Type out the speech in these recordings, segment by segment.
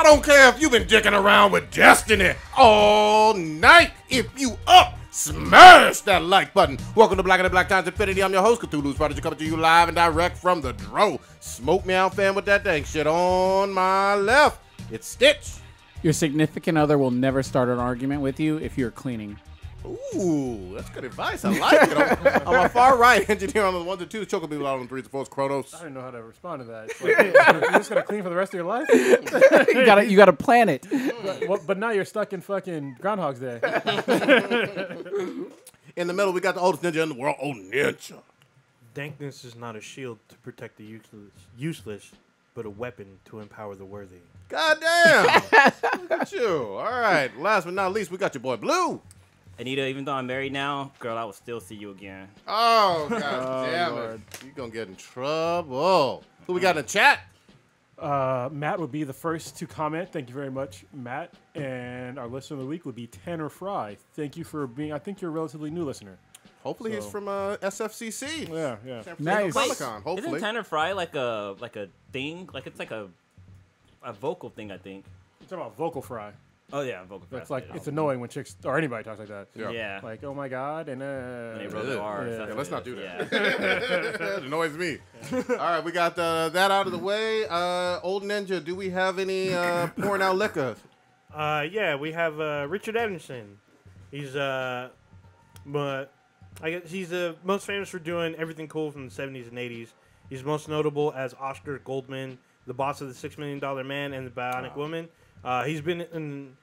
don't care if you've been dicking around with Destiny all night. If you up, smash that like button. Welcome to Black and the Black Times Infinity. I'm your host, Cthulhu's Prodigy, coming to you live and direct from the Dro. Smoke me out, fam, with that dang shit. On my left, it's Stitch. Your significant other will never start an argument with you if you're cleaning. Ooh, that's good advice. I like it. On my far right, engineer on the 1s and 2s, choking people out on the 3s and 4s, Kronos. I don't know how to respond to that. It's like, you're just gonna clean for the rest of your life, you gotta plan it. but now you're stuck in fucking Groundhog's Day. In the middle, we got the oldest ninja in the world, Old Ninja. Dankness is not a shield to protect the useless, but a weapon to empower the worthy. God damn. Look at you. All right. Last but not least, we got your boy Blue. Anita, even though I'm married now, girl, I will still see you again. Oh, God damn Lord. it. You're going to get in trouble. Who we got in the chat? Matt would be the first to comment. Thank you very much, Matt. And our listener of the week would be Tanner Fry. Thank you for being, I think you're a relatively new listener. Hopefully he's from SFCC. Yeah, yeah. San Francisco Nice. Comic-Con, hopefully. Isn't Tanner Fry like a thing? Like it's like a vocal thing, I think. You're talking about vocal fry. Oh yeah, vocal fry. That's like, it's annoying when chicks, or anybody talks like that. Yeah. Like, oh my God, and When they Yeah. roll their R's, Yeah. that's Yeah, what let's it not is. do that. Yeah. It annoys me. All right, we got that out of the way. Old Ninja, do we have any pouring out liquor? Yeah, we have Richard Anderson. He's but I guess he's most famous for doing everything cool from the 70s and 80s. He's most notable as Oscar Goldman, the boss of the $6 Million Man and the Bionic Woman. He's been in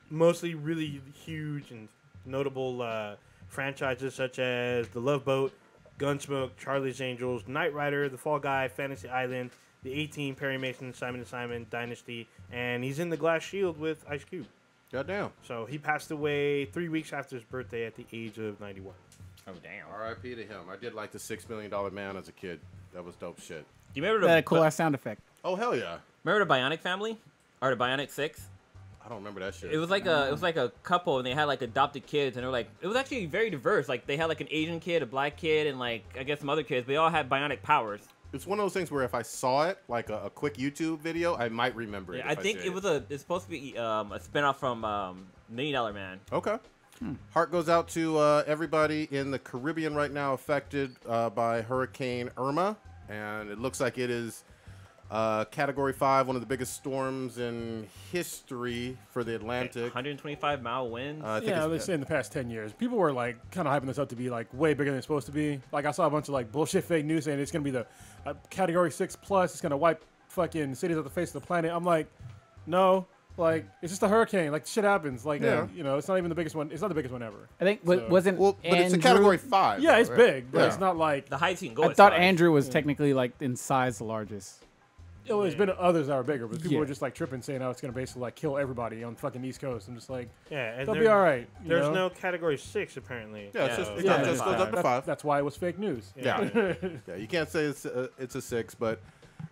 mostly really huge and notable franchises such as The Love Boat, Gunsmoke, Charlie's Angels, Knight Rider, The Fall Guy, Fantasy Island, The 18, Perry Mason, Simon & Simon, Dynasty, and he's in The Glass Shield with Ice Cube. Goddamn. So he passed away 3 weeks after his birthday at the age of 91. Oh damn. R.I.P. to him. I did like the $6 Million Man as a kid. That was dope shit. Do you remember That the a cool ass sound effect. Oh, hell yeah. remember the Bionic family or the Bionic Six? I don't remember that shit. It was like a couple, and they had like adopted kids, and they were like, it was actually very diverse. Like they had like an Asian kid, a black kid, and like I guess some other kids. They all had bionic powers. It's one of those things where if I saw it, like a quick YouTube video, I might remember it. Yeah, if I think see it was it's supposed to be a spinoff from $1 Million Man. Okay. Heart goes out to everybody in the Caribbean right now affected by Hurricane Irma. And it looks like it is Category 5, one of the biggest storms in history for the Atlantic. 125-mile winds. I think Yeah, they it's, say in the past 10 years. People were like kind of hyping this up to be like way bigger than it's supposed to be. Like I saw a bunch of like bullshit fake news saying it's going to be the Category 6 plus. It's going to wipe fucking cities off the face of the planet. I'm like, no. Like, it's just a hurricane. Like, shit happens. Like, Yeah. you know, it's not even the biggest one. It's not the biggest one ever. I think So- wasn't well, but it's a Andrew- Category 5. Yeah, though, it's right? big, but Yeah. it's not like... the heights you can go. I as thought far. Andrew was technically like in size the largest. Oh, there's been others that are bigger, but people Yeah. were just like tripping saying how it's going to basically like kill everybody on fucking East Coast. I'm just like, Yeah, and they'll be all right. you There's know? no Category 6 apparently. Yeah, it's Yeah. just, it Yeah, just goes up to That- 5. That's why it was fake news. Yeah. Yeah, you can't say it's a 6, but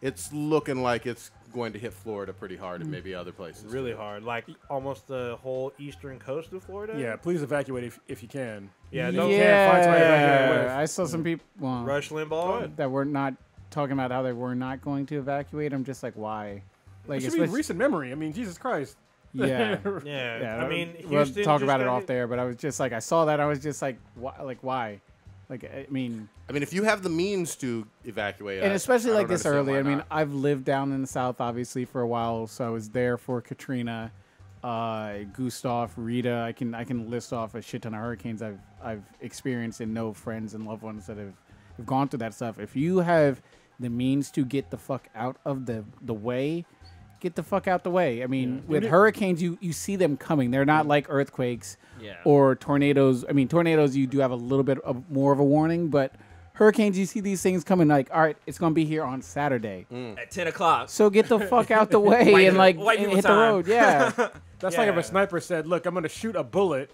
it's looking like it's going to hit Florida pretty hard and maybe other places. Really hard, like almost the whole eastern coast of Florida. Yeah, please evacuate if you can. Yeah, You don't can't find somebody to evacuate Yeah, with. I saw some people Rush Limbaugh. that were not talking about how they were not going to evacuate. I'm just like, why? Like, It should be especially- recent memory. I mean, Jesus Christ. yeah. Yeah, Yeah, I mean, we'll Houston talk just about it got off hit. there, but I was just like, I saw that, I was just like, why? Like, why? Like, I mean, if you have the means to evacuate, and especially I like don't this understand early. why I mean, not. I've lived down in the South, obviously, for a while, so I was there for Katrina, Gustav, Rita. I can list off a shit ton of hurricanes I've experienced and know friends and loved ones that have gone through that stuff. If you have the means to get the fuck out of the way, get the fuck out the way. I mean, with hurricanes, you see them coming. They're not like earthquakes Yeah. or tornadoes. I mean, tornadoes, you do have a little bit of more of a warning, but hurricanes, you see these things coming like, all right, it's going to be here on Saturday. At 10 o'clock. So get the fuck out the way and like white and people hit the time. road. Yeah. That's like if Yeah. a sniper said, "Look, I'm going to shoot a bullet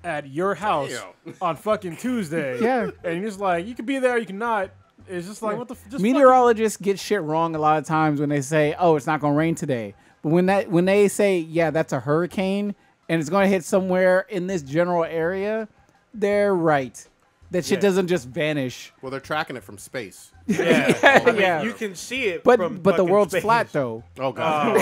at your house Damn. on fucking Tuesday." Yeah. And you're just like, you can be there, you cannot. It's just like, what the... Just Meteorologists get shit wrong a lot of times when they say, "Oh, it's not going to rain today." But when they say, "Yeah, that's a hurricane and it's going to hit somewhere in this general area," they're right. That shit doesn't just vanish. Well, they're tracking it from space. Yeah, I mean, Yeah. you can see it. But from the fucking world's space. flat though. Oh god.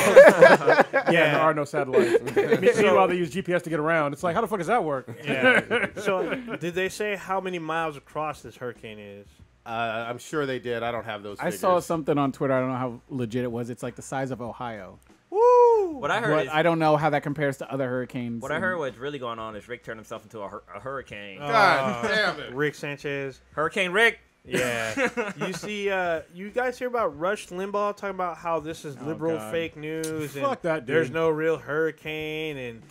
Yeah, there are no satellites. Meanwhile, they use GPS to get around. It's like, how the fuck does that work? Yeah. So, did they say how many miles across this hurricane is? I'm sure they did. I don't have those. I Figures. saw something on Twitter. I don't know how legit it was. It's like the size of Ohio. Woo! What I heard But is I don't know how that compares to other hurricanes. what I heard what's really going on is Rick turned himself into a hurricane. God damn it. Rick Sanchez. Hurricane Rick. Yeah. You see, you guys hear about Rush Limbaugh talking about how this is liberal God. fake news and Fuck that dude. there's no real hurricane and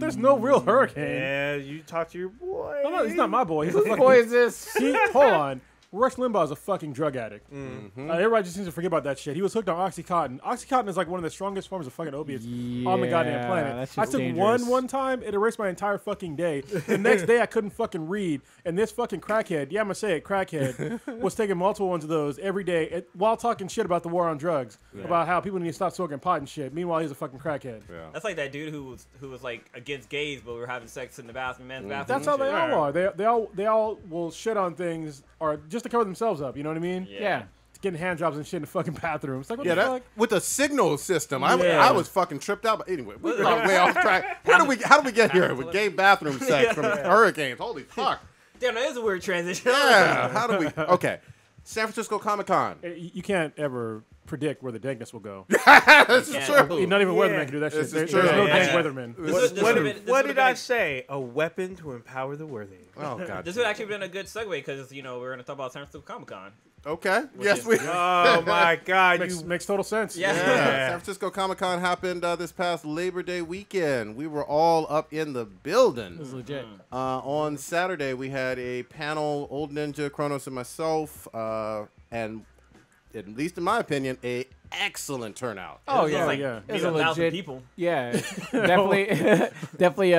There's no real hurricane. yeah, you talk to your boy. No, no, he's not my boy. He's a Whose fucking. boy is this? Hold on. Rush Limbaugh is a fucking drug addict. Mm-hmm. Everybody just seems to forget about that shit. He was hooked on OxyContin. OxyContin is like one of the strongest forms of fucking opiates on the goddamn Yeah, planet. that shit's I took dangerous. one time, it erased my entire fucking day. The next day I couldn't fucking read. And this fucking crackhead, yeah, I'm gonna say it, crackhead, was taking multiple ones of those every day while talking shit about the war on drugs, about how people need to stop smoking pot and shit. Meanwhile, he's a fucking crackhead. Yeah. That's like that dude who was like against gays, but we were having sex in the bathroom, men's bathroom. That's how and they shit. all are. They all will shit on things or just to cover themselves up. You know what I mean? Yeah. Getting hand jobs and shit in the fucking bathroom. It's like, what Yeah, the that, fuck? with the signal system, Yeah. I was fucking tripped out. But anyway, we got way off track. How do we get here with gay bathroom sex from hurricanes? Holy fuck! Damn, that is a weird transition. Yeah, how do we? Okay, San Francisco Comic-Con. You can't ever predict where the dankness will go. That's Yeah. true. Not even Yeah. weathermen can do that shit. This is There's true. no Yeah. dank weathermen. What did I say? A weapon to empower the worthy. Oh god. This would actually been a good segue because we're gonna talk about San Francisco Comic Con. Okay. Yes, we. Oh my God! Makes total sense. Yeah. San Francisco Comic-Con happened this past Labor Day weekend. We were all up in the It was building. legit. On Saturday, we had a panel, Old Ninja, Kronos, and myself, and at least in my opinion, a excellent turnout. Oh It was yeah, like yeah. It maybe was a 1,000 legit people. Yeah, definitely, definitely.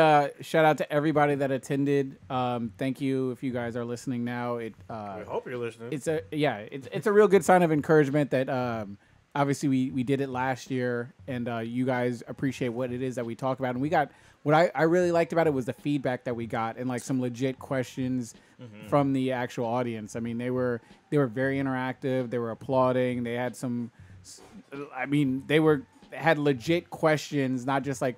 Shout out to everybody that attended. Thank you if you guys are listening now. I hope you're listening. It's a real good sign of encouragement that obviously we did it last year, and you guys appreciate what it is that we talk about, and we got what I really liked about it was the feedback that we got and like some legit questions from the actual audience. I mean, they were very interactive. They were applauding. They had some. I mean, had legit questions, not just like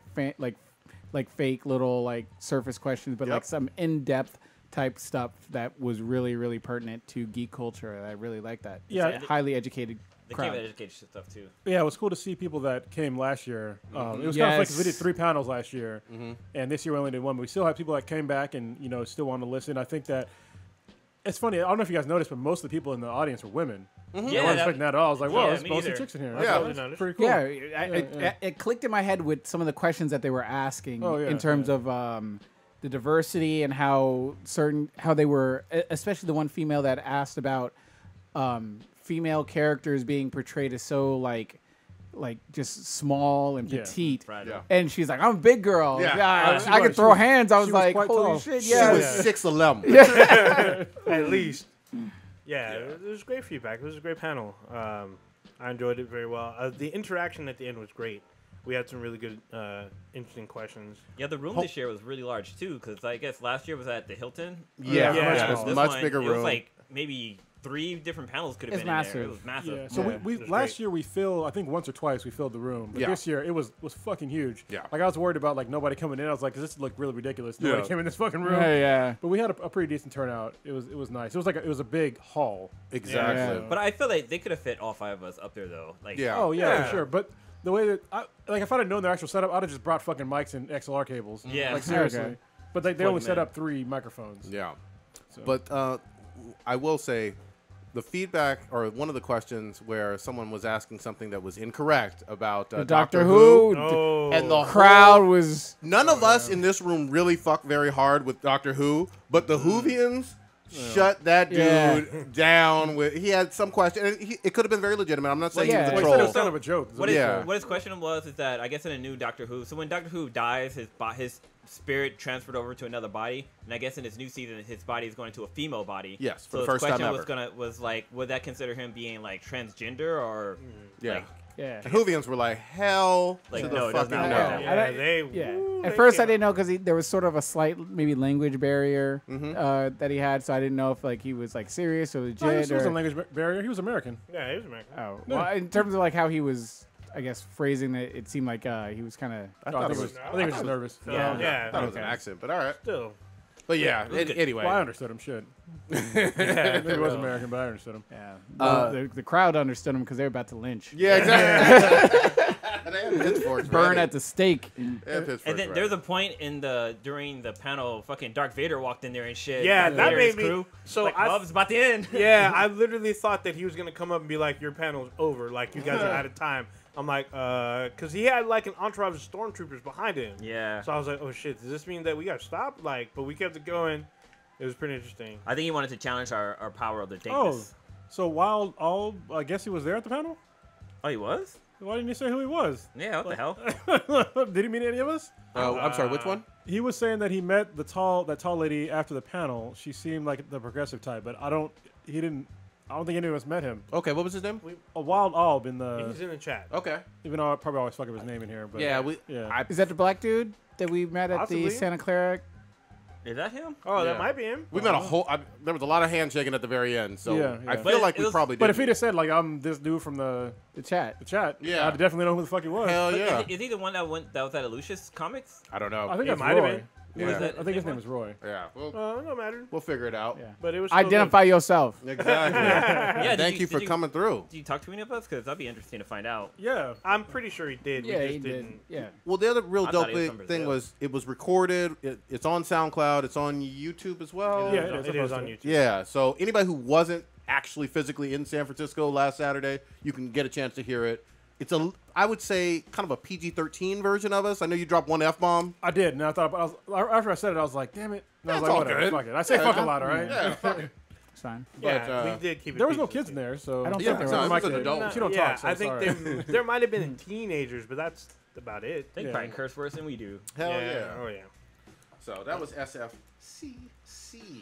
fake little like surface questions, but like some in-depth type stuff that was really, really pertinent to geek culture. I really like that. Yeah. It's a highly educated They crowd. came with education stuff too. Yeah, it was cool to see people that came last year. It was kind of fun Yes. because we did 3 panels last year, and this year we only did 1. But we still have people that came back and still want to listen. I think that it's funny. I don't know if you guys noticed, but most of the people in the audience were women. I wasn't expecting that at all. I was like, whoa, Yeah, there's me mostly neither. chicks in here. Yeah. That's pretty cool. Yeah, it clicked in my head with some of the questions that they were asking in terms of the diversity and how they were, especially the one female that asked about female characters being portrayed as so like just small and Yeah. petite. Fragile. Yeah. And she's like, I'm a big girl. Yeah. Yeah, She I was- could throw hands. I was she was like, quite holy tall. shit, She yeah. was 6'11". At least. Yeah, it was great feedback. It was a great panel. I enjoyed it very well. The interaction at the end was great. We had some really good, interesting questions. Yeah, the room this year was really large too, because I guess last year was at the Hilton. Yeah, Yeah. it's a This much one, bigger it room. was like maybe 3 different panels could have It's been in there. massive. It was massive. Yeah, so Yeah. we It was last great. year we filled, I think once or twice we filled the room, but Yeah. this year it was fucking huge. Yeah. Like I was worried about like nobody coming in. I was like, this looked really ridiculous. Nobody Yeah. came in this fucking room. Yeah. But we had a pretty decent turnout. It was nice. It was a big hall. Exactly. Yeah. But I feel like they could have fit all 5 of us up there though. Like, Yeah. Oh yeah, Yeah. for sure. But the way that if I'd have known their actual setup, I'd have just brought fucking mics and XLR cables. Yeah. Like seriously. Okay. But they Plug only them set in. up 3 microphones. Yeah. So. But I will say the feedback or one of the questions where someone was asking something that was incorrect about Doctor Who. Oh, and the Crowd was. None of us in this room really fuck very hard with Doctor Who, but the Whovians shut that dude Yeah. down. He had some question, and it could have been very legitimate. I'm not saying yeah. he Well, was he a said it troll. was kind of a joke. What Yeah. his question was is that I guess in a new Doctor Who, so when Doctor Who dies, his spirit transferred over to another body, and I guess in his new season, his body is going to a female body. Yes, for so the his first time question ever. was like, would that consider him being like transgender or Yeah. like Yeah. The Whovians were like, hell Like, to the no, it does fucking not no. work. Yeah, Yeah. woo, At they first, I came didn't know because there was sort of a slight maybe language barrier that he had, so I didn't know if like he was like serious or legit. No, he was or, a language barrier. He was American. Yeah, he was American. oh, well, in terms of like how he was, I guess phrasing it, it seemed like he was kind of. I think he was just nervous. Yeah, I thought it was an Okay. accent, but all right. Still. But yeah, anyway. Well, I understood him. Shit. Maybe he was American, but I understood him. Yeah. The crowd understood him because they were about to lynch. Yeah, exactly. They had pitchforks Burn ready. at the stake. They had pitchforks And then ready. there's a point during the panel, fucking Darth Vader walked in there and shit. Yeah, Darth that Vader's made me- crew. so like, I- oh, it's about to end. Yeah, I literally thought that he was gonna come up and be like, "Your panel's over. Like you guys are out of time." I'm like, because he had like an entourage of stormtroopers behind him. Yeah. So I was like, "Oh shit, does this mean that we got stopped?" Like, but we kept it going. It was pretty interesting. I think he wanted to challenge our power of the Oh, dankness. so Wild All, I guess he was there at the panel? Oh, he was? Why didn't you say who he was? Yeah, what the hell? Did he meet any of us? Oh, I'm sorry, which one? He was saying that he met that tall lady after the panel. She seemed like the progressive type, but I don't think any of us met him. Okay, what was his name? A Wild Alb in the, He's in the chat. Okay. even though I probably always fuck up his name in here. But Yeah, Is that the black dude that we met at Possibly. the Santa Clara? Is that him? Oh, Yeah. that might be him. we met a whole. There was a lot of handshaking at the very end, so Yeah, I yeah. feel But like it we was- probably did. But if he'd have said like I'm this dude from the The chat. chat, Yeah. I'd definitely know who the fuck he was. hell But yeah, is he the one that was at Lucius Comics? I don't know. I think It that's might have Roy. been. Yeah. Was that I think his name name is Roy. Yeah, well, No matter. we'll figure it out. Yeah. But it was still Identify yourself. Exactly. Yeah. Thank you for coming through. Did you talk to any of us? Because that'd be interesting to find out. Yeah. good. I'm pretty sure he did. Yeah, we just he did. didn't. Yeah. Well, the other real I dope thought he was from thing Brazil. was it was recorded. It's on SoundCloud. It's on YouTube as well. Yeah, It is on YouTube. Yeah, so anybody who wasn't actually physically in San Francisco last Saturday, you can get a chance to hear it. It's I would say, kind of a PG-13 version of us. I know you dropped one F-bomb. I did, and I thought after I said it, I was like, damn it. And I was That's like, all whatever, good. fuck it. I say fuck a lot, all right? Yeah, fuck it. It's fine. Yeah, But, we did keep it. There was no PG-13. kids in there, so I don't Yeah, think there no, was. it was an adult. She don't yeah, talk, so I think sorry. there might have been teenagers, but that's about it. They Yeah. probably curse worse than we do. Hell yeah. Oh yeah. So that was SFCC.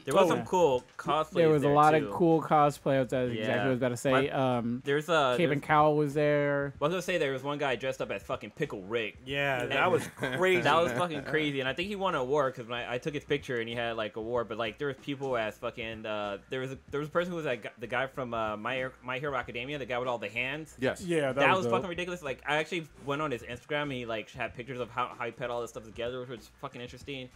There was Oh, some yeah. cool cosplays. There was a lot too. of cool cosplay. That's exactly Yeah. what I was about to say. There's Cape and Cowell was there. I was gonna say there was one guy dressed up as fucking Pickle Rick. Yeah, that was crazy. That was fucking crazy, and I think he won an award because when I took his picture and he had like award. But like there was people as fucking there was a person who was like the guy from My Hero Academia, the guy with all the hands. Yes. Yeah, That was dope. fucking ridiculous. Like I actually went on his Instagram and he like had pictures of how he put all this stuff together, which was fucking interesting.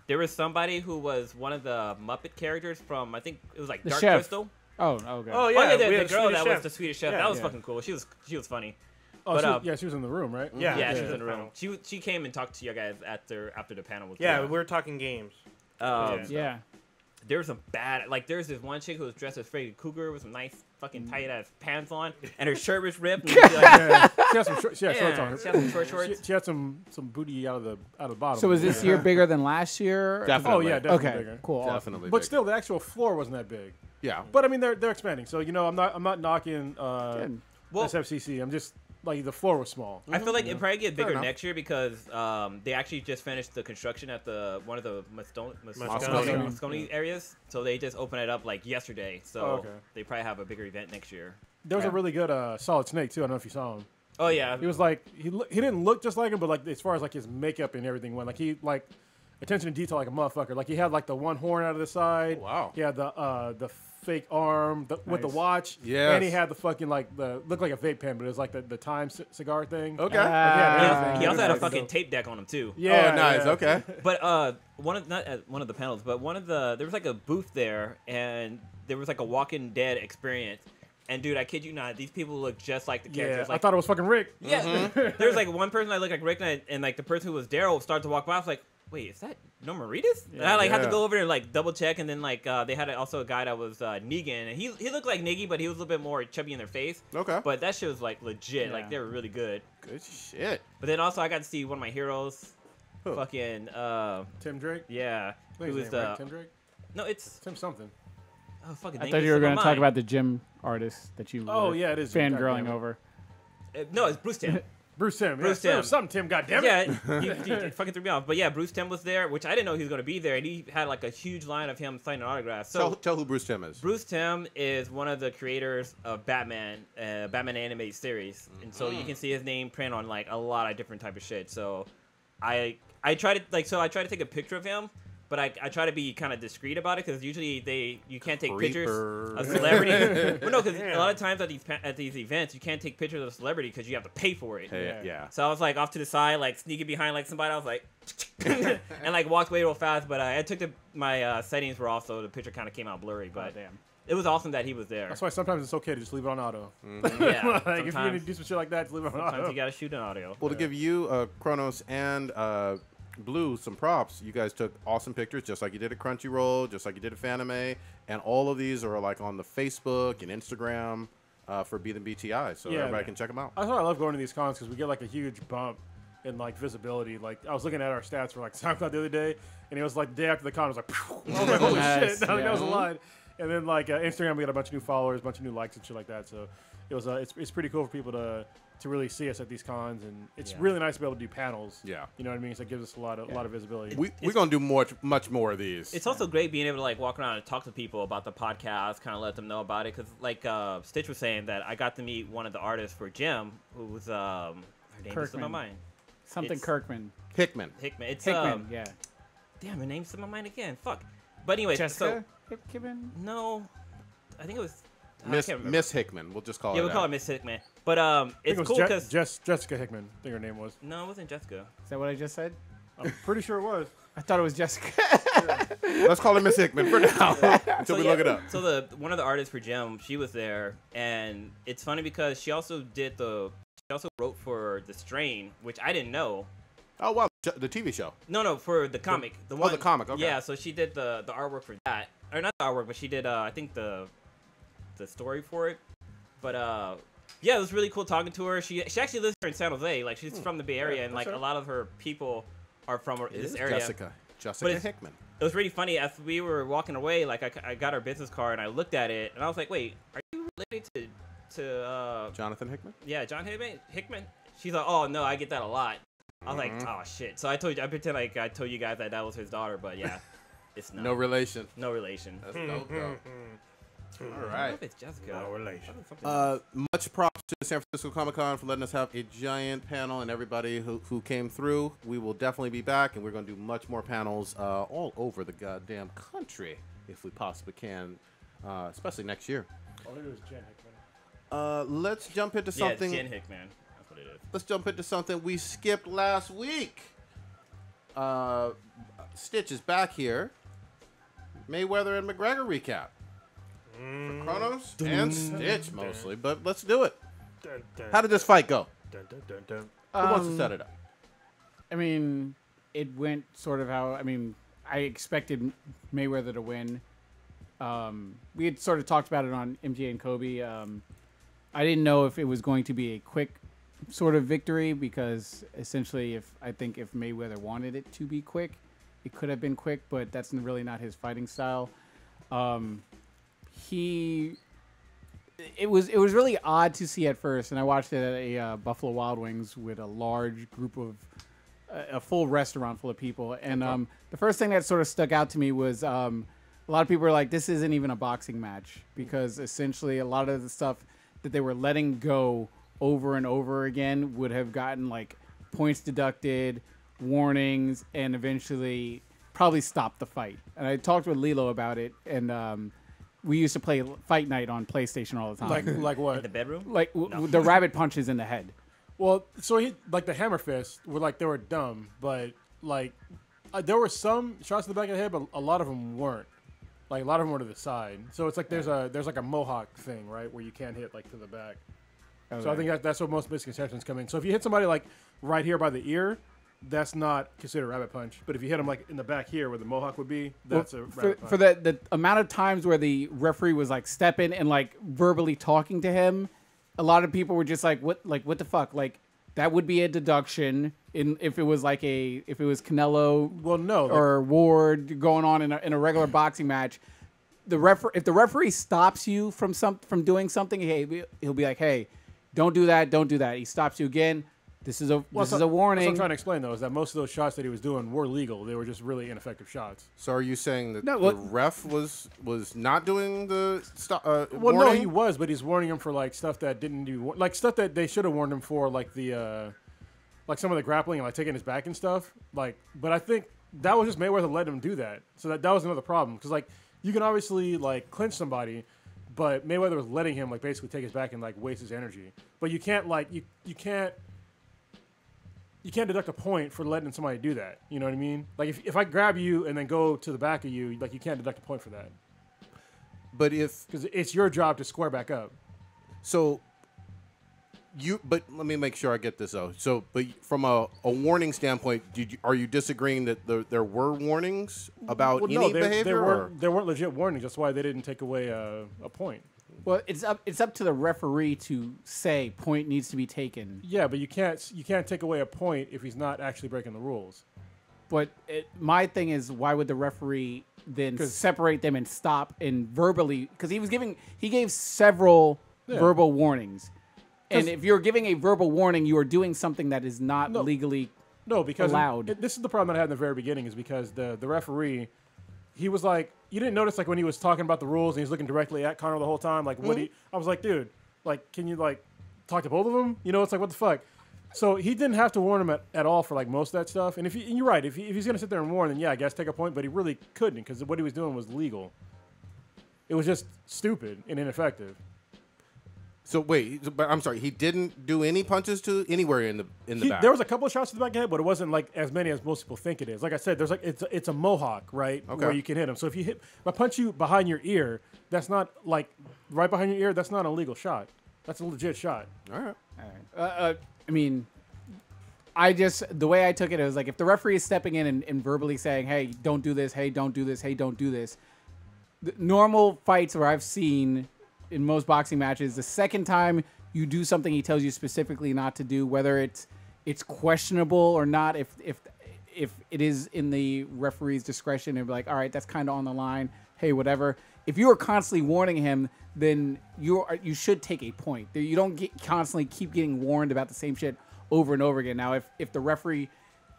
There was somebody who was one of the Muppet characters from I think it was like The Dark chef. Crystal. Oh, okay. Oh Oh yeah, yeah, the we had a girl Swedish that chef. was the Swedish chef. Yeah, That was yeah. fucking cool. She was funny. Oh, But, she was in the room, right? Yeah, Yeah, she yeah. was in the room. She came and talked to you guys after the panel was Yeah, done. we're talking games. Yeah. There was some bad, like there's this one chick who was dressed as Freddy Krueger with some nice fucking tight ass pants on, and her shirt was ripped. And she, like, Yeah. She had some shorts on yeah, her. she had some short shorts. She had some booty out of the bottom. So was this year bigger than last year? Definitely. Oh yeah, definitely Okay. bigger. Cool. awesome. Definitely. But big. still, the actual floor wasn't that big. Yeah. But I mean, they're expanding. So you know, I'm not knocking Good. Well, SFCC. I'm just like the floor was small. I feel like it probably get bigger enough. next year because they actually just finished the construction at one of the Moscone. Moscone areas, so they just opened it up like yesterday. So Oh, okay. they probably have a bigger event next year. There was a Yeah. really good Solid Snake too. I don't know if you saw him. Oh yeah, He was like he didn't look just like him, but like as far as like his makeup and everything went, like he like attention to detail like a motherfucker. Like he had like the one horn out of the side. Oh, wow. He had the fake arm with the Nice. watch. Yes. And he had the fucking like looked like a vape pen, but it was like the time cigar thing. Okay. Yeah, he also had a Like, fucking dope. tape deck on him too. Yeah. Oh, nice. yeah. Okay. But one of not at one of the panels, but there was like a booth there, and there was like a Walking Dead experience. And dude, I kid you not, these people look just like the Yeah, characters. I Like, thought it was fucking Rick. yeah, there's like one person that looked like Rick, and like the person who was Daryl started to walk by. I was like, wait, is that Norman Reedus? And I like had to Yeah. go over there and like double check, and then like they had also a guy that was Negan, and he looked like Niggy, but he was a little bit more chubby in their face. Okay. But that shit was like legit, Yeah. like they were really good. Good shit. But then also I got to see one of my heroes, Who? fucking Tim Drake. yeah, I think who his was name, the right? Tim Drake. no, it's Tim something. oh fucking. I name thought is you were slipping going to my talk mind. about the gym artist that you Oh, were yeah, it is. fangirling Goddamn it. over. No, it's Bruce Tim. Bruce Timm. Bruce Yeah, Timm. something Tim, goddammit. Yeah, he fucking threw me off. But yeah, Bruce Timm was there, which I didn't know he was going to be there, and he had like a huge line of him signing autographs. So Tell who Bruce Timm is. Bruce Timm is one of the creators of Batman, Batman animated series, and so you can see his name print on like a lot of different type of shit. So I try to take a picture of him. But I try to be kind of discreet about it because usually you can't take pictures of celebrities. Well, no, because a lot of times at these events you can't take pictures of a celebrity because you have to pay for it. Yeah. So I was like off to the side, like sneaking behind like somebody. I was like, and like walked away real fast. But I took my settings were off, so the picture kind of came out blurry. But damn. It was awesome that he was there. That's why sometimes it's okay to just leave it on auto. Yeah, Like, if you're going to do some shit like that, just leave it on sometimes auto. you gotta shoot an audio. Well, to give you, Kronos and Blue, some props. You guys took awesome pictures, just like you did at Crunchyroll, just like you did at Fanime, and all of these are like on the Facebook and Instagram for Be the BTI, so everybody can check them out. That's why I love going to these cons because we get like a huge bump in like visibility. Like I was looking at our stats for like SoundCloud the other day, and it was like the day after the con, I was like, phew. I was like, holy Nice, shit, that yeah. was a lot. And then like Instagram, we got a bunch of new followers, a bunch of new likes and shit like that. So it was it's pretty cool for people to really see us at these cons, and it's really nice to be able to do panels. Yeah. You know what I mean? So it gives us a lot of visibility. We're gonna do much more of these. It's also great being able to like walk around and talk to people about the podcast, kind of let them know about it. Because like Stitch was saying that I got to meet one of the artists for Jim, who was her name is in my Kirkman. mind. Something It's- Kirkman. Hickman. Hickman. It's Hickman, yeah. damn, her name's in my mind again. Fuck. But anyway, Jessica so Hickman? no, I think it was I Miss can't remember. Miss Hickman. We'll just call Yeah, her we'll call her that. Miss Hickman. But I think it's it was cool because Jessica Hickman. I think her name was. no, it wasn't Jessica. Is that what I just said? I'm pretty sure it was. I thought it was Jessica. Let's call her Miss Hickman for now until we yeah, look it up. So one of the artists for Jim, she was there, and it's funny because she also wrote for The Strain, which I didn't know. Oh wow, the TV show. No, for the comic. The one, the comic, okay. Yeah, so she did the artwork for that, or not the artwork, but she did I think the story for it. But yeah, it was really cool talking to her. She actually lives here in San Jose. Like she's from the Bay Area, and like a lot of her people are from this area. Jessica But it's- Hickman. It was really funny as we were walking away. Like I got her business card and I looked at it and I was like, "Wait, are you related to Jonathan Hickman. yeah, John Hickman?" She's like, "Oh no, I get that a lot." I was like, "Oh shit!" So I pretend like I told you guys that was his daughter, but yeah, it's not. No relation. No relation. That's dope, though. All I don't know right. if it's Jessica. No relation. Much props to San Francisco Comic Con for letting us have a giant panel and everybody who came through. We will definitely be back, and we're going to do much more panels all over the goddamn country if we possibly can, especially next year. I think it was Jen Hickman. Let's jump into something. Yeah, Jen Hickman. That's what it is. Let's jump into something we skipped last week. Stitch is back here. Mayweather and McGregor recap. For Kronos and Stitch mostly, but let's do it. Dun, dun, How did this fight go? dun, dun, dun, dun. Who wants to set it up? I mean, it went sort of how I expected Mayweather to win. We had sort of talked about it on MJ and Kobe. I didn't know if it was going to be a quick sort of victory because essentially, if Mayweather wanted it to be quick, it could have been quick, but that's really not his fighting style. It was really odd to see at first, and I watched it at a Buffalo Wild Wings with a large group of a full restaurant full of people, and the first thing that sort of stuck out to me was a lot of people were like, "This isn't even a boxing match," because essentially a lot of the stuff that they were letting go over and over again would have gotten like points deducted, warnings, and eventually probably stopped the fight. And I talked with Lilo about it, and we used to play Fight Night on PlayStation all the time. Like In what? the bedroom? Like the rabbit punches in the head. Well, so he like the hammer fist were like they were dumb, but like there were some shots to the back of the head, but a lot of them weren't. Like a lot of them were to the side. So it's like there's like a mohawk thing, right, where you can't hit like to the back. So I think that's what most misconceptions come in. So if you hit somebody like right here by the ear, that's not considered a rabbit punch. But if you hit them like in the back here where the mohawk would be, that's a rabbit punch. For the amount of times where the referee was like stepping and like verbally talking to him, a lot of people were just like, what the fuck? Like that would be a deduction if it was Canelo Well, no, or Ward going on in a regular boxing match. If the referee stops you from doing something, he'll be like, hey, don't do that. He stops you again. This is a Well, this is a That's what warning. I'm trying to explain, though, is that most of those shots that he was doing were legal. They were just really ineffective shots. So are you saying that No, the what- ref was not doing the Well, warning? no, he was, but he's warning him for like stuff that didn't do, like stuff that they should have warned him for, like the, like some of the grappling and like taking his back and stuff. Like, but I think that was just Mayweather letting him do that. So that was another problem because like you can obviously like clinch somebody, but Mayweather was letting him like basically take his back and like waste his energy. But you can't like you can't deduct a point for letting somebody do that. You know what I mean? Like if I grab you and then go to the back of you, like you can't deduct a point for that But if because it's your job to square back up. so, but let me make sure I get this out. So, but from a warning standpoint, are you disagreeing that there were warnings about Well, any no, behavior? or? there weren't legit warnings. That's why they didn't take away a point. Well, it's up to the referee to say point needs to be taken. Yeah, but you can't take away a point if he's not actually breaking the rules. But my thing is, why would the referee then 'Cause- separate them and stop and verbally? Because he gave several verbal warnings, and 'Cause- if you're giving a verbal warning, you are doing something that is not No. legally. No, because Allowed. this is the problem that I had in the very beginning is because the referee, he was like, you didn't notice like when he was talking about the rules and he's looking directly at Connor the whole time, like what I was like, dude, like can you like talk to both of them? You know, it's like what the fuck. So he didn't have to warn him at all for like most of that stuff. And and you're right, if he's gonna sit there and warn, then yeah, I guess take a point. But he really couldn't because what he was doing was legal. It was just stupid and ineffective. So wait, but I'm sorry, he didn't do any punches to anywhere in the back. There was a couple of shots to the back of the head, but it wasn't like as many as most people think it is. Like I said, there's like it's a mohawk, right? Okay. Where you can hit him. So if if I punch you behind your ear, that's not like right behind your ear. That's not a legal shot. That's a legit shot. All right. I mean, the way I took it was like if the referee is stepping in and verbally saying, "Hey, don't do this. Hey, don't do this. Hey, don't do this." The normal fights where I've seen in most boxing matches, the second time you do something he tells you specifically not to do, whether it's questionable or not, if it is in the referee's discretion, and be like, all right, that's kind of on the line. Hey, whatever. If you are constantly warning him, then you should take a point. You don't constantly keep getting warned about the same shit over and over again. Now, if the referee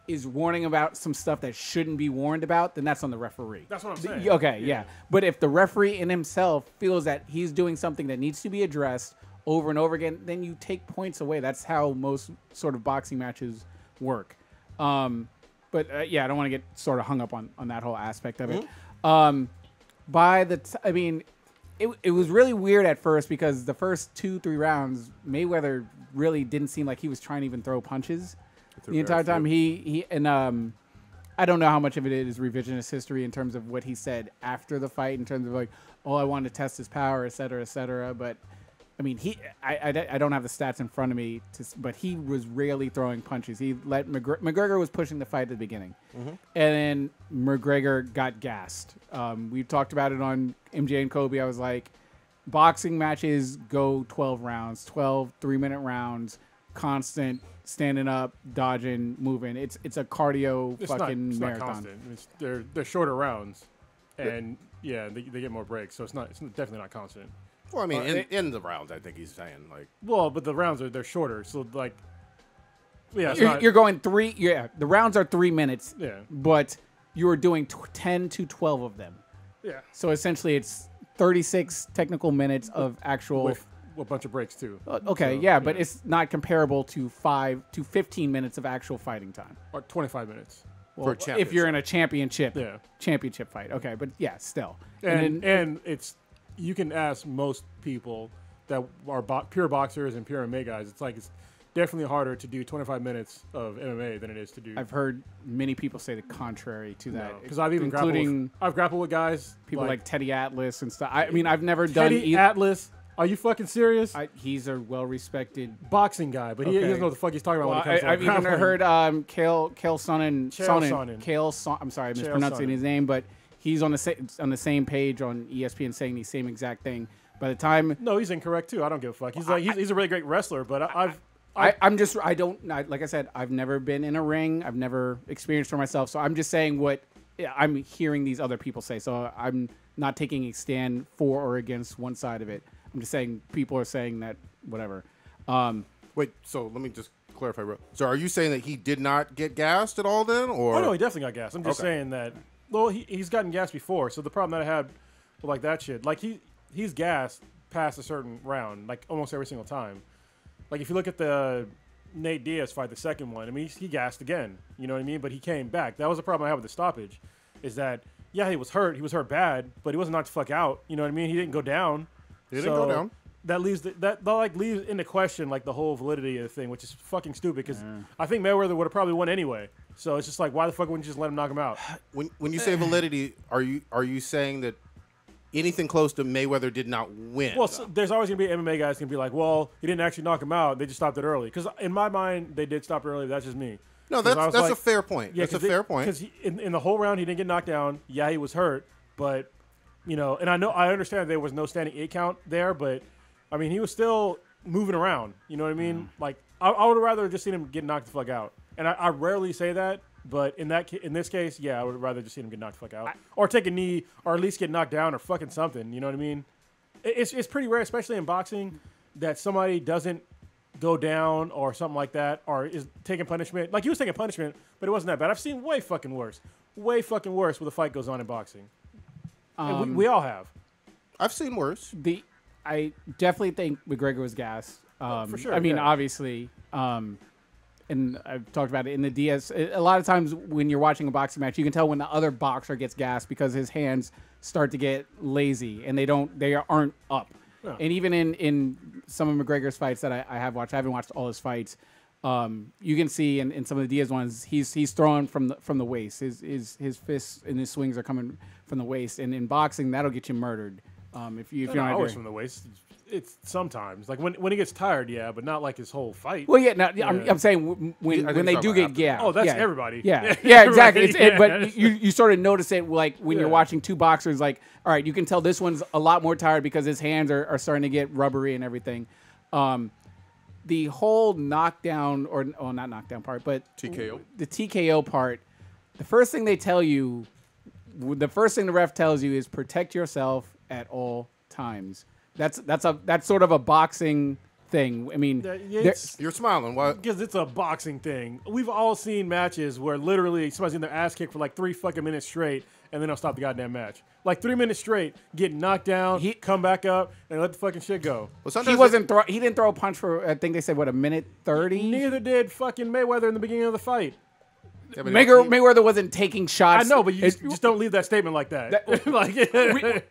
is warning about some stuff that shouldn't be warned about, then that's on the referee. That's what I'm saying. Okay, yeah. But if the referee in himself feels that he's doing something that needs to be addressed over and over again, then you take points away. That's how most sort of boxing matches work. But yeah, I don't want to get sort of hung up on that whole aspect of it. I mean, it was really weird at first because the first 2-3 rounds, Mayweather really didn't seem like he was trying to even throw punches. The entire time I don't know how much of it is revisionist history in terms of what he said after the fight, in terms of like, oh, I wanted to test his power, et cetera, et cetera. But I mean, I don't have the stats in front of me, but he was rarely throwing punches. He let McGregor was pushing the fight at the beginning, and then McGregor got gassed. We talked about it on MJ and Kobe. I was like, boxing matches go 12 rounds, 12 3-minute rounds, constant. Standing up, dodging, moving. It's a cardio It's fucking not marathon. constant. They're shorter rounds, and yeah, they get more breaks. So it's definitely not constant. Well, I mean, in the rounds, I think he's saying like. Well, but the rounds they're shorter, so like, yeah, it's You're going 3. Yeah, the rounds are 3 minutes. Yeah. but you are doing 10 to 12 of them. yeah, So essentially, it's 36 technical minutes of actual. with a bunch of breaks too. Okay, So, yeah, but it's not comparable to 5 to 15 minutes of actual fighting time. or 25 minutes. Well, For a if you're in a championship fight, okay, but yeah, still. And it's you can ask most people that are pure boxers and pure MMA guys. It's definitely harder to do 25 minutes of MMA than it is to do. I've heard many people say the contrary to that, Because I've even grappled with guys people like Teddy Atlas and stuff. I mean, I've never Teddy done either. Atlas. Are you fucking serious? He's a well-respected Boxing guy, but he doesn't know what the fuck he's talking about when it comes to I've even grappling. heard Kale Sonnen. I'm sorry, I'm Chael mispronouncing Sonnen. his name, but he's on the same page on ESPN saying the same exact thing. By the time No, he's incorrect too. I don't give a fuck. He's a really great wrestler, but like I said, I've never been in a ring. I've never experienced for myself. So I'm just saying what I'm hearing these other people say. So I'm not taking a stand for or against one side of it. I'm just saying people are saying that whatever. Wait, so let me just clarify. So are you saying that he did not get gassed at all then? Or? Oh, no, he definitely got gassed. I'm just Okay. saying that, well, he's gotten gassed before. So the problem that I had with like that shit, like he's gassed past a certain round, like almost every single time. Like if you look at the Nate Diaz fight, the second one, I mean, he gassed again. You know what I mean? But he came back. That was the problem I had with the stoppage, is that, yeah, he was hurt. He was hurt bad, but he wasn't knocked the fuck out. You know what I mean? He didn't go down. He didn't go down. That leaves leaves into question like the whole validity of the thing, which is fucking stupid because I think Mayweather would have probably won anyway. So it's just like, why the fuck wouldn't you just let him knock him out? When you say validity, are you saying that anything close to Mayweather did not win? Well, so there's always gonna be MMA guys gonna be like, well, he didn't actually knock him out. They just stopped it early. Because in my mind, they did stop it early. That's just me. No, that's a fair point. Yeah, that's a fair point. Because in the whole round, he didn't get knocked down. Yeah, he was hurt, but and I understand there was no standing 8 count there, but I mean, he was still moving around. You know what I mean? Like I would rather just seen him get knocked the fuck out. And I rarely say that, but in this case, yeah, I would rather just see him get knocked the fuck out, or take a knee, or at least get knocked down, or fucking something. You know what I mean? It's pretty rare, especially in boxing, that somebody doesn't go down or something like that, or is taking punishment. Like he was taking punishment, but it wasn't that bad. I've seen way fucking worse when a fight goes on in boxing. And we all have. I've seen worse. I definitely think McGregor was gassed. For sure. I mean, yeah. obviously, and I've talked about it in the Diaz. A lot of times when you're watching a boxing match, you can tell when the other boxer gets gassed because his hands start to get lazy and they aren't up. Yeah. And even in some of McGregor's fights that I have watched, I haven't watched all his fights. You can see in some of the Diaz ones, he's throwing from the waist. His fists and his swings are coming from the waist. And in boxing, that'll get you murdered. If you're not always from the waist. It's sometimes like when he gets tired, yeah, but not like his whole fight. Well, yeah. No, I'm saying when they do get gassed. Oh, that's everybody. Yeah, yeah, exactly. Yeah. But you sort of notice it like when you're watching two boxers. Like, all right, you can tell this one's a lot more tired because his hands are starting to get rubbery and everything. The whole knockdown not knockdown part, but TKO. The TKO part. The first thing they tell you, the first thing the ref tells you is protect yourself at all times. That's sort of a boxing thing. I mean, you're smiling. Why? Because it's a boxing thing. We've all seen matches where literally somebody's in their ass kicked for like 3 fucking minutes straight, and then they'll stop the goddamn match. Like 3 minutes straight, get knocked down, come back up, and let the fucking shit go. Well, he didn't throw a punch for, I think they said, what, a minute 30? Neither did fucking Mayweather in the beginning of the fight. Yeah, Mayweather wasn't taking shots. I know, but you just don't leave that statement like that.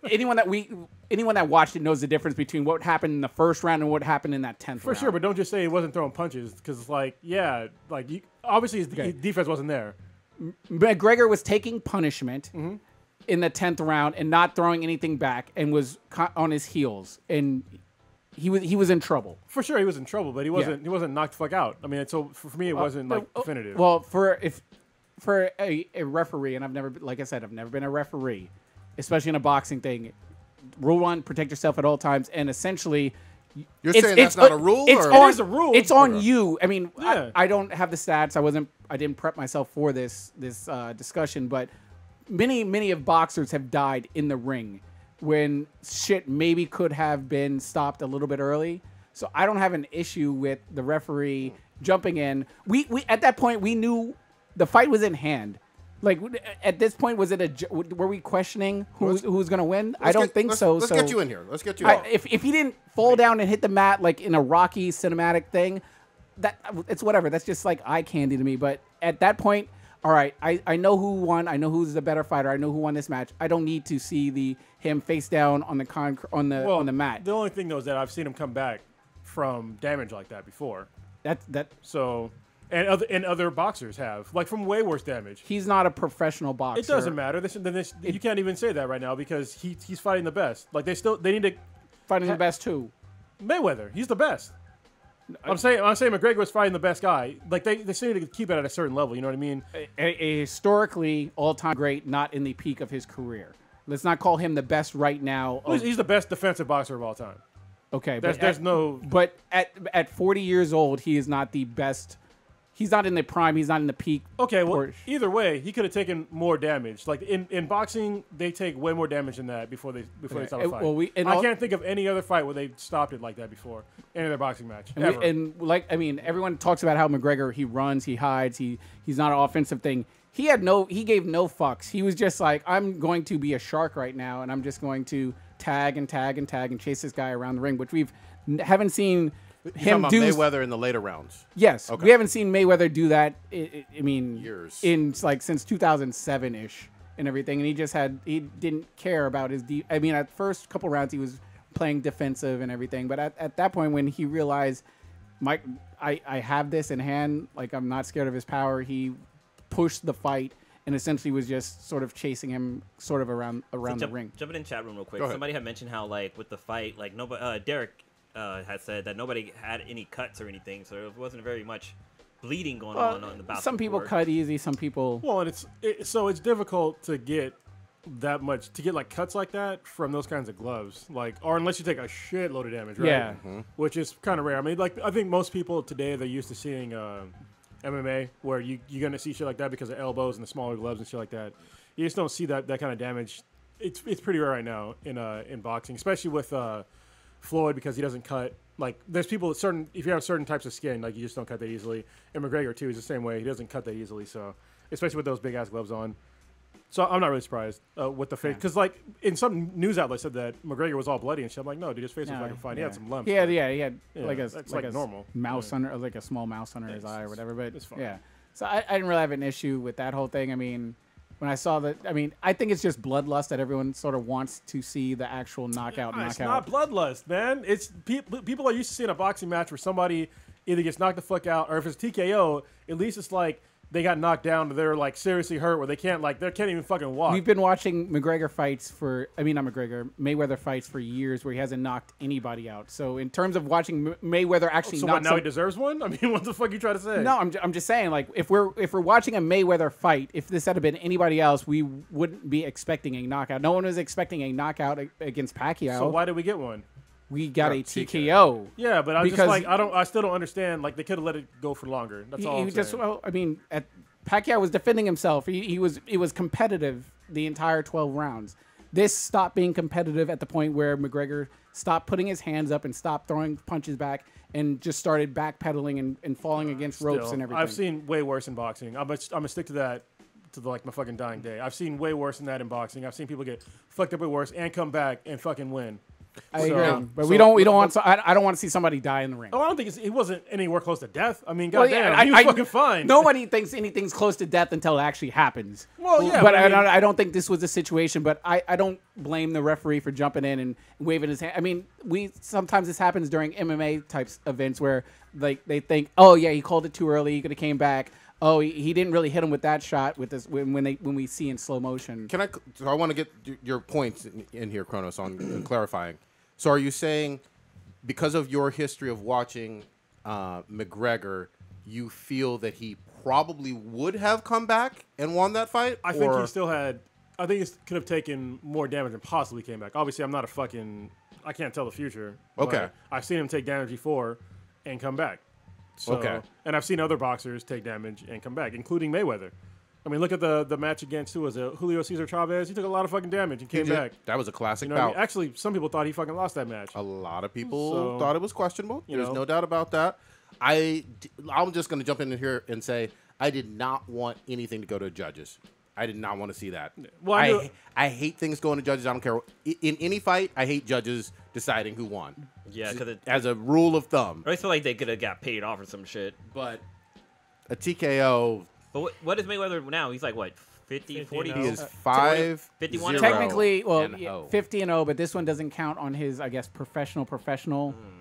Anyone that watched it knows the difference between what happened in the first round and what happened in that 10th round. For sure, but don't just say he wasn't throwing punches because it's like, yeah, like obviously his defense wasn't there. McGregor was taking punishment in the 10th round and not throwing anything back and was on his heels, and he was in trouble. For sure, he was in trouble, but he wasn't knocked the fuck out. I mean, so for me, it wasn't like definitive. Well, for a referee, and I've never been a referee, especially in a boxing thing. Rule 1: protect yourself at all times, and essentially, you're saying that's not a rule. It is a rule. It's on you. I mean, yeah. I don't have the stats. I didn't prep myself for this discussion, but many of boxers have died in the ring when shit maybe could have been stopped a little bit early. So I don't have an issue with the referee jumping in. We at that point we knew the fight was in hand. Like at this point, were we questioning who was going to win? I don't think so. Let's get you in here. Let's get you. If he didn't fall down and hit the mat like in a Rocky cinematic thing, it's whatever. That's just like eye candy to me. But at that point, all right, I know who won. I know who's the better fighter. I know who won this match. I don't need to see him face down on the mat. The only thing though is that I've seen him come back from damage like that before. So. And other boxers have, like, from way worse damage. He's not a professional boxer. It doesn't matter. You can't even say that right now because he's fighting the best. Like they need to fighting the best too. Mayweather, he's the best. I'm saying McGregor was fighting the best guy. Like they still need to keep it at a certain level. You know what I mean? A historically all-time great, not in the peak of his career. Let's not call him the best right now. He's the best defensive boxer of all time. Okay, there's no. But at 40 years old, he is not the best. he's not in the prime. He's not in the peak. Okay, well, or- either way, he could have taken more damage. Like in boxing, they take way more damage than that before they stop a fight. Well, I can't think of any other fight where they stopped it like that before in their boxing match. Ever. Everyone talks about how McGregor, he runs, he hides, he's not an offensive thing. He gave no fucks. He was just like, I'm going to be a shark right now, and I'm just going to tag and tag and tag and chase this guy around the ring, which haven't seen him do. Mayweather in the later rounds. Yes, Okay. we haven't seen Mayweather do that. Years. Since 2007 ish and everything, and he didn't care about his. At first couple rounds he was playing defensive and everything, but at that point when he realized, Mike, I have this in hand, like I'm not scared of his power. He pushed the fight and essentially was just sort of chasing him sort of around the ring. Jumping in chat room real quick. Go ahead. Somebody had mentioned how like with the fight, like nobody, Derek had said that nobody had any cuts or anything, so there wasn't very much bleeding going on the basketball Some people court. cut easy, some people. Well, and it's difficult to get that much like cuts like that from those kinds of gloves, or unless you take a shitload of damage, right? Yeah. Which is kind of rare. I mean, I think most people today they're used to seeing MMA where you're gonna see shit like that because of elbows and the smaller gloves and shit like that. You just don't see that kind of damage. It's pretty rare right now in boxing, especially with Floyd because he doesn't cut. Like there's people if you have certain types of skin, like you just don't cut that easily. And McGregor too is the same way. He doesn't cut that easily. So especially with those big ass gloves on. So I'm not really surprised with the face because like in some news outlets said that McGregor was all bloody and shit. I'm like, no, dude, his face was fucking fine. He had some lumps. He had like that's like a normal mouse under, like a small mouse under his eye or whatever. But it's fine. yeah, so I didn't really have an issue with that whole thing. I mean, when I saw that, I think it's just bloodlust that everyone sort of wants to see the actual knockout. It's not bloodlust, man. It's people are used to seeing a boxing match where somebody either gets knocked the fuck out or if it's TKO, at least it's like they got knocked down to they're like seriously hurt where they can't even fucking walk. We've been watching Mayweather fights for years where he hasn't knocked anybody out. So in terms of watching Mayweather actually so knock what, now he deserves one? I mean, what the fuck are you trying to say? No, I'm just saying, like, if we're watching a Mayweather fight, if this had been anybody else, we wouldn't be expecting a knockout. No one was expecting a knockout against Pacquiao. So why did we get one? We got a TKO. Yeah, but I still don't understand. Like they could have let it go for longer. That's all I'm saying. Pacquiao was defending himself. It was competitive the entire 12 rounds. This stopped being competitive at the point where McGregor stopped putting his hands up and stopped throwing punches back and just started backpedaling and falling against ropes and everything. I've seen way worse in boxing. I'm gonna stick to that to my fucking dying day. I've seen way worse than that in boxing. I've seen people get fucked up way worse and come back and fucking win. I agree, but we don't want. I don't want to see somebody die in the ring. Oh, I don't think he wasn't anywhere close to death. I mean, Well, goddamn, he was fucking fine. Nobody thinks anything's close to death until it actually happens. Well, yeah, but but I mean- I don't think this was the situation. But I don't blame the referee for jumping in and waving his hand. I mean, sometimes this happens during MMA types events where like they think, oh yeah, he called it too early. He could have came back. Oh, he didn't really hit him with that shot with this when we see in slow motion. So I want to get your points in here, Kronos, on clarifying. So are you saying because of your history of watching McGregor, you feel that he probably would have come back and won that fight? I think he still had. I think he could have taken more damage and possibly came back. Obviously, I'm not I can't tell the future. Okay. I've seen him take damage before and come back. So, Okay. And I've seen other boxers take damage and come back, including Mayweather. I mean, look at the match against Julio Cesar Chavez. He took a lot of fucking damage and came back. That was a classic You know what I bout. mean? Actually, some people thought he fucking lost that match. A lot of people So, thought it was questionable. you There's know. no doubt about that. I'm just going to jump in here and say I did not want anything to go to judges. I did not want to see that. Well, I hate things going to judges. I don't care. In any fight, I hate judges deciding who won. Yeah, because As a rule of thumb. I always feel like they could have got paid off or some shit. But a TKO, But what is Mayweather now? He's like what, 50, 40? no. he is 5 51 0 Technically, well, and yeah, 0. 50-0, but this one doesn't count on his, I guess, professional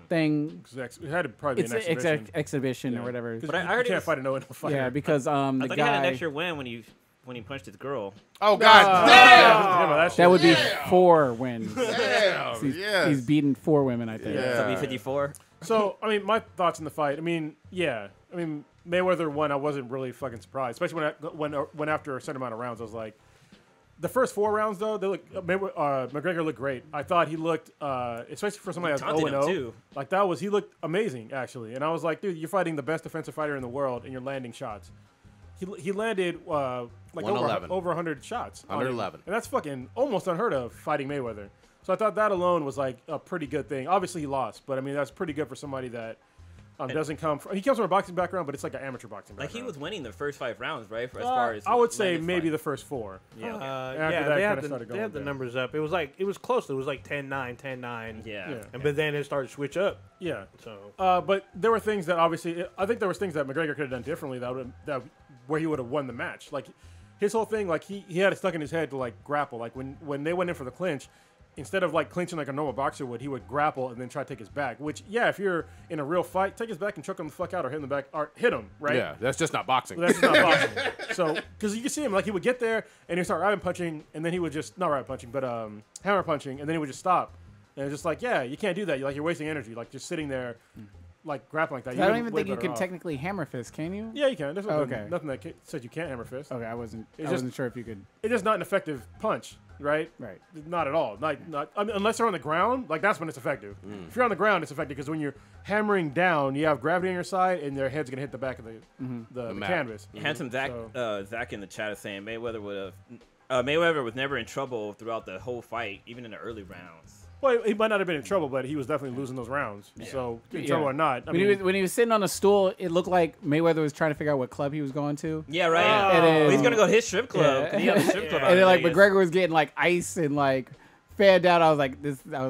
thing. it had to probably It's be an an exhibition. exhibition or whatever. Because But I heard you it can't was- fight a no fighter. Yeah, because the I thought he had an guy extra win when he punched his girl. Oh, God damn! that would be 4 wins. Damn! Yes. He's beaten 4 women, I think. Yeah. So be 54. So, I mean, my thoughts on the fight. I mean, Mayweather won. I wasn't really fucking surprised, especially when after a certain amount of rounds, I was like, The first 4 rounds, though, they look. McGregor looked great. I thought he looked, especially for somebody that's taunted him, 0-0. too. Like he looked amazing actually. And I was like, dude, you're fighting the best defensive fighter in the world, and you're landing shots. He landed like over 100 shots. 111. And that's fucking almost unheard of fighting Mayweather. So I thought that alone was like a pretty good thing. Obviously he lost, but I mean that's pretty good for somebody that doesn't come from. He comes from a boxing background, but it's like an amateur boxing background. Like he was winning the first 5 rounds, right? As far as I would say landed maybe fight. the first 4. Yeah. Okay. After that, they had the numbers up. It was close. It was like 10-9, 10-9. Yeah. But then it started to switch up. Yeah. So. But there were things that obviously I think there was things that McGregor could have done differently that where he would have won the match. Like his whole thing, like he had it stuck in his head to like grapple. Like when they went in for the clinch, instead of like clinching like a normal boxer would, he would grapple and then try to take his back. Which, yeah, if you're in a real fight, take his back and choke him the fuck out or hit him the back or hit him, right? Yeah, that's just not boxing. That's just not boxing. So, because you can see him, like he would get there and he'd start rabbit punching, and then he would just not rabbit punching, but hammer punching, and then he would just stop. And it's just like, yeah, you can't do that. You're wasting energy, like just sitting there, like grappling like that. I don't even think you can technically hammer fist, can you? Yeah, you can. There's okay. nothing that says you can't hammer fist. Okay, I wasn't sure if you could. It's just not an effective punch, right? Right. Not at all. Not. I mean, unless they're on the ground, like that's when it's effective. If you're on the ground, it's effective because when you're hammering down, you have gravity on your side, and their head's gonna hit the back of the canvas. Handsome Zach in the chat is saying Mayweather was never in trouble throughout the whole fight, even in the early rounds. Well, he might not have been in trouble, but he was definitely losing those rounds. Yeah. So, in trouble or not. When he was sitting on a stool, it looked like Mayweather was trying to figure out what club he was going to. Yeah, right. He's going to go to his strip club. Yeah. He has a strip club and then, like, McGregor was getting, like, ice and, like, fanned out. I was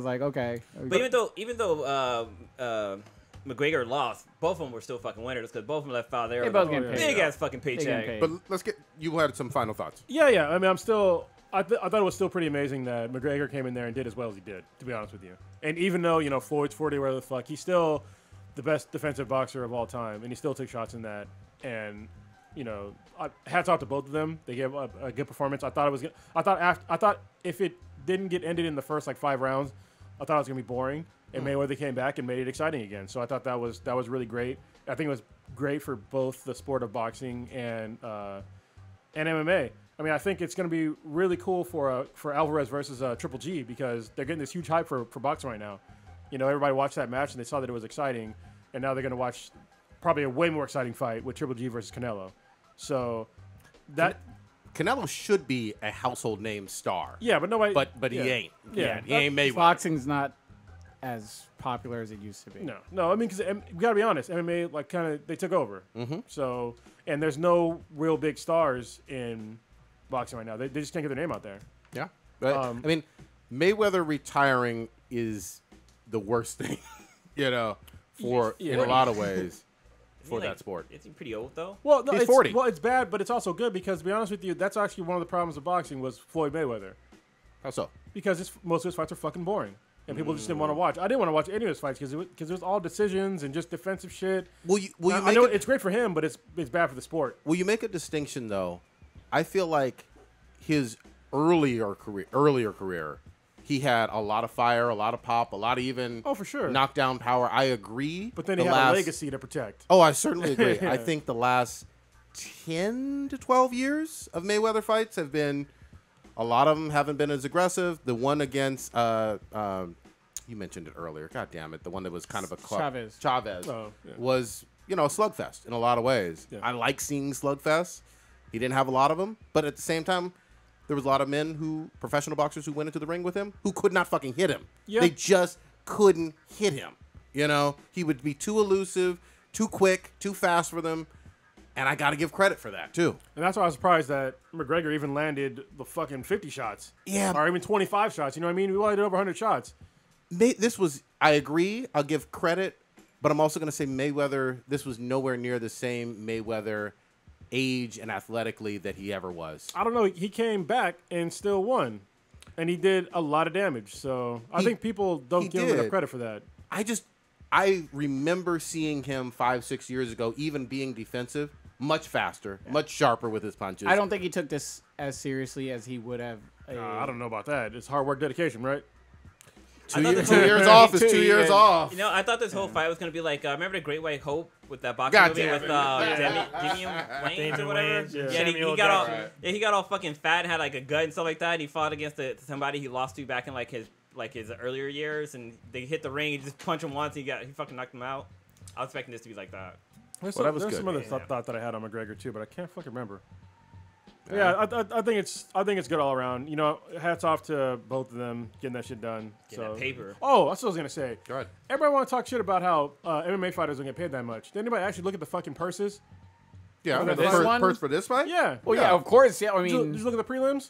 like, okay. But even though McGregor lost, both of them were still fucking winners because both of them left out there. They both getting paid. Big-ass fucking paycheck. But you had some final thoughts. Yeah. I mean, I thought it was still pretty amazing that McGregor came in there and did as well as he did, to be honest with you. And even though, Floyd's 40, whatever the fuck, he's still the best defensive boxer of all time, and he still took shots in that. And, hats off to both of them. They gave a good performance. I thought if it didn't get ended in the first, 5 rounds, I thought it was going to be boring. And Mayweather came back and made it exciting again. So I thought that was really great. I think it was great for both the sport of boxing and MMA. I mean, I think it's going to be really cool for Alvarez versus Triple G because they're getting this huge hype for boxing right now. Everybody watched that match and they saw that it was exciting, and now they're going to watch probably a way more exciting fight with Triple G versus Canelo. So that Canelo should be a household name star. Yeah, but nobody. But he ain't. Yeah, he ain't Mayweather. Boxing's not as popular as it used to be. No. I mean, because we gotta be honest, MMA they took over. So and there's no real big stars in boxing right now. They just can't get their name out there. Yeah. But, I mean, Mayweather retiring is the worst thing, in a lot of ways for that sport. Is he pretty old, though? Well, no, he's 40. Well, it's bad, but it's also good because, to be honest with you, that's actually one of the problems of boxing was Floyd Mayweather. How so? Because most of his fights are fucking boring. And people just didn't want to watch. I didn't want to watch any of his fights because it was all decisions and just defensive shit. I know it's great for him, but it's bad for the sport. Will you make a distinction, though? I feel like his earlier career, he had a lot of fire, a lot of pop, a lot of even for sure knockdown power. I agree. But then he had a legacy to protect. Oh, I certainly agree. I think the last 10 to 12 years of Mayweather fights have been, a lot of them haven't been as aggressive. The one against, you mentioned it earlier. God damn it. The one that was kind of a club. Chavez was, a slugfest in a lot of ways. Yeah. I like seeing slugfests. He didn't have a lot of them, but at the same time, there was a lot of professional boxers who went into the ring with him who could not fucking hit him. Yeah. They just couldn't hit him. He would be too elusive, too quick, too fast for them, and I got to give credit for that too. And that's why I was surprised that McGregor even landed the fucking 50 shots. Yeah. Or even 25 shots. You know what I mean? We only did over 100 shots. I agree. I'll give credit, but I'm also going to say Mayweather, this was nowhere near the same Mayweather age and athletically that he ever was. I don't know. He came back and still won, and he did a lot of damage. So I think people don't give him enough credit for that. I remember seeing him 5-6 years ago, even being defensive, much faster, much sharper with his punches. I don't think he took this as seriously as he would have. I don't know about that. It's hard work, dedication, right? 2 years off is 2 years off. I thought this whole fight was going to be like, remember the Great White Hope with that boxing God movie damn with it. Damian Wayans or Damian whatever. Wayans, yeah. Yeah, he Samuel got all Jackson. he got all fucking fat and had like a gut and stuff like that. And he fought against somebody he lost to back in like his earlier years, and they hit the ring. He just punched him once. He fucking knocked him out. I was expecting this to be like that. There's Well, that was there's good. some other thought that I had on McGregor too, but I can't fucking remember. Yeah, I think it's good all around. You know, hats off to both of them getting that shit done. Getting that paper. Oh, that's what I was gonna say. Go ahead. Everybody want to talk shit about how MMA fighters don't get paid that much. Did anybody actually look at the fucking purses? Yeah, For the this first one? purse for this fight? Yeah. Well, yeah, of course. Yeah, I Did you mean, look at the prelims?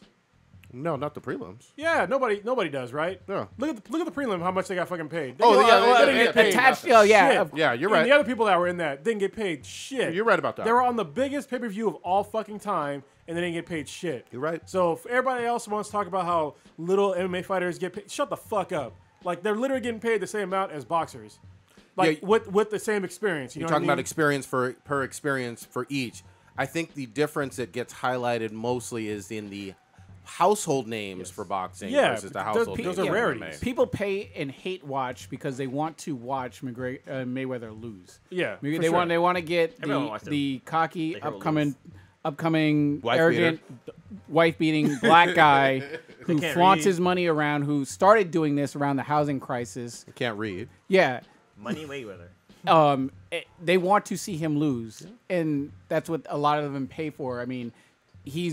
No, not the prelims. Yeah, nobody does, right? Yeah. Look at the prelim, how much they got fucking paid. Oh, They- yeah, they didn't get paid. attached. Oh, yeah. Shit. of- Yeah, you're And right. the other people that were in that didn't get paid shit. You're right about that. They were on the biggest pay-per-view of all fucking time, and they didn't get paid shit. You're right. So if everybody else wants to talk about how little MMA fighters get paid, shut the fuck up. Like, they're literally getting paid the same amount as boxers. Like, Yeah, with the same experience. You You're know talking what I about mean? experience per experience for each. I think the difference that gets highlighted mostly is in the household names for boxing Yeah, versus the those- household those names are for rarities. MMA. people pay and hate watch because they want to watch Mayweather lose. Yeah, Maybe for they sure. want to get Everyone wants the cocky hero upcoming Wife arrogant wife beating black guy who can't flaunts read. his money around, who started doing this around the housing crisis. I can't read. Yeah. Money Mayweather. They want to see him lose, and that's what a lot of them pay for. I mean, he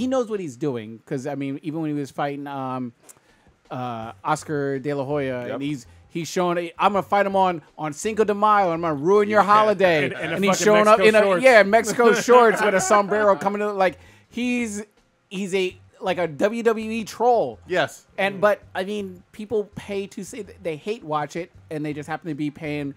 knows what he's doing, because I mean, even when he was fighting Oscar De La Hoya, and he's showing, I'm gonna fight him on Cinco de Mayo, I'm gonna ruin your holiday, And a and he's fucking showing up Mexico in shorts. Mexico shorts with a sombrero coming to, like, he's a WWE troll. Yes. And but I mean, people pay to say that they hate watch it, and they just happen to be paying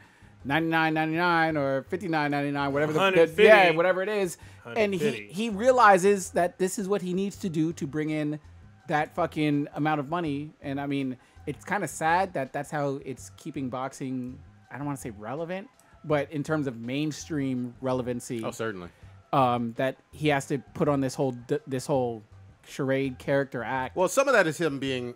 $99.99 or $59.99, whatever $150. whatever it is. And $150. he realizes that this is what he needs to do to bring in that fucking amount of money. And I mean, it's kind of sad that that's how it's keeping boxing, I don't want to say relevant, but in terms of mainstream relevancy, Oh, certainly. that he has to put on this whole charade character act. Well, some of that is him being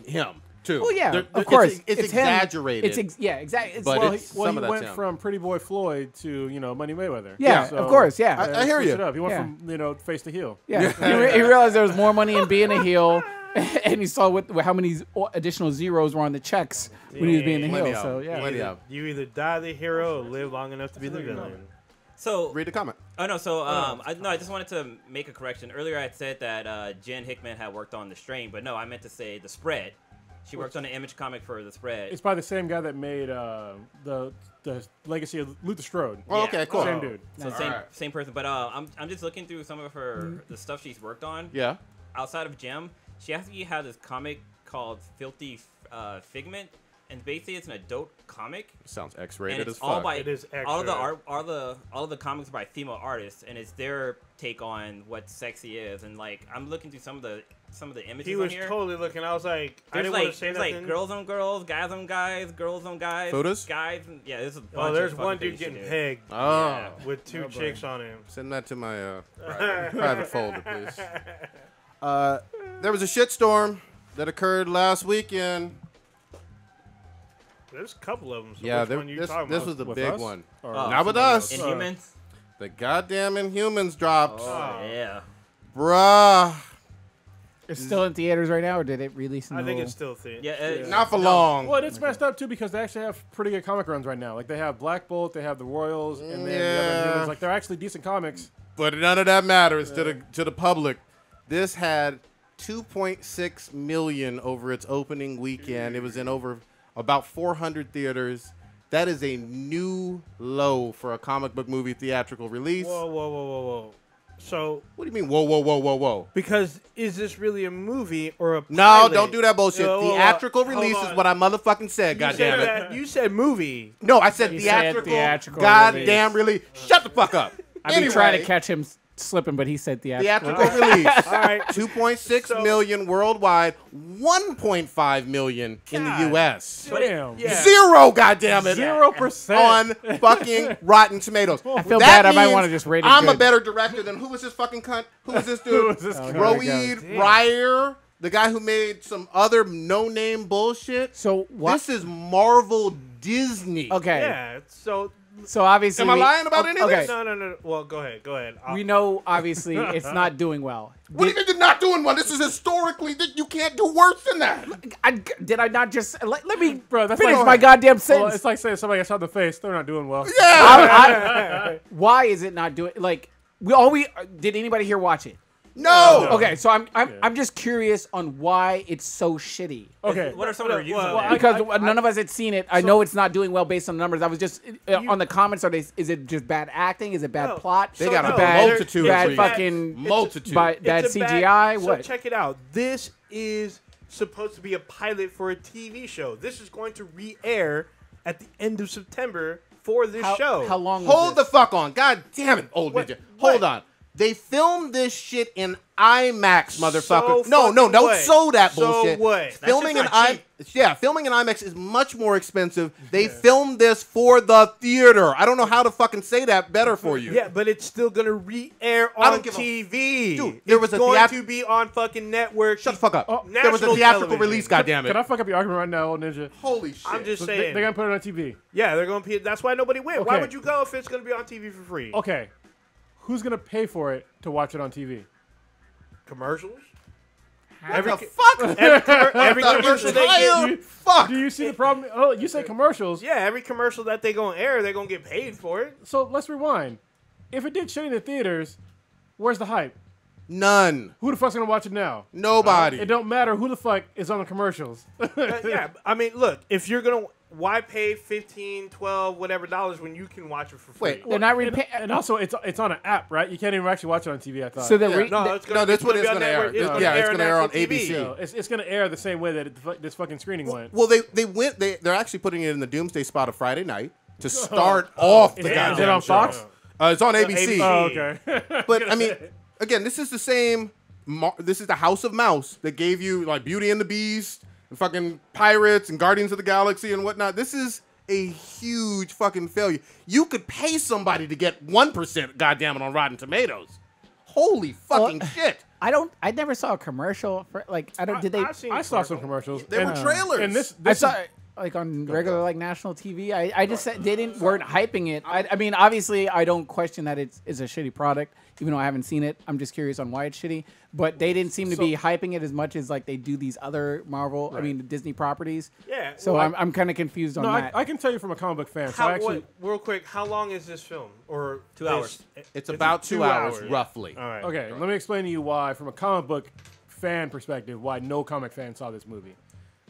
him too. Well, yeah, There- of course. it's him. exaggerated. Exactly. But Well, it's- he some of that's went him. from Pretty Boy Floyd to Money Mayweather. Yeah, So, of course, yeah. I hear switch you. It up. He went Yeah. from face to heel. Yeah, he realized there was more money in being a heel, and he saw how many additional zeros were on the checks when he was being the Plenty heel. of So them. yeah, Plenty of them. You either die the hero or live long enough to be the villain. So Read the comment. Oh no, so I just wanted to make a correction. Earlier I had said that Jen Hickman had worked on The Strain, but no, I meant to say The Spread. She worked on an Image comic for The Spread. It's by the same guy that made the Legacy of Luther Strode. Oh, Yeah. okay, cool. Same dude. So same person, but I'm just looking through some of the stuff she's worked on. Yeah. Outside of Gem, she actually had this comic called Filthy Figment, and basically it's an adult comic. Sounds And X-rated it's as all fuck. by It is all of the X-rated. art, all of the comics are by female artists, and it's their take on what sexy is. And like I'm looking through some of the images He on was here. totally looking. I was like, I There's didn't like want to say there's nothing. like girls on girls, guys on guys, girls on guys, Photos? guys. And, yeah, there's a bunch Oh, there's of one fucking dude things getting she did. pegged Oh. Yeah. with two chicks on him. Send that to my private folder, please. There was a shitstorm that occurred last weekend. There's a couple of them. So Yeah, which one you this talking was about? the With big us? one. Or Not with somebody us. else? Inhumans. The goddamn Inhumans dropped. Oh yeah. Bruh. it's still in theaters right now, or did it release? I think it's still thin. Yeah. Not for long. Well, it's messed up too because they actually have pretty good comic runs right now. Like they have Black Bolt, they have the Royals, and then the Yeah. other Humans. Like they're actually decent comics. But none of that matters to the public. This had 2.6 million over its opening weekend. It was in over about 400 theaters. That is a new low for a comic book movie theatrical release. Whoa. So, What do you mean? Whoa. because is this really a movie or a No, pilot? don't do that bullshit. Whoa, Theatrical hold release on. is what I motherfucking said. You God said damn it. that- You said movie. No, I said He said theatrical. theatrical Goddamn release. Shut the fuck up. I've been trying to catch him slipping, but he said theatrical. Theatrical release. All right. 2.6 So- million worldwide, 1.5 million in the God. U.S. Damn. Yeah. Zero, goddammit, 0% on fucking Rotten Tomatoes. I feel That bad. I might means want to just rate it I'm a good. better director than who was this fucking cunt? Who was this dude? this guy? Roed Ryer, the guy who made some other no-name bullshit. So what? This is Marvel Disney. Okay. Yeah. So So obviously, Am I lying about any of okay. this? No. Well, go ahead. We know obviously it's not doing well. What do you mean you're not doing one? This is historically that you can't do worse than that. Did I not just let me Bro, that's finish like- my goddamn Well, sentence? it's like saying somebody got shot in the face. They're not doing well. Yeah. Why is it not doing like did anybody here watch it? No. Okay, so I'm just curious on why it's so shitty. Okay. What are some of the reviews? well, on there? Because none of us had seen it. I know it's not doing well based on the numbers. I was just on the comments. Is it just bad acting? Is it bad No. plot? They got a bad, multitude bad of fucking multitude. bad It's a CGI. So What? check it out. This is supposed to be a pilot for a TV show. This is going to re-air at the end of September for this show. How long? was Hold the this? fuck on. God damn it, old What? ninja. What? Hold on. They filmed this shit in IMAX, motherfucker. So No, fucking don't what? sew that So bullshit. what? Filming in That shit's filming in IMAX is much more expensive. They filmed this for the theater. I don't know how to fucking say that better for you. Yeah, but it's still gonna re-air I on don't give a- TV. Dude, there was it's a going theat- to be on fucking network. Shut the fuck up. Oh, There was a national theatrical television. release, goddammit. Can I fuck up your argument right now, old ninja? Holy shit. I'm just So saying. they're gonna put it on TV. Yeah, they're going to. That's why nobody went. Why Okay. would you go if it's going to be on TV for free? Okay. Who's gonna pay for it to watch it on TV? Commercials. Every fuck. Every commercial they entire get. fuck. Do you see the problem? Oh, you say commercials. Yeah, every commercial that they gonna air, they're gonna get paid for it. So let's rewind. If it did shit in the theaters, where's the hype? None. Who the fuck's gonna watch it now? Nobody. It don't matter who the fuck is on the commercials. Yeah, I mean, look, if you're gonna, why pay 15, 12, whatever dollars when you can watch it for free? Wait, They're not and, repa- and also, it's on an app, right? You can't even actually watch it on TV. I thought. So the Yeah. re- no, the- it's gonna, No, this it's one gonna is be on gonna air. network. It's Yeah, gonna it's air gonna air on national TV. ABC. So it's gonna air the same way that this fucking screening went. Well, they're actually putting it in the Doomsday Spot of Friday night to start off the Is it goddamn on show. Fox? It's on ABC. ABC. Oh, okay. But I mean, again, this is the same. This is the House of Mouse that gave you like Beauty and the Beast and fucking Pirates and Guardians of the Galaxy and whatnot. This is a huge fucking failure. You could pay somebody to get 1%, goddamn it, on Rotten Tomatoes. Holy fucking shit! I never saw a commercial for like Did they? I've seen I saw some commercials. commercials. There were trailers. And this I saw it, like on regular like national TV. I just said they weren't hyping it. I mean, obviously, I don't question that it's a shitty product, even though I haven't seen it. I'm just curious on why it's shitty. But they didn't seem to be hyping it as much as like they do these other Marvel, I mean, the Disney properties. Yeah. So well, I'm kind of confused on No, that. I can tell you from a comic book fan. So how, I actually, real quick, how long is this film? Or 2 hours. It's about 2 hours, roughly. All right. okay, let me explain to you why, from a comic book fan perspective, why no comic fan saw this movie.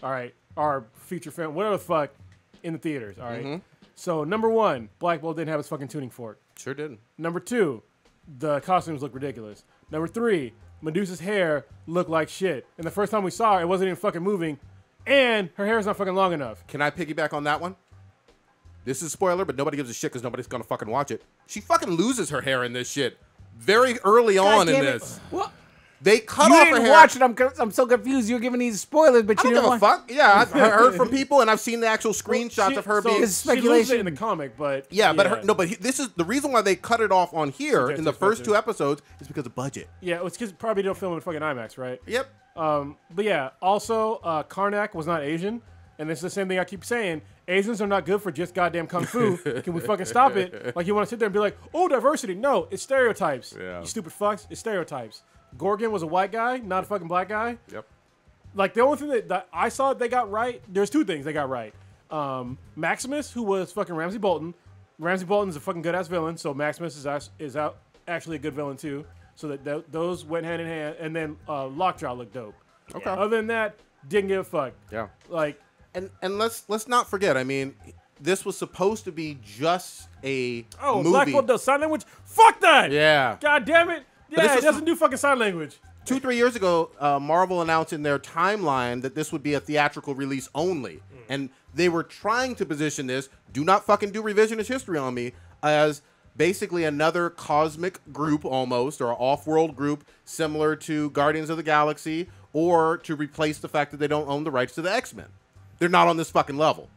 All right, our feature fan, whatever the fuck, in the theaters. All right? So number one, Black Bolt didn't have his fucking tuning fork. Sure did. Number two, the costumes look ridiculous. Number three, Medusa's hair looked like shit. And the first time we saw her, it wasn't even fucking moving. And her hair is not fucking long enough. Can I piggyback on that one? This is a spoiler, but nobody gives a shit because nobody's gonna fucking watch it. She fucking loses her hair in this shit very early on in damn it. this. Well, They cut you off her didn't hair. watch it. I'm so confused. You're giving these spoilers, but I you don't didn't give a watch. fuck. Yeah, I've heard from people, and I've seen the actual screenshots of her so being. It's she loses speculation. it in the comic, but Yeah, but this is the reason why they cut it off on here Okay, in the so first expensive. 2 episodes is because of budget. yeah, it's because probably don't film in fucking IMAX, right? Yep. But yeah, also Karnak was not Asian, and this is the same thing I keep saying. Asians are not good for just goddamn kung fu. Can we fucking stop it? Like you want to sit there and be like, oh, diversity? No, it's stereotypes. Yeah. You stupid fucks. It's stereotypes. Gorgon was a white guy, not a fucking black guy. Yep. Like the only thing that I saw they got right, there's 2 things they got right. Maximus, who was fucking Ramsey Bolton. Ramsey Bolton's a fucking good ass villain, so Maximus is actually a good villain too. So that those went hand in hand, and then Lockjaw looked dope. Okay. Other than that, didn't give a fuck. Yeah. Like And let's not forget. I mean, this was supposed to be just a movie. Black Bolt does sign language. Fuck that. Yeah. God damn it. this Yeah, it was- doesn't do fucking sign language. 2-3 years ago, Marvel announced in their timeline that this would be a theatrical release only. And they were trying to position this, do not fucking do revisionist history on me, as basically another cosmic group almost, or off-world group similar to Guardians of the Galaxy, or to replace the fact that they don't own the rights to the X-Men. They're not on this fucking level.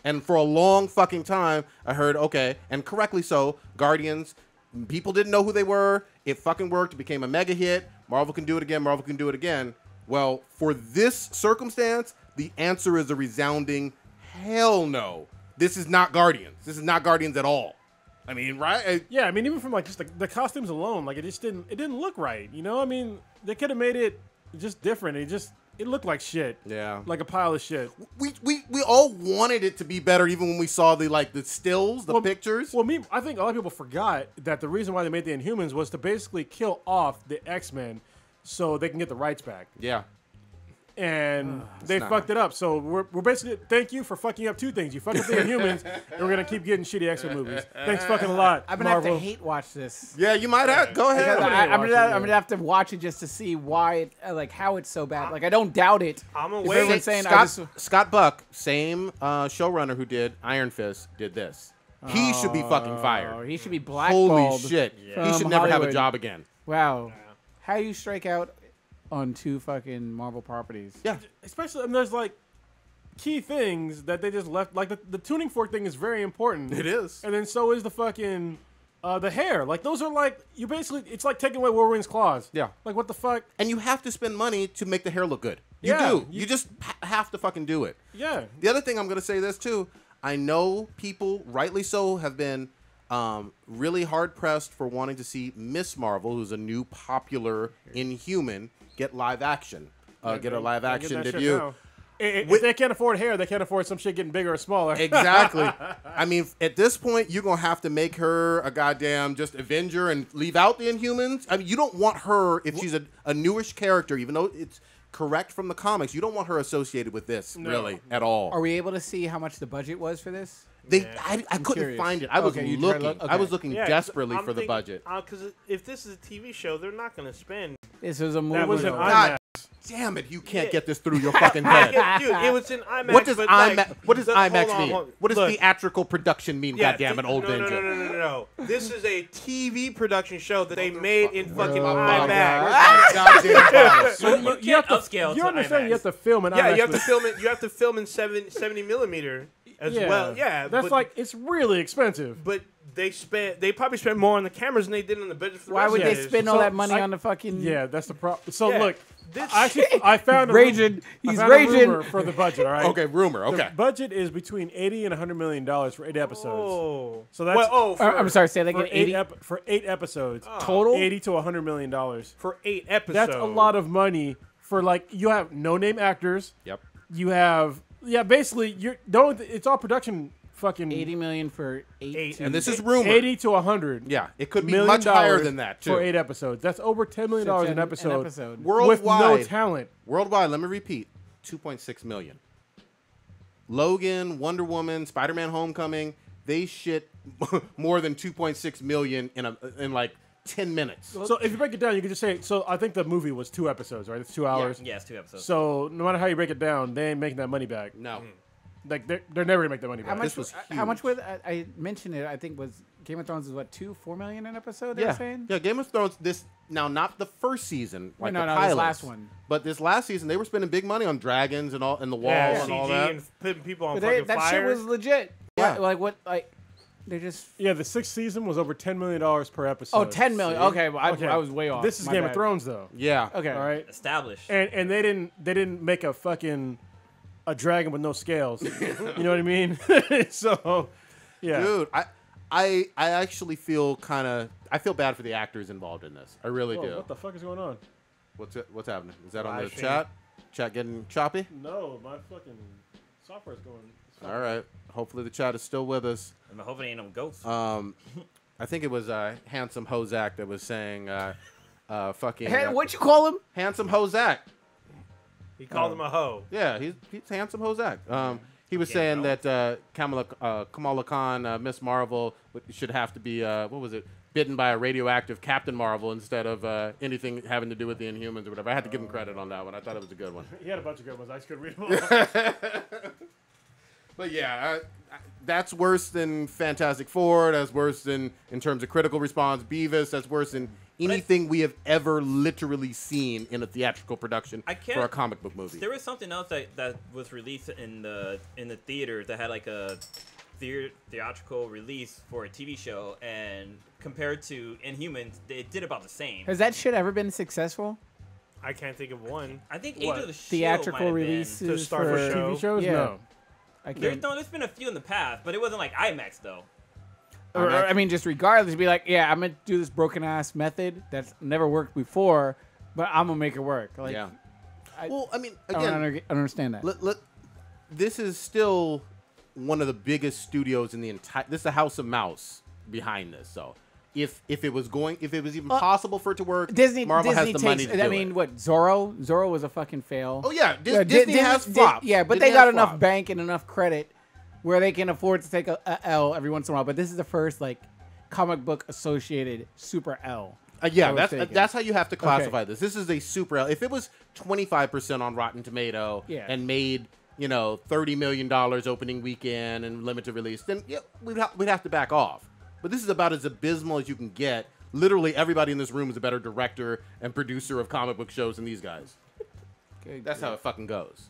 And for a long fucking time, I heard, okay, and correctly so, Guardians, people didn't know who they were. It fucking worked. It became a mega hit. Marvel can do it again. Marvel can do it again. Well, for this circumstance, the answer is a resounding hell no. This is not Guardians. This is not Guardians at all. I mean, right? Yeah, I mean, even from like just the costumes alone, like it didn't look right. You know, I mean, they could have made it just different. It looked like shit. Yeah. Like a pile of shit. We all wanted it to be better, even when we saw the stills, the pictures. Well, I think a lot of people forgot that the reason why they made the Inhumans was to basically kill off the X-Men so they can get the rights back. Yeah. And they fucked it up. So we're basically, thank you for fucking up two things. You fucked up the Inhumans, and we're going to keep getting shitty X-Men movies. Thanks fucking a lot, I'm going to have Marvel. to hate watch this. Yeah, you might have. Go ahead. Because I'm watch it, yeah. gonna have to watch it just to see why, how it's so bad. Like I don't doubt it. I'm gonna If wait. everyone's saying I just, Scott Buck, same showrunner who did Iron Fist, did this. He should be fucking fired. he should be blackballed. Holy shit. Yeah. He should from never have a Hollywood. job again. Wow, how do you strike out on 2 fucking Marvel properties? Yeah. Especially, and there's like key things that they just left. Like the tuning fork thing is very important. It is. And then so is the fucking the hair. Like those are like it's like taking away Wolverine's claws. Yeah. Like what the fuck? And you have to spend money to make the hair look good. You Yeah, do. You just have to fucking do it. Yeah. The other thing I'm going to say this too, I know people, rightly so, have been really hard pressed for wanting to see Miss Marvel, who's a new popular Inhuman, get live action. Get a live action debut. If they can't afford hair, they can't afford some shit getting bigger or smaller. Exactly. I mean, at this point, you're going to have to make her a goddamn just Avenger and leave out the Inhumans. I mean, you don't want her, if she's a newish character, even though it's correct from the comics, you don't want her associated with this, really, at all. Are we able to see how much the budget was for this? I couldn't curious. find it. I was Okay, you tried to looking. look- I was okay. looking Yeah, 'cause desperately I'm for the thinking- budget. Because if this is a TV show, they're not going to spend. This was a movie. That was an though. God IMAX. damn it! You can't Yeah. get this through your fucking head. Dude, it was in IMAX. What does but IMAX? like, What does hold IMAX on, mean? hold on. What does Look, theatrical production mean? yeah, goddamn it, old no, ninja. No. This is a TV production show that they made in fucking Oh, IMAX. goddamn bottles. You can't upscale You to understand? IMAX. You have to film an Yeah, IMAX. you have to film it. You have to film in 70 millimeter as well. Yeah, That's but, like it's really expensive. But they probably spent more on the cameras than they did on the budget for the Why rest would of they this. spend all that money on the fucking? Yeah, that's the problem. So Yeah, look, this I found a Raging. He's I found a raging. rumor for the budget. All right. Okay, rumor. Okay. The budget is between $80 and $100 million for 8 episodes. Oh, So that's I'm sorry. Say that for again. 80 for 8 episodes. total. $80 to $100 million. for 8 episodes. That's a lot of money for like you have no name actors. Yep. You have basically it's all production fucking 80 million for 8. And this is rumor. 80 to 100. Yeah, it could be million much higher dollars than that too. for 8 episodes. That's over $10 million an episode. Worldwide, with no talent. Worldwide, let me repeat, 2.6 million. Logan, Wonder Woman, Spider-Man: Homecoming, they shit more than 2.6 million in like 10 minutes. So if you break it down, you can just say. So I think the movie was 2 episodes, right? It's 2 hours. Yeah, it's 2 episodes. So no matter how you break it down, they ain't making that money back. No. Like they're never gonna make that money How back. much? This was How much huge. was? I mentioned it. I think was Game of Thrones is what 4 million an episode. They Yeah. were saying. Yeah, Game of Thrones, this now not the first season, like no, the no, pilots, this last one. but this last season they were spending big money on dragons and all and the wall yeah, and all CG that. and putting people on But they, fucking that fire. shit was legit. Yeah. Like what? Like they just. Yeah, the 6th season was over $10 million per episode. Oh, 10 million. See? Okay, well, Okay. I was way off. This is My Game bad. of Thrones though. Yeah. Okay. All right. Established. And they didn't make a fucking a dragon with no scales. You know what I mean? So yeah. Dude, I actually feel I feel bad for the actors involved in this. I really Whoa, do. what the fuck is going on? What's happening? Is that on the Live stream. chat? Chat getting choppy? No, my fucking software's going. All right. Hopefully the chat is still with us. I'm hoping ain't no ghosts. I think it was Handsome Hozak that was saying fucking Hey, what'd you call him? Handsome Hozak. He called him a hoe. Yeah, he's Handsome Hozak. He was saying that Kamala Khan, Miss Marvel, should have to be what was it? Bitten by a radioactive Captain Marvel instead of anything having to do with the Inhumans or whatever. I had to give him credit on that one. I thought it was a good one. He had a bunch of good ones. I just couldn't read them all. But yeah, that's worse than Fantastic Four. That's worse than, in terms of critical response, Beavis. That's worse than anything we have ever literally seen in a theatrical production for a comic book movie. There was something else that was released in the theater that had like a theatrical release for a TV show, and compared to Inhumans, it did about the same. Has that shit ever been successful? I can't think of one. I think What? Age of the Shield Theatrical might have been. releases To start for a show. TV shows? Yeah. No. I There's can't. there's been a few in the past, but it wasn't like IMAX though. I mean, just regardless, be like, yeah, I'm gonna do this broken ass method that's never worked before, but I'm gonna make it work. Like, Yeah. I Well, I mean, don't again, understand that. this is still one of the biggest studios in the entire. This is a House of Mouse behind this. So if it was even possible for it to work, Marvel has the money to do I mean, it. what, Zorro? Zorro was a fucking fail. Oh yeah, Yeah, Disney has flops. Yeah, but Disney they got has enough flops. bank and enough credit where they can afford to take a L every once in a while. But this is the first like comic book associated super L. Yeah, that was taken. that's how you have to classify this. This is a super L. If it was 25% on Rotten Tomato and made $30 million opening weekend and limited release, then yeah, we'd have to back off. But this is about as abysmal as you can get. Literally everybody in this room is a better director and producer of comic book shows than these guys. That's how it fucking goes.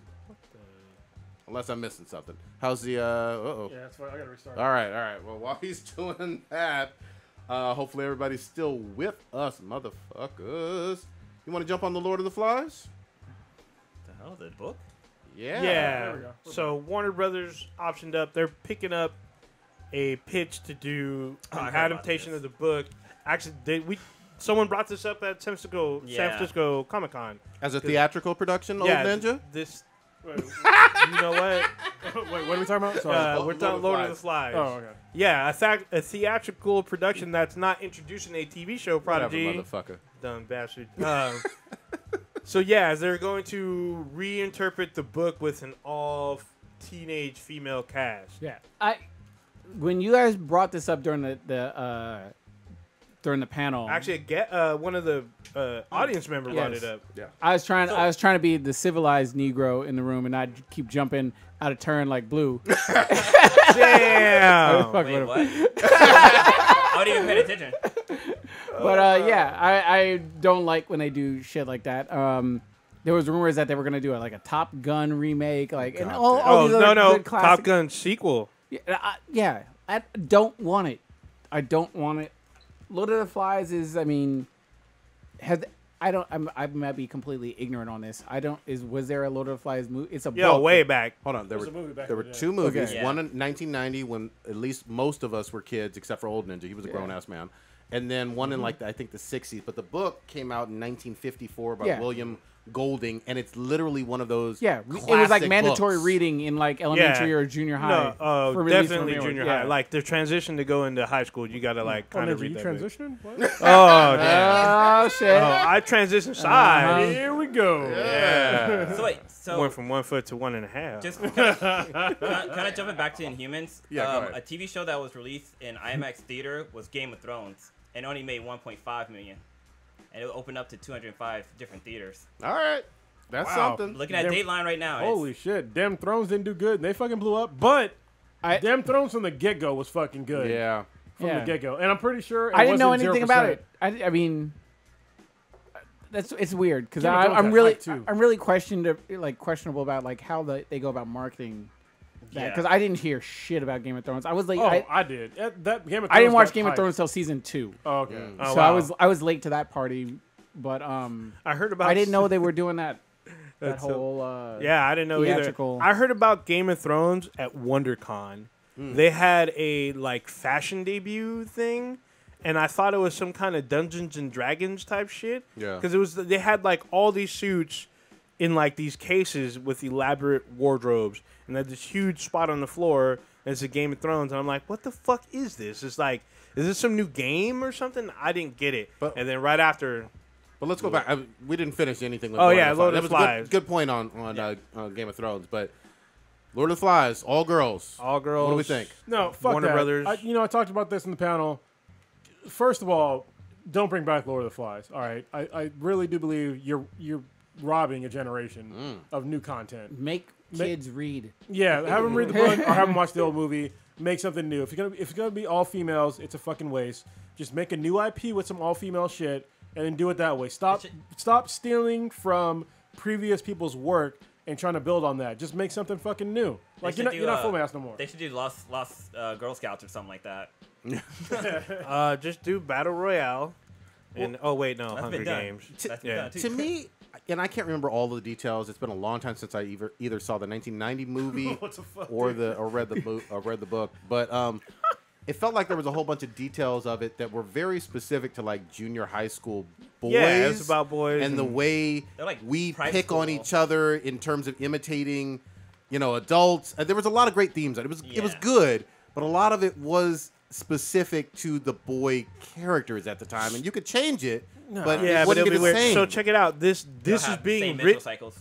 Unless I'm missing something. How's the uh-oh. Yeah, that's fine. I gotta restart. All right. Well, while he's doing that, hopefully everybody's still with us, motherfuckers. You want to jump on the Lord of the Flies? The hell, the book? Yeah. Yeah. we go. So Warner Brothers optioned up. They're picking up a pitch to do I an heard about adaptation this. of the book. Actually, someone brought this up at San Yeah. Francisco Comic Con. As a theatrical production, Old Ninja? This, Wait, you know what? wait, what are we talking about? Sorry. We're talking Lord of the Flies. oh, okay. Yeah, a theatrical production that's not introducing a TV show prodigy. Whatever, motherfucker. Dumb bastard. So yeah, they're going to reinterpret the book with an all teenage female cast. Yeah, when you guys brought this up during the panel, Actually, one of the audience members brought Yes. it up. Yeah. I was trying to be the civilized Negro in the room and not keep jumping out of turn like Blue. Damn. Fuck Wait, with him. what? I wasn't even paying attention. But yeah, I don't like when they do shit like that. There was rumors that they were gonna do like a Top Gun remake, like and all Oh these other no! good classic. Top Gun sequel. Yeah, I don't want it. I don't want it. Lord of the Flies is, I mean, I might be completely ignorant on this. Was there a Lord of the Flies movie? It's a Yo, book. way back. Hold on. There was a movie back were in the day. two movies. Okay. Yeah. One in 1990 when at least most of us were kids, except for Old Ninja. He was a grown-ass man. And then one in I think the 60s. But the book came out in 1954 by Yeah. William Golding, and it's literally one of those Yeah, it was like classic mandatory books. reading in like elementary or junior high. No, for release definitely from junior yeah. high. Like the transition to go into high school, you gotta like Oh, kind of Ninja, read you that. book. transitioning? What? Oh damn! Oh shit! Oh, I transitioned side. Here we go. Yeah. So wait, so Went from 1 foot to 1.5. just kind of jumping back to Inhumans. Yeah, go ahead. A TV show that was released in IMAX theater was Game of Thrones, and only made 1.5 million, and it opened up to 205 different theaters. All right. That's Wow. something. Looking at Damn. Dateline right now, Holy shit. Damn Thrones didn't do good. They fucking blew up. But Damn Thrones from the get-go was fucking good. Yeah. From Yeah. the get-go. And I'm pretty sure I didn't know wasn't anything 0%. about it. I mean, it's weird because Game of Thrones I'm had really hype, too. I'm really questionable about like how they go about marketing that Yeah. because I didn't hear shit about Game of Thrones. I was like, Oh, I did. That Game of Thrones I didn't watch got Game of hype. Thrones till season 2, Oh, okay. Oh, so wow. I was late to that party. But I heard about. I didn't know they were doing that That's so- whole Yeah, I didn't know theatrical. either. I heard about Game of Thrones at WonderCon. They had a like fashion debut thing, and I thought it was some kind of Dungeons and Dragons type shit. Yeah. Because they had like all these suits in like these cases with elaborate wardrobes, and they had this huge spot on the floor. And it's a Game of Thrones, and I'm like, what the fuck is this? It's like, is this some new game or something? I didn't get it. But- And then right after. But let's go back. We didn't finish anything with Oh, Lord yeah, of the Lord Flies. of That the was a Flies. good point on Game of Thrones. But Lord of the Flies, all girls. All girls. What do we think? No, fuck Warner that. Brothers. I talked about this in the panel. First of all, don't bring back Lord of the Flies. All right, I really do believe you're robbing a generation of new content. make kids read. Yeah, have them read the book or have them watch the old movie. Make something new. If it's gonna be all females, it's a fucking waste. Just make a new IP with some all female shit and then do it that way. Stop stealing from previous people's work and trying to build on that. Just make something fucking new. Like should you're not do, full ass no more. They should do Lost Girl Scouts or something like that. Just do Battle Royale. And oh wait, no, That's Hunger been done. Games. That's been Yeah. done too. To me, and I can't remember all the details. It's been a long time since I either saw the 1990 movie What the fuck, or dude? read the book. But it felt like there was a whole bunch of details of it that were very specific to like junior high school boys. Yeah, it's about boys and the way like we private pick on school. each other in terms of imitating, adults. There was a lot of great themes. It was Yeah. good, but a lot of it was specific to the boy characters at the time, and you could change it, but Yeah, it but wouldn't it'll be be the weird. same. So check it out. This They'll is have the being same mental written. cycles.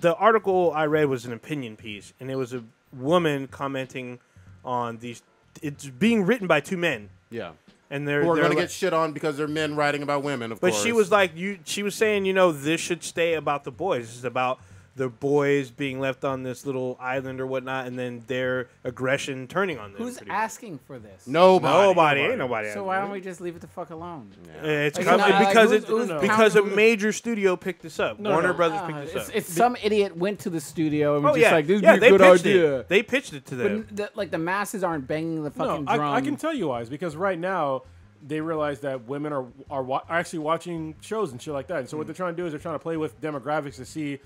The article I read was an opinion piece, and it was a woman commenting on these. It's being written by two men, yeah. and they're Who are going to like- get shit on because they're men writing about women, of But course. she was like, she was saying, this should stay about the boys. This is about the boys being left on this little island or whatnot, and then their aggression turning on them. Who's pretty much. asking for this? Nobody. Ain't nobody. So why don't we just leave it the fuck alone? It's Like, coming like, because who's because a counting- major studio picked this up. Warner Brothers picked this up. It's some idiot went to the studio and was just like, this yeah, would be they a good pitched idea. it. They pitched it to them. But the masses aren't banging the fucking No, drum. I can tell you why. It's because right now they realize that women are actually watching shows and shit like that. And so what they're trying to do is they're trying to play with demographics to see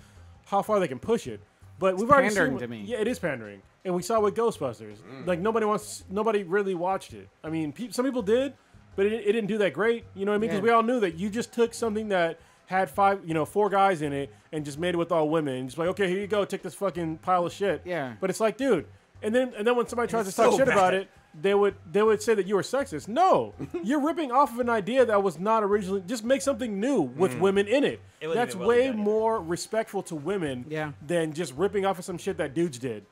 how far they can push it. But we've already pandering seen, to me. Yeah, it is pandering, and we saw with Ghostbusters. Like nobody really watched it. I mean, some people did, but it didn't do that great. You know what I mean? Because Yeah. we all knew that you just took something that had four guys in it and just made it with all women. And just like, okay, here you go, take this fucking pile of shit. Yeah. But it's like, dude, and then when somebody tries to It's talk so shit about bad. it, they would say that you were sexist. No, you're ripping off of an idea that was not originally. Just make something new with women in it. It wasn't That's even well way done. more respectful to women Yeah. than just ripping off of some shit that dudes did.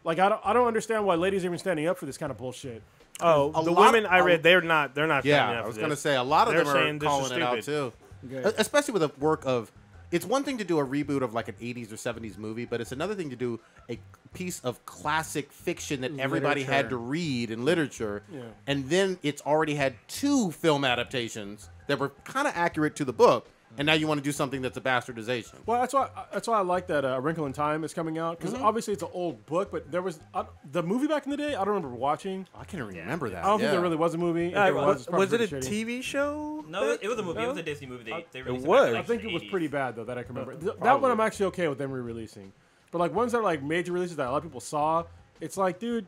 Like I don't understand why ladies are even standing up for this kind of bullshit. Oh, A the lot- women I read, they're not. Yeah, standing up I was for going to this. say a lot of They're them are saying this is calling it out too. Good. Especially with a work of, it's one thing to do a reboot of like an 80s or 70s movie, but it's another thing to do a piece of classic fiction that everybody had Literature. to read in literature, Yeah. and then it's already had 2 film adaptations that were kind of accurate to the book, and now you want to do something that's a bastardization. Well, that's why I like that A Wrinkle in Time is coming out because obviously it's an old book, but there was the movie back in the day. I don't remember watching. I can't remember that. I don't think there really was a movie. If there Was, it's probably was it a pretty shitty. TV show? No, it was a movie. It was a Disney movie. They released was. back in, I like, think the it was 80s. pretty bad though that I can remember. That Probably. one I'm actually okay with them re-releasing, but like ones that are like major releases that a lot of people saw, it's like, dude,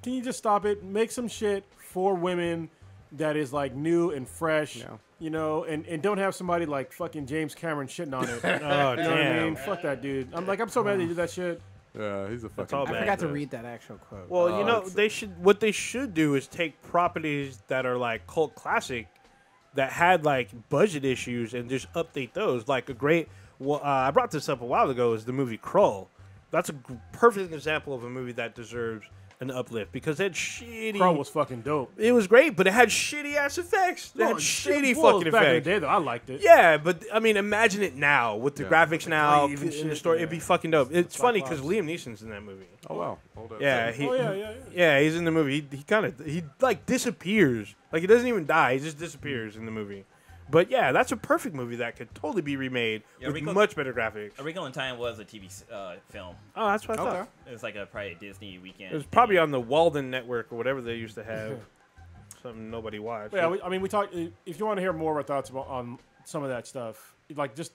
can you just stop it? Make some shit for women that is like new and fresh. Yeah. And don't have somebody like fucking James Cameron shitting on it. Oh, You know what I mean? damn. Fuck that dude. I'm so mad they did that shit. Yeah, he's a fucking. all I bad, forgot to though. read that actual quote. Well, it's- what they should do is take properties that are like cult classic that had like budget issues and just update those. Like a great, I brought this up a while ago, is the movie Krull. That's a perfect example of a movie that deserves an uplift because it had shitty. Crow was fucking dope. It was great, but it had shitty ass effects. It had shitty Well, fucking back in the effects. day though, I liked it. Yeah, but I mean, imagine it now with the graphics now glaive and in the shit, story. yeah. It'd be fucking dope. It's funny because Cyclops. Liam Neeson's in that movie. Oh wow. Yeah, Yeah. he's in the movie. He like disappears. Like he doesn't even die. He just disappears in the movie. But yeah, that's a perfect movie that could totally be remade Yeah, with Rico- much better graphics. A Wrinkle in Time was a TV film. Oh, that's what I thought. It was like probably a Disney weekend. It was probably on the Walden Network or whatever they used to have. Something nobody watched. But yeah, we talked. If you want to hear more of our thoughts on some of that stuff, like just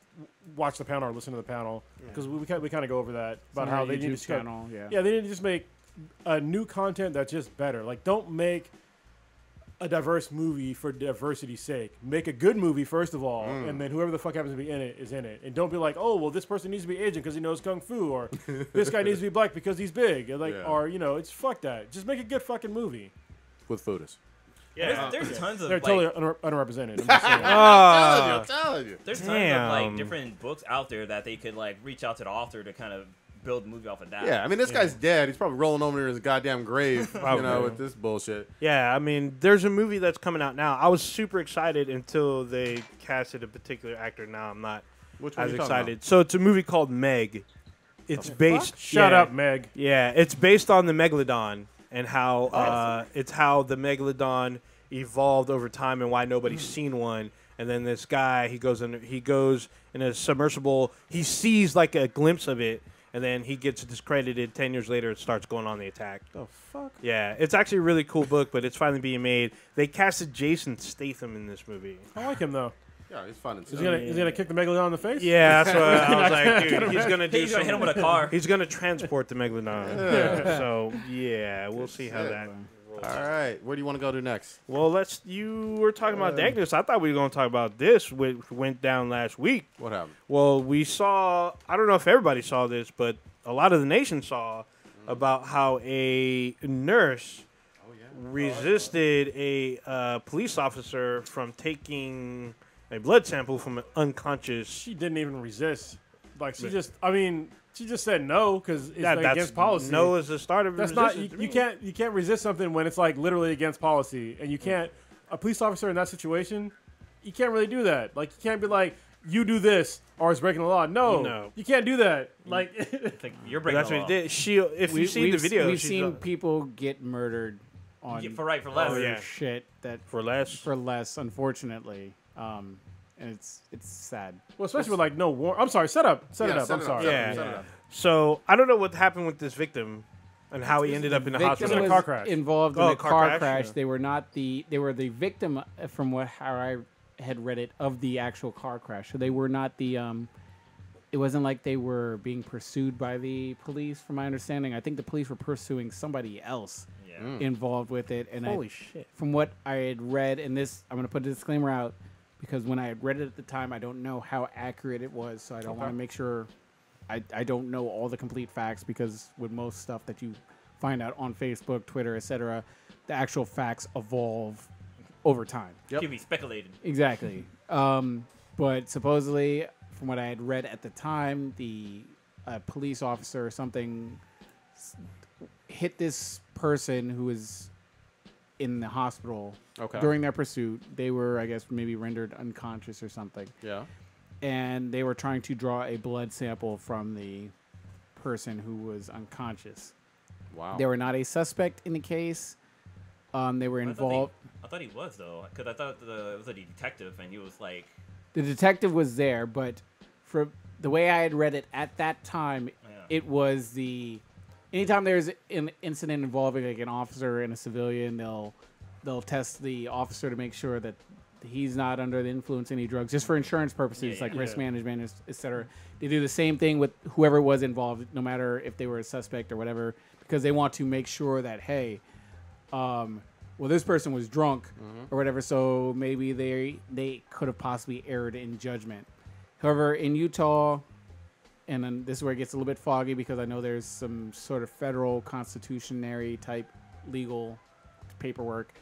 watch the panel or listen to the panel because we kind of go over that about On how our they need to YouTube channel, yeah. they need to just make a new content that's just better. Like, don't make a diverse movie for diversity's sake. Make a good movie first of all, and then whoever the fuck happens to be in it is in it. And don't be like, oh well, this person needs to be Asian because he knows kung fu, or this guy needs to be black because he's big, and Yeah. or it's fuck that. Just make a good fucking movie. With Foodus. Yeah, there's tons of They're like, totally underrepresented. I'm just saying. I'm telling you. there's tons of Damn. like different books out there that they could like reach out to the author to kind of build a movie off of that. Yeah, I mean, this guy's dead. He's probably rolling over in his goddamn grave, Probably. with this bullshit. Yeah, I mean, there's a movie that's coming out now. I was super excited until they casted a particular actor. Now I'm not Which one as are you talking excited. So it's a movie called Meg. It's based. Shut yeah, up, Meg. Yeah, it's based on the Megalodon and how it's how the Megalodon evolved over time and why nobody's seen one. And then this guy, he goes in a submersible. He sees like a glimpse of it, and then he gets discredited. 10 years later, it starts going on the attack. The fuck? Yeah, it's actually a really cool book, but it's finally being made. They casted Jason Statham in this movie. I like him though. Yeah, he's fun and Is he stuff. gonna kick the megalodon in the face? Yeah, that's what I was like, dude. He's gonna do He's gonna hit him something. with a car. He's gonna transport the Megalodon. Yeah. So yeah, we'll see how that rolls roll. All right, where do you want to go to next? Well, you were talking about Dagnus. I thought we were going to talk about this, which went down last week. What happened? Well, we saw, I don't know if everybody saw this, but a lot of the nation saw about how a nurse resisted a police officer from taking a blood sample from an unconscious. She didn't even resist. Like, she just said no because it's That's against policy. No is the start of That's not, resistance. you can't resist something when it's like literally against policy. And you can't, a police officer in that situation, you can't really do that. Like, you can't be like, you do this or it's breaking the law. No. You can't do that. Like, It's like, you're breaking That's the what law. it did. If you've seen the video, we've she's seen people get murdered on For less. other yeah. shit that for less. for less, unfortunately. And it's sad. well, especially with like no warrant. I'm sorry. Set it up. Yeah, I'm set it up, sorry. set it Yeah. up, set it up. So I don't know what happened with this victim and how he ended up in the Victim hospital. in a was car crash. involved in Oh, a car car crash? crash. Yeah. They were the victim from how I had read it of the actual car crash. So they were not the it wasn't like they were being pursued by the police from my understanding. I think the police were pursuing somebody else Yeah. involved with it. And Holy shit. from what I had read, and this, I'm going to put a disclaimer out because when I had read it at the time, I don't know how accurate it was. So I don't want to make sure I don't know all the complete facts because with most stuff that you find out on Facebook, Twitter, etc., the actual facts evolve over time. Yep. Can be speculated. Exactly. But supposedly, from what I had read at the time, the police officer or something hit this person who was in the hospital during their pursuit. They were, I guess, maybe rendered unconscious or something. Yeah. And they were trying to draw a blood sample from the person who was unconscious. Wow. They were not a suspect in the case. They were involved. I thought he was, though, because I thought it was a detective, and he was like... The detective was there, but for the way I had read it at that time, it was the... Anytime there's an incident involving like an officer and a civilian, they'll test the officer to make sure that he's not under the influence of any drugs, just for insurance purposes, like risk management, et cetera. They do the same thing with whoever was involved, no matter if they were a suspect or whatever, because they want to make sure that, hey, well, this person was drunk or whatever, so maybe they could have possibly erred in judgment. However, in Utah, and then this is where it gets a little bit foggy because I know there's some sort of federal constitutionary type legal paperwork,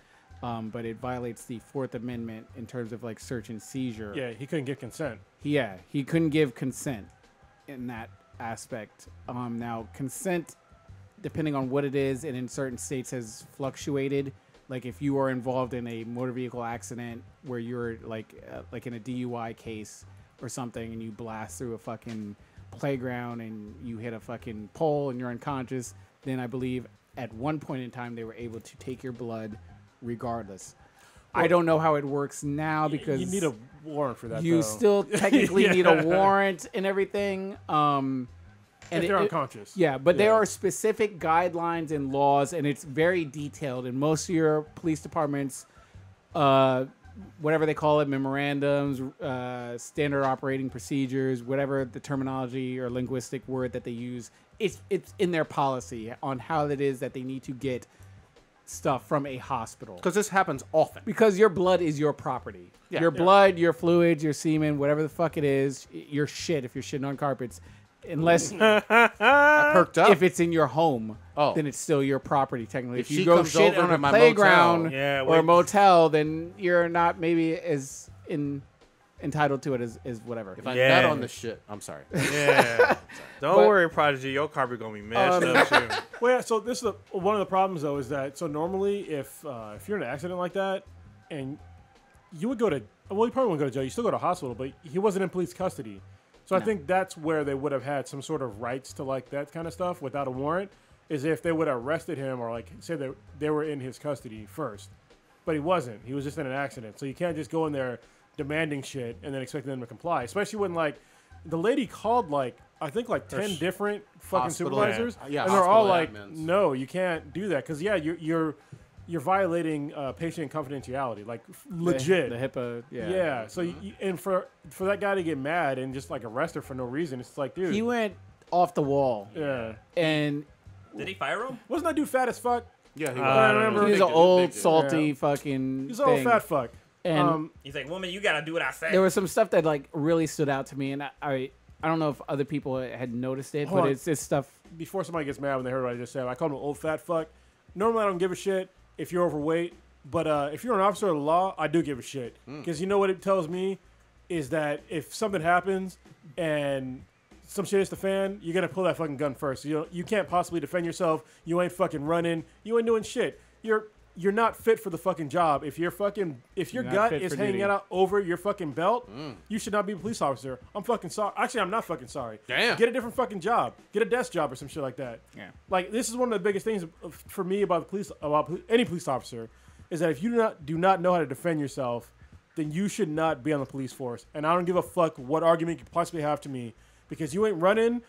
but it violates the Fourth Amendment in terms of like search and seizure. Yeah, he couldn't give consent. He couldn't give consent in that aspect. Now, consent, depending on what it is, and in certain states has fluctuated. Like if you are involved in a motor vehicle accident where you're like in a DUI case or something, and you blast through a fucking playground and you hit a fucking pole and you're unconscious, then I believe at one point in time they were able to take your blood regardless. I don't know how it works now because you need a warrant for that. you though. still technically need a warrant and everything. And if they're unconscious. Yeah, but there are specific guidelines and laws, and it's very detailed. And most of your police departments, whatever they call it, memorandums, standard operating procedures, whatever the terminology or linguistic word that they use, it's in their policy on how it is that they need to get stuff from a hospital. Because this happens often. Because your blood is your property. Yeah. Your blood, your fluids, your semen, whatever the fuck it is, your shit if you're shitting on carpets. Unless I perked up. if it's in your home, Oh. then it's still your property technically. If If you she go comes shit over on to a my playground motel- or a motel, then you're not maybe as entitled to it as whatever. If I Yeah. bet on the shit, I'm sorry. Yeah. Don't But- worry, Prodigy. Your carpet going to be messed up soon. Well, yeah, so this is one of the problems though is that so normally if you're in an accident like that and you would go to you probably wouldn't go to jail, you still go to hospital, but he wasn't in police custody. So I think that's where they would have had some sort of rights to like that kind of stuff without a warrant, is if they would have arrested him or like say that they were in his custody first. But he wasn't. He was just in an accident. So you can't just go in there demanding shit and then expecting them to comply. Especially when like the lady called like I think like 10 different fucking Hospital- supervisors. Yeah, and they're all hospital like, admins. no, you can't do that. Because, yeah, you're violating patient confidentiality. Like, legit. The HIPAA, Yeah. So, and for that guy to get mad and just, like, arrest her for no reason, it's like, dude. He went off the wall. Yeah. And Did he fire him? Wasn't that dude fat as fuck? Yeah, he I remember. He was Big an dude, old, big dude. salty fucking He's an old thing. fat fuck. And He's like, woman, you gotta do what I say. there was some stuff that like really stood out to me, and I don't know if other people had noticed it, Hold but on. it's stuff. Before somebody gets mad when they heard what I just said, I called him an old fat fuck. Normally, I don't give a shit if you're overweight, but if you're an officer of the law, I do give a shit. Because you know what it tells me is that if something happens and some shit hits the fan, you're gonna pull that fucking gun first. You can't possibly defend yourself. You ain't fucking running. You ain't doing shit. You're not fit for the fucking job. If your not gut fit is for hanging duty. out over your fucking belt, you should not be a police officer. I'm fucking sorry. Actually, I'm not fucking sorry. Damn. Get a different fucking job. Get a desk job or some shit like that. Yeah. Like, this is one of the biggest things for me about any police officer is that if you do not know how to defend yourself, then you should not be on the police force. And I don't give a fuck what argument you could possibly have to me, because you ain't running.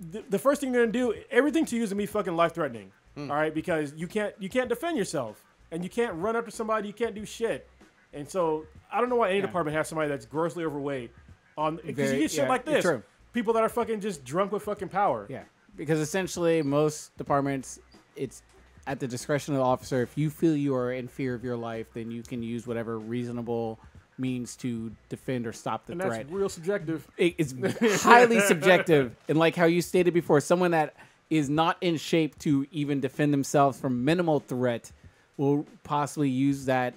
The first thing you're gonna do, everything to you is gonna be fucking life threatening. All right, because you can't defend yourself, and you can't run up to somebody. You can't do shit. And so I don't know why any department has somebody that's grossly overweight because you get shit like this. True. People that are fucking just drunk with fucking power. Yeah, because essentially most departments, it's at the discretion of the officer. If you feel you are in fear of your life, then you can use whatever reasonable means to defend or stop the And threat. that's real subjective. It's highly subjective, and like how you stated before, someone that is not in shape to even defend themselves from minimal threat will possibly use that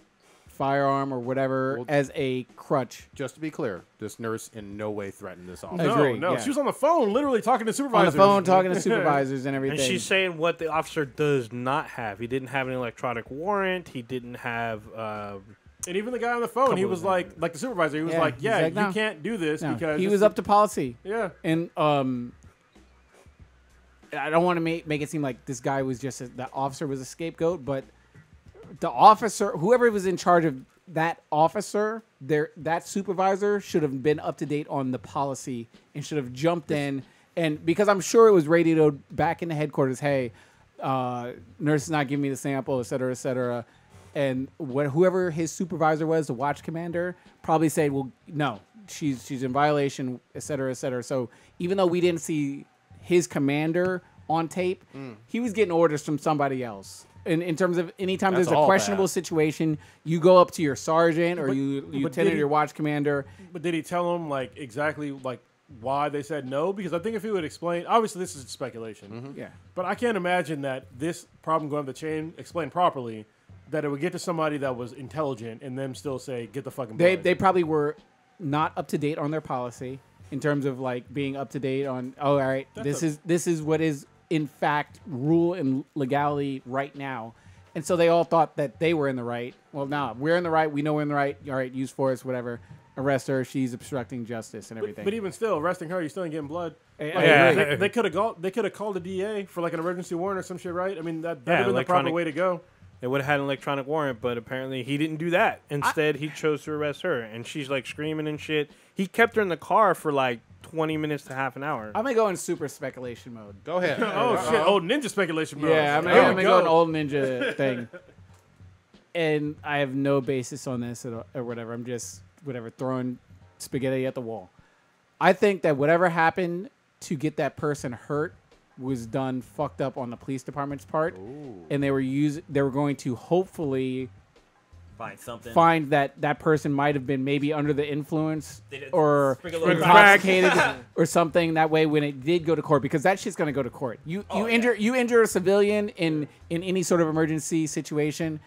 firearm or whatever as a crutch. Just to be clear, this nurse in no way threatened this officer. No, Agree, no. yeah. She was on the phone, literally talking to On supervisors. the phone, talking to supervisors and everything. And she's saying what the officer does not have. He didn't have an electronic warrant. He didn't have. And even the guy on the phone, he Couple was of like the supervisor, he was Yeah, like, he's yeah, like, no. you can't do this No, because he this was is- up to policy. Yeah. And I don't want to make it seem like this guy was just the officer was a scapegoat, but the officer, whoever was in charge of that officer, that supervisor should have been up to date on the policy and should have jumped in. And because I'm sure it was radioed back in the headquarters, hey, nurse is not giving me the sample, et cetera, et cetera. And whoever his supervisor was, the watch commander, probably said, well, no, she's in violation, et cetera, et cetera. So even though we didn't see his commander on tape, he was getting orders from somebody else. In terms of anytime That's there's a all questionable bad. situation, you go up to your sergeant or you but lieutenant did or he- your watch commander. But did he tell him like exactly like why they said no? Because I think if he would explain, obviously this is speculation, Yeah. but I can't imagine that this problem going up the chain explained properly, that it would get to somebody that was intelligent and them still say get the fucking blood. They probably were not up to date on their policy in terms of like being up to date on, oh, all right, this is what is in fact rule and legality right now. And so they all thought that they were in the right. Well, nah, we're in the right. We know we're in the right. All right, use force, whatever. Arrest her. She's obstructing justice and everything. But even still, arresting her, you still ain't getting blood. I Like, agree. they could have called the DA for like an emergency warrant or some shit, right? I mean that would Yeah, have been the proper electronic- way to go. They would have had an electronic warrant, but apparently he didn't do that. Instead, he chose to arrest her, and she's like screaming and shit. He kept her in the car for like 20 minutes to half an hour. I'm going to go in super speculation mode. Go ahead. Oh shit! Old ninja speculation, bro. Yeah, I'm Here going we to go an old ninja thing. And I have no basis on this or whatever. I'm just, whatever, throwing spaghetti at the wall. I think that whatever happened to get that person hurt was done fucked up on the police department's part. And they were going to hopefully Find something. find that person might have been maybe under the influence They did or sprinkle a little intoxicated or something. That way, when it did go to court, because that shit's gonna go to court. You injure a civilian in any sort of emergency situation.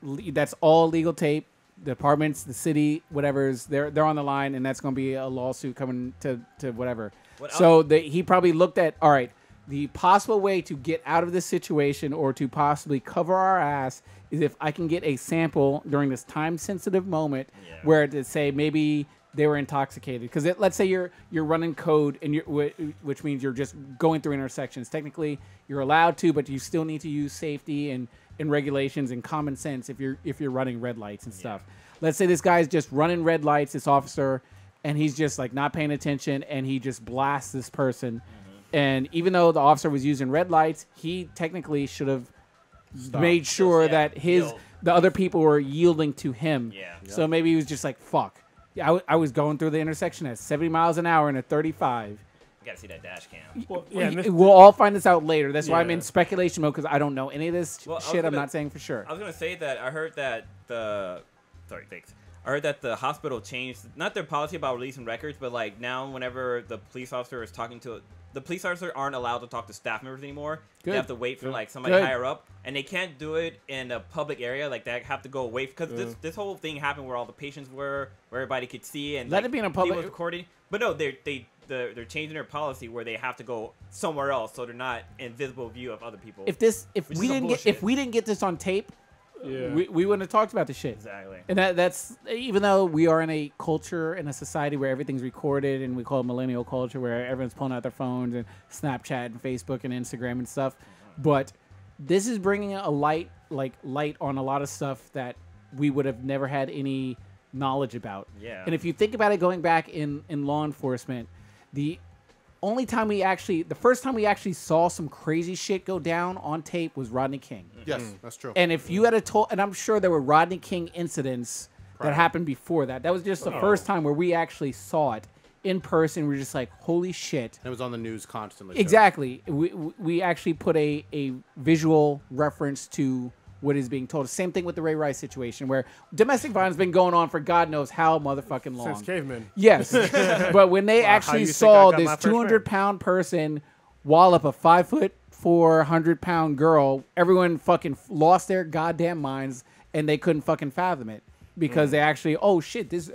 That's all legal tape. The departments, the city, whatever's they're on the line, and that's gonna be a lawsuit coming to whatever. So he probably looked at, all right, the possible way to get out of this situation or to possibly cover our ass is if I can get a sample during this time-sensitive moment where to say maybe they were intoxicated. Because let's say you're running code, and which means you're just going through intersections. Technically, you're allowed to, but you still need to use safety and regulations and common sense if you're running red lights and stuff. Let's say this guy's just running red lights, this officer, and he's just like not paying attention, and he just blasts this person. And even though the officer was using red lights, he technically should have made sure that the other people were yielding to him. Yeah. So maybe he was just like, fuck. Yeah, I was going through the intersection at 70 miles an hour in a 35, You gotta see that dash cam. Well, yeah, and this, We'll all find this out later. That's why I'm Yeah. in speculation mode because I don't know any of this Well, I was shit. I'm gonna- not saying for sure. I was gonna say that I heard that I heard that the hospital changed not their policy about releasing records, but like now whenever the police officer is talking to the police officer aren't allowed to talk to staff members anymore. Good. They have to wait for like somebody Good. higher up, and they can't do it in a public area. Like they have to go away because this whole thing happened where all the patients were, where everybody could see, and Let like, it be in a people public- was recording. But no, they're changing their policy where they have to go somewhere else, so they're not in visible view of other people. If Which is we some didn't get this on tape, yeah. we wouldn't have talked about this shit. exactly. And that's even though we are in a culture in a society where everything's recorded and we call it millennial culture where everyone's pulling out their phones and Snapchat and Facebook and Instagram and stuff, but this is bringing a light on a lot of stuff that we would have never had any knowledge about. Yeah. And if you think about it, going back in law enforcement, the first time we actually saw some crazy shit go down on tape was Rodney King. Yes, that's true. And if you had told, and I'm sure there were Rodney King incidents that happened before that. That was just the first time where we actually saw it in person. We were just like, holy shit. It was on the news constantly. too. Exactly. We actually put a visual reference to what is being told. Same thing with the Ray Rice situation, where domestic violence has been going on for God knows how motherfucking long. Since cavemen. Yes. But when they Wow, how actually you think saw I got my this first 200-pound person wallop a 5'4", 100-pound girl, everyone fucking lost their goddamn minds and they couldn't fucking fathom it because they actually, oh shit, this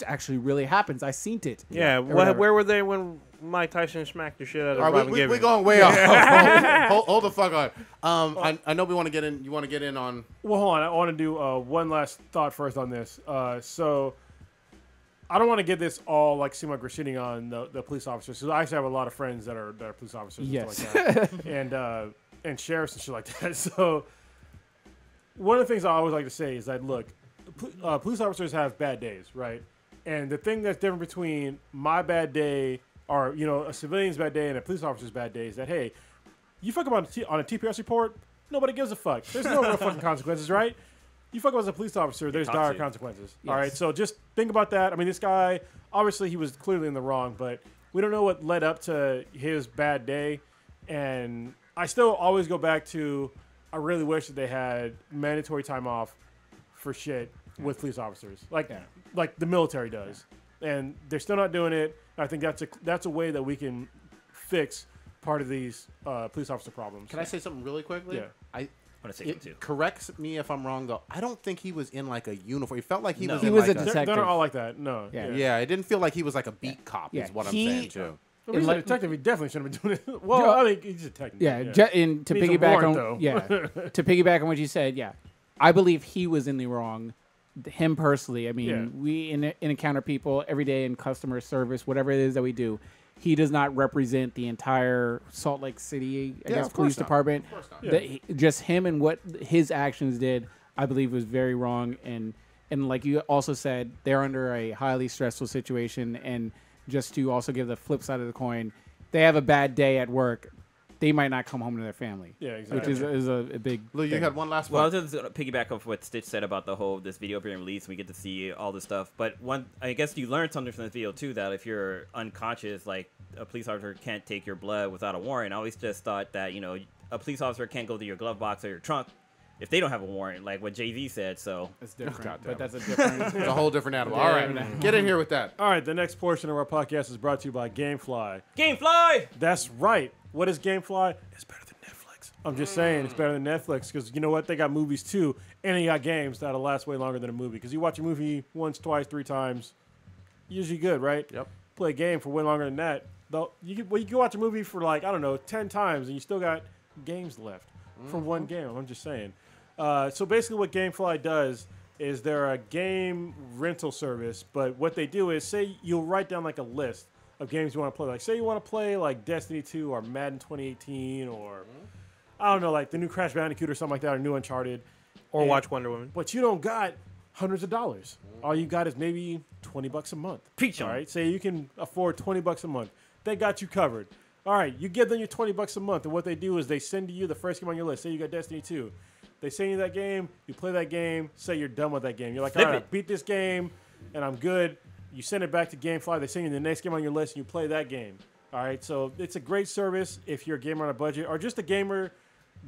actually really happens. I seen it. Yeah, Or whatever. where were they when Mike Tyson smacked the shit out of All right, Robin we Givens? going way off. hold the fuck on. I know we want to get in. You want to get in on? Well, hold on. I want to do one last thought first on this. So I don't want to get this all like seem like we're shitting on the police officers. Because I actually have a lot of friends that are police officers and Yes. stuff like that, and sheriffs and shit like that. So one of the things I always like to say is that look, police officers have bad days, right? And the thing that's different between my bad day, or a civilian's bad day, and a police officer's bad day is that hey, you fuck up on a TPS report, nobody gives a fuck. There's no real fucking consequences, right? You fuck up as a police officer, there's dire consequences. Yes. All right, so just think about that. I mean, this guy, obviously he was clearly in the wrong, but we don't know what led up to his bad day. And I still always go back to, I really wish that they had mandatory time off for shit with police officers, like the military does. And they're still not doing it. I think that's a way that we can fix part of these police officer problems. Can I say something really quickly? Yeah. I want to say something too. Corrects me if I'm wrong though. I don't think he was in like a uniform. He felt like he No. was. He in was like a They're detective. not all like that. No. Yeah. Yeah, it didn't feel like he was like a beat cop. Yeah, Is what I'm he- saying too. If he's a detective, he definitely shouldn't have been doing it. Well, Yeah. I think he's a detective. Yeah, and to Needs a piggyback warrant, on though. to piggyback on what you said, yeah, I believe he was in the wrong. Him personally, I mean, Yeah. we encounter people every day in customer service, whatever it is that we do. He does not represent the entire Salt Lake City, I guess, of police course not. department. Of course not. Just him and what his actions did, I believe, was very wrong. And like you also said, they're under a highly stressful situation. And just to also give the flip side of the coin, they have a bad day at work. They might not come home to their family. Yeah, Which exactly. is a big Lou, you thing. had one last Well, I one. was just gonna piggyback off what Stitch said about this video being released. We get to see all this stuff, but I guess you learned something from this video too. That if you're unconscious, like a police officer can't take your blood without a warrant. I always just thought that a police officer can't go to your glove box or your trunk if they don't have a warrant, like what Jay-Z said. So It's different, God damn but it. that's a different. It's a whole different animal. All right, get in here with that. All right, the next portion of our podcast is brought to you by GameFly. GameFly. That's right. What is GameFly? It's better than Netflix. I'm just saying it's better than Netflix because you know what? They got movies too, and they got games that'll last way longer than a movie. Because you watch a movie once, twice, 3 times, usually good, right? Yep. Play a game for way longer than that. Though you can watch a movie for like, I don't know, 10 times, and you still got games left from one game. I'm just saying. So basically what GameFly does is they're a game rental service, but what they do is, say you'll write down like a list of games you want to play. Like say you want to play like Destiny 2 or Madden 2018 or I don't know, like the new Crash Bandicoot or something like that, or new Uncharted. Or And- watch Wonder Woman. But you don't got hundreds of dollars. All you got is maybe $20 a month. Preach All on. right, say you can afford $20 a month. They got you covered. All right, you give them your $20 a month, and what they do is they send to you the first game on your list. Say you got Destiny 2. They send you that game, you play that game, say you're done with that game. You're like, Flip all right, it. I beat this game, and I'm good. You send it back to GameFly. They send you the next game on your list, and you play that game. All right, so it's a great service if you're a gamer on a budget or just a gamer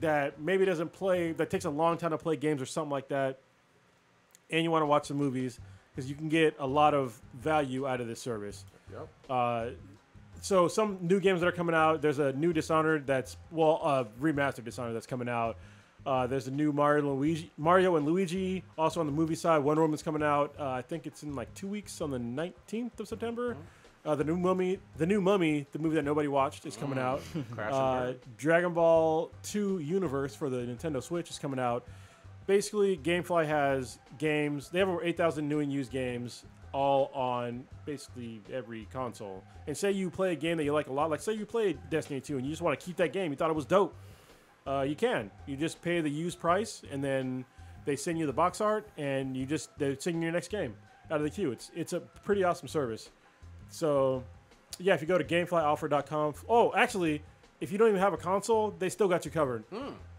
that maybe doesn't play, that takes a long time to play games or something like that, and you want to watch some movies, because you can get a lot of value out of this service. Yep. So some new games that are coming out, there's a new Dishonored that's, remastered Dishonored that's coming out. There's a new Mario and Luigi, also on the movie side. Wonder Woman's coming out. I think it's in like 2 weeks on the 19th of September. The new Mummy, the movie that nobody watched, is coming out. Dragon Ball 2 Universe for the Nintendo Switch is coming out. Basically, GameFly has games. They have over 8,000 new and used games, all on basically every console. And say you play a game that you like a lot, like say you played Destiny 2 and you just want to keep that game, you thought it was dope. You can. You just pay the used price, and then they send you the box art, and they send you your next game out of the queue. It's a pretty awesome service. So, yeah, if you go to GameFlyOffer.com. Oh, actually, if you don't even have a console, they still got you covered.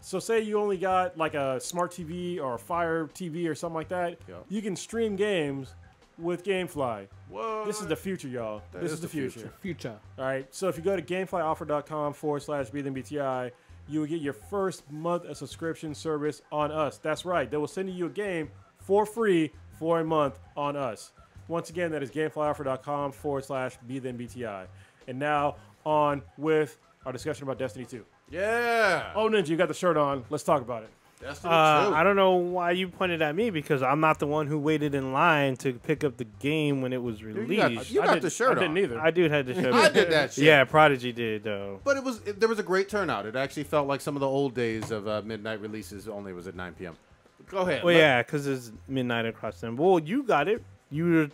So say you only got like a smart TV or a Fire TV or something like that. Yep. You can stream games with GameFly. What? This is the future, y'all. This is the future. Future. All right, so if you go to GameFlyOffer.com/BeThenBTI, you will get your first month of subscription service on us. That's right. They will send you a game for free for a month on us. Once again, that is GameFlyOffer.com/BeThenBTI. And now on with our discussion about Destiny 2. Yeah. Oh, Ninja, you got the shirt on. Let's talk about it. Destiny 2. I don't know why you pointed at me, because I'm not the one who waited in line to pick up the game when it was released. You got the shirt I didn't on. either. I do have the shirt. I did that shit. Yeah, Prodigy did though. But there was a great turnout. It actually felt like some of the old days of midnight releases. Only was at 9 p.m. Go ahead. Well, yeah, because it's midnight across them. Well, you got it. You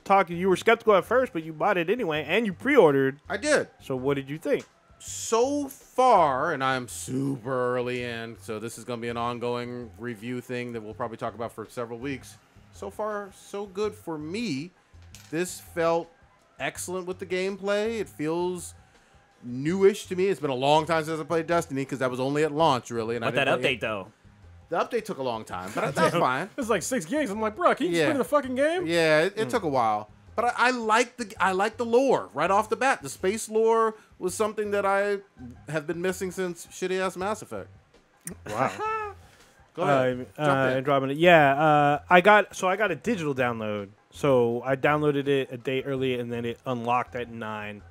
were skeptical at first, but you bought it anyway, and you pre-ordered. I did. So what did you think? So far, and I'm super early in, so this is going to be an ongoing review thing that we'll probably talk about for several weeks. So far, so good for me. This felt excellent with the gameplay. It feels newish to me. It's been a long time since I played Destiny, because that was only at launch, really. And But that update, though. The update took a long time, but that's fine. It's like 6 gigs. I'm like, bro, can you just play the fucking game? Yeah, it took a while. But I like the lore right off the bat. The space lore was something that I have been missing since shitty-ass Mass Effect. Wow. Go ahead. Andromeda. Yeah, I got a digital download. So I downloaded it a day early, and then it unlocked at 9.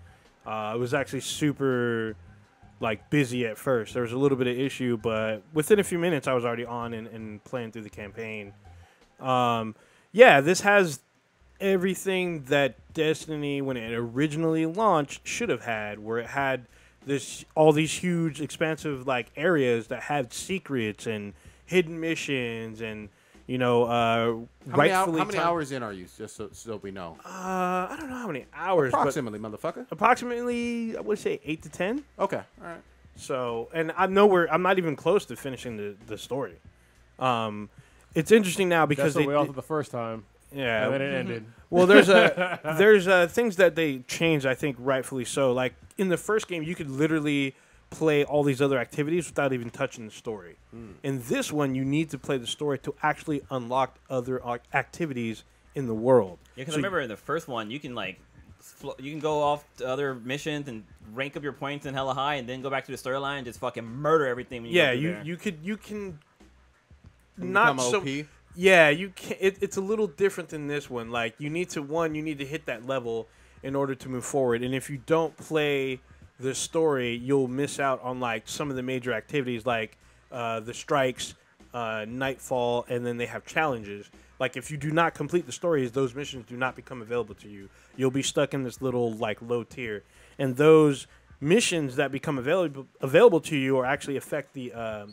It was actually super busy at first. There was a little bit of issue, but within a few minutes, I was already on and playing through the campaign. Yeah, this has everything that Destiny, when it originally launched, should have had, where it had all these huge, expansive areas that had secrets and hidden missions, and how many hours in are you? Just so we know. I don't know how many hours. Approximately, motherfucker. Approximately, I would say 8 to 10. Okay, all right. So, and I'm not even close to finishing the story. It's interesting now because That's what we all did the first time. Yeah, and then it ended. Well, there's things that they changed, I think rightfully so. Like in the first game, you could literally play all these other activities without even touching the story. In this one, you need to play the story to actually unlock other activities in the world. Yeah, because I remember in the first one, you can you can go off to other missions and rank up your points in hella high, and then go back to the storyline and just fucking murder everything. When you can not so. OP. Yeah, you can. It's a little different than this one. Like you need to hit that level in order to move forward, and if you don't play the story, you'll miss out on some of the major activities, like the strikes, nightfall, and then they have challenges. Like if you do not complete the stories, those missions do not become available to you. You'll be stuck in this little low tier, and those missions that become available to you are actually affect the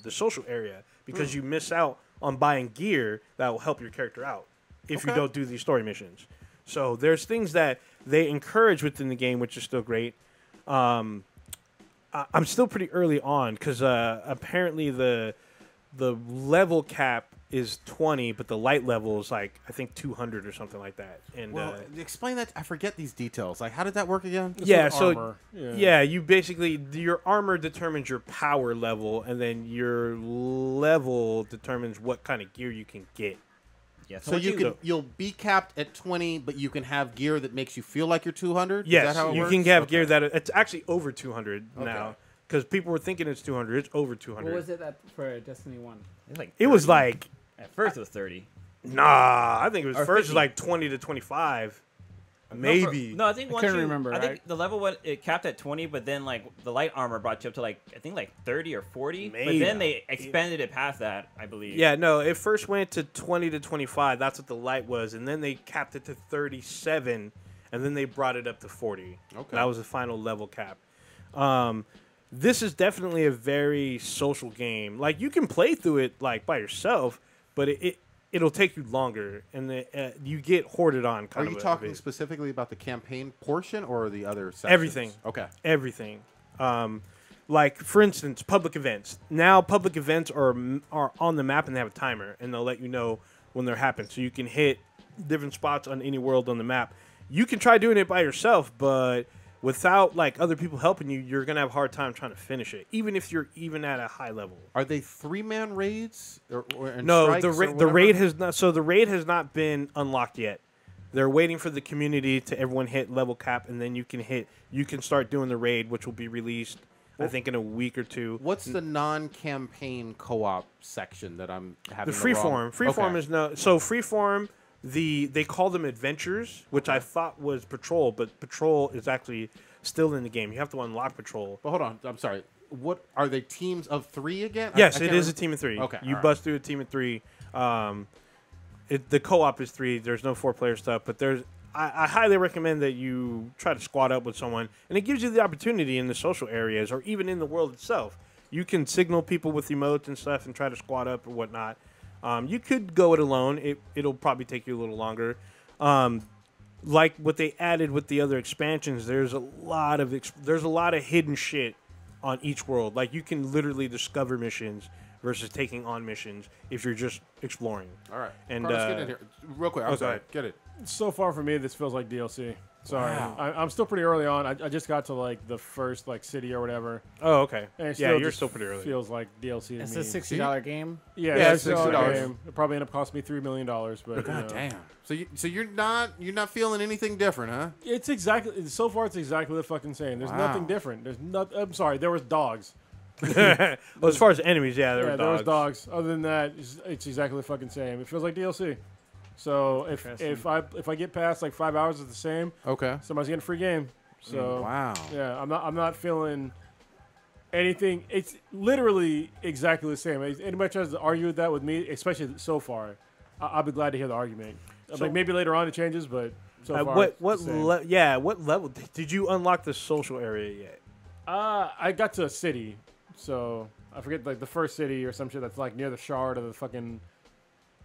social area, because you miss out on buying gear that will help your character out if you don't do these story missions. So there's things that they encourage within the game, which is still great. I'm still pretty early on because apparently the level cap is 20, but the light level is I think 200 or something like that. And explain that. I forget these details. How did that work again? You basically, your armor determines your power level, and then your level determines what kind of gear you can get. Yeah, So you 22 can you'll be capped at 20, but you can have gear that makes you feel like you're 200. Yes, Is that how it you works? can have Okay. gear that it's actually over 200 Okay. now because people were thinking it's 200. It's over 200. What was it for Destiny 1? It's like It was 30. like At first it was 30. nah. I think it was Or first 50. like 20 to 25, maybe. No, I think once couldn't you, remember, I think right? the level it capped at 20, but then like the light armor brought you up to like I think like 30 or 40. Maybe. But then they expanded it past that, I believe. Yeah, no, it first went to 20 to 25. That's what the light was, and then they capped it to 37, and then they brought it up to 40. Okay. That was the final level cap. This is definitely a very social game. Like you can play through it like by yourself, but it'll take you longer, and you get hoarded on. Are Kind you of talking specifically about the campaign portion or the other sections? Everything. Okay. Everything. Like for instance, public events. Now public events are on the map and they have a timer, and they'll let you know when they're happening, so you can hit different spots on any world on the map. You can try doing it by yourself, but without like other people helping you, you're gonna have a hard time trying to finish it, even if you're even at a high level. Are they 3-man raids? And No, strikes the or the whatever? raid has not. So the raid has not been unlocked yet. They're waiting for the community to everyone hit level cap, and then you can start doing the raid, which will be released, I think, in a week or two. What's the non-campaign co-op section that I'm having? The freeform. Freeform Okay. is no. So freeform, they call them adventures, which I thought was patrol, but patrol is actually still in the game. You have to unlock patrol. But hold on, I'm sorry. What are they? Teams of 3 again? Yes, I it can't is a remember. team of 3. Okay, You all right. bust through a team of 3. The co-op is 3. There's no 4-player stuff, but I highly recommend that you try to squad up with someone, and it gives you the opportunity in the social areas or even in the world itself. You can signal people with emotes and stuff and try to squad up or whatnot. You could go it alone. It'll probably take you a little longer. Like what they added with the other expansions, there's a lot of hidden shit on each world. Like you can literally discover missions versus taking on missions if you're just exploring. All right. And, Carlos, get in here real quick. I'm oh, sorry. go ahead. Get it. So far for me, this feels like DLC. Sorry, Wow. I'm still pretty early on. I just got to like the first like city or whatever. Oh, okay. And it Yeah, you're just still pretty early. Feels like DLC to It's me. a $60 game. Yeah, Yeah, it's it's $60 $60. game. It probably ended up costing me $3 million, but God damn. So you're not feeling anything different, huh? it's exactly so far. It's exactly the fucking same. There's Wow. nothing different. There's not. I'm sorry. There was dogs. Well, as far as enemies, yeah, there were There was dogs. dogs. Other than that, it's exactly the fucking same. It feels like DLC. So if I get past like 5 hours, it's the same. Okay. Somebody's getting a free game. So Wow. yeah, I'm not feeling anything. It's literally exactly the same. Anybody tries to argue that with me, especially so far, I'll be glad to hear the argument. Like maybe later on it changes, but so far what it's the same. what level did you unlock the social area yet? I got to a city, so I forget like the first city or some shit that's like near the shard of the fucking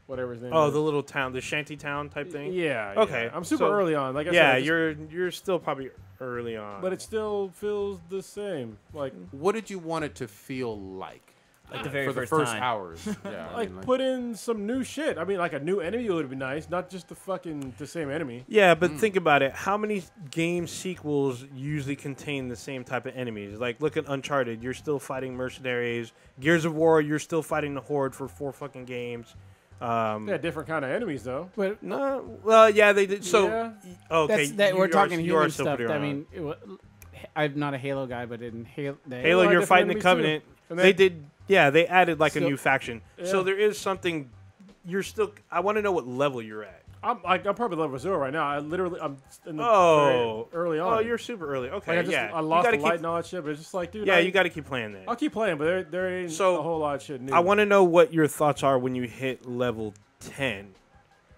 whatever his name Oh, is. the little town, the shanty town type thing. Yeah. Okay, I'm super so- early on. Like I Yeah, said, you're still probably early on. but it still feels the same. Like What did you want it to feel like? Like the very for the first first time. hours. Yeah. I like mean, put in some new shit. I mean, like a new enemy would be nice, not just the same enemy. Yeah, but think about it. How many game sequels usually contain the same type of enemies? Like, look at Uncharted. You're still fighting mercenaries. Gears of War, you're still fighting the Horde for 4 fucking games. Yeah, different kind of enemies though. But No, well, yeah, they did. So, Yeah. okay, we're talking you are human still stuff. pretty I on. mean, I'm not a Halo guy, but in Halo, Halo, are you're different fighting the enemies, Covenant. too. And They then- did, yeah, they added like a So- new faction. So Yeah. there is something. You're still. I want to know what level you're at. I'm probably level 0 right now. I'm in the Oh, very early on. Oh, you're super early. Okay, like yeah. I lost you the gotta light keep, and all that shit, but it's just like, dude. yeah, you got to keep playing that. I'll keep playing, but there ain't So, a whole lot of shit new. I want to know what your thoughts are when you hit level 10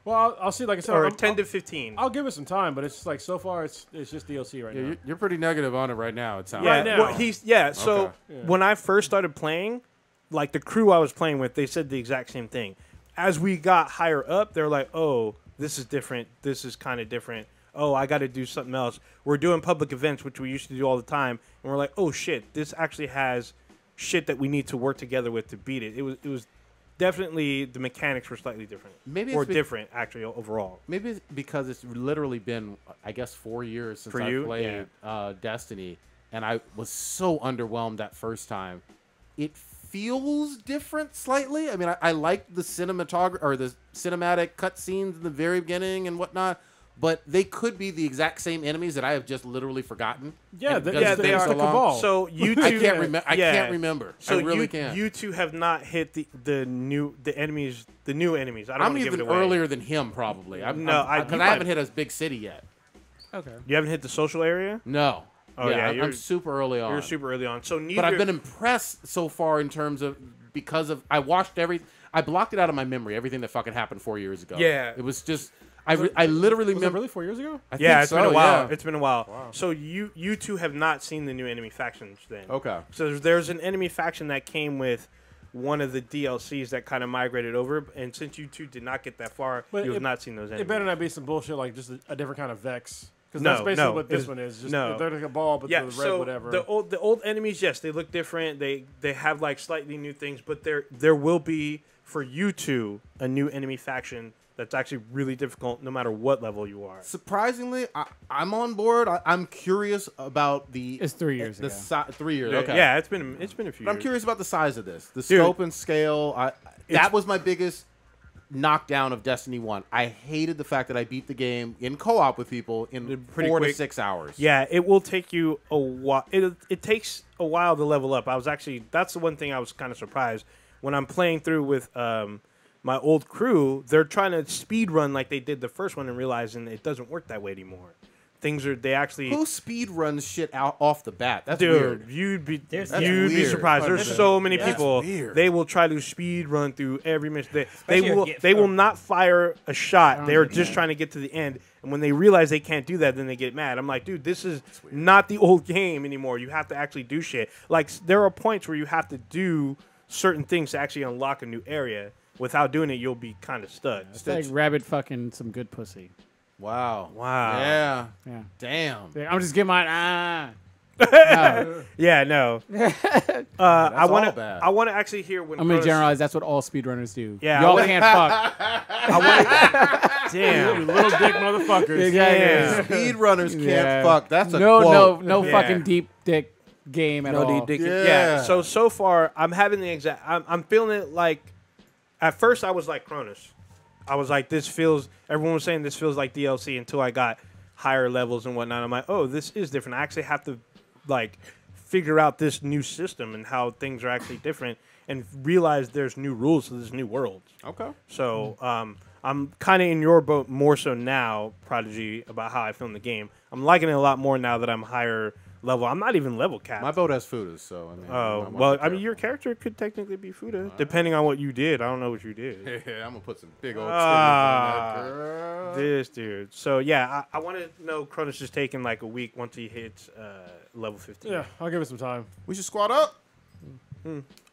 Well, I'll see. Like I said, or I'm- 10 to 15. I'll give it some time, but it's just like so far it's just DLC right yeah, now. you're pretty negative on it right now. It sounds. Yeah, Right now. well, so Okay. Yeah. when I first started playing, like the crew I was playing with, they said the exact same thing. As we got higher up, they're like, "Oh, this is different. This is kind of different. Oh, I got to do something else." We're doing public events, which we used to do all the time, and we're like, "Oh shit, this actually has shit that we need to work together with to beat it." It was definitely the mechanics were slightly different, Maybe or it's different actually overall. Maybe it's because it's literally been, I guess, 4 years since For I you? played Destiny, and I was so underwhelmed that first time. It feels different slightly. I mean, I like the cinematography or the cinematic cutscenes in the very beginning and whatnot, but they could be the exact same enemies that I have just literally forgotten. Yeah, And they because it's are been so the long. Cabal. So you two, I can't remember. I yeah. can't remember. So I really can't. You two have not hit the new enemies. I don't I'm want to give even it away. Earlier than him, probably. No, because you I might- haven't hit a big city yet. Okay. You haven't hit the social area. No. Oh, yeah, I'm you're- super early on. You're super early on. So neither. But I've been impressed so far in terms of because of I watched I blocked it out of my memory. Everything that fucking happened 4 years ago. Yeah. It was just I literally Was it remember. really 4 years ago? I Yeah, think it's so, been a while. yeah. It's been a while. Wow. So you two have not seen the new enemy factions then. Okay. So there's an enemy faction that came with one of the DLCs that kind of migrated over, and since you two did not get that far, But you have it- not seen those enemies. It better not be some bullshit like just a different kind of Vex. Because No, that's basically no, what this it's- one is. Just no. they're like a ball, but Yeah, the red so whatever. the old enemies, yes, they look different. They have like slightly new things, but there will be for you two a new enemy faction that's actually really difficult, no matter what level you are. Surprisingly, I'm on board. I'm curious about the. It's 3 years The ago. 3 years. Okay. Yeah, it's been a few. But I'm years. curious about the size of this, the Dude. scope and scale. It's- That was my biggest knockdown of Destiny 1. I hated the fact that I beat the game in co-op with people in Pretty 4 to quick. 6 hours. Yeah, it will take you a while. It takes a while to level up. That's the one thing I was kind of surprised when I'm playing through with my old crew. They're trying to speed run like they did the first one and realizing it doesn't work that way anymore. They actually. Who speed runs shit out off the bat? That's Dude, weird. you'd be That's you'd be weird. surprised. There's That's so many That's people. weird. They will try to speed run through every mission. They Especially will if they will not fire a shot. They're think just that. trying to get to the end. And when they realize they can't do that, then they get mad. I'm like, dude, this is not the old game anymore. You have to actually do shit. Like there are points where you have to do certain things to actually unlock a new area. Without doing it, you'll be kind of stuck. It's like rabbit fucking some good pussy. Wow. Wow. Yeah. Yeah. Damn. I'm just getting mine. No. Yeah, no. I all want bad. to. I want to actually hear when. I'm gonna Cronus- generalize. That's what all speedrunners do. Yeah, y'all I wanna- can't fuck. You Damn. little dick motherfuckers. Yeah. Speed runners can't Yeah. fuck. That's a no, quote. no Yeah. fucking deep dick game at all. Yeah. Yeah. So far, I'm having the exact. I'm feeling it like. At first, I was like Cronus. I was like, this feels. Everyone was saying this feels like DLC until I got higher levels and whatnot. I'm like, oh, this is different. I actually have to like figure out this new system and how things are actually different and realize there's new rules to this new world. Okay. So I'm kind of in your boat more so now, Prodigy, about how I feel in the game. I'm liking it a lot more now that I'm higher level. I'm not even level capped. My boat has Fudas, so I mean. Oh, well, I mean, your character could technically be Fuda, depending on what you did. I don't know what you did. Yeah, I'm gonna put some big old Ah. stickers on that girl. This dude. So, yeah, I want to know Cronus is taking like a week once he hits level 15. Yeah, I'll give it some time. We should squad up.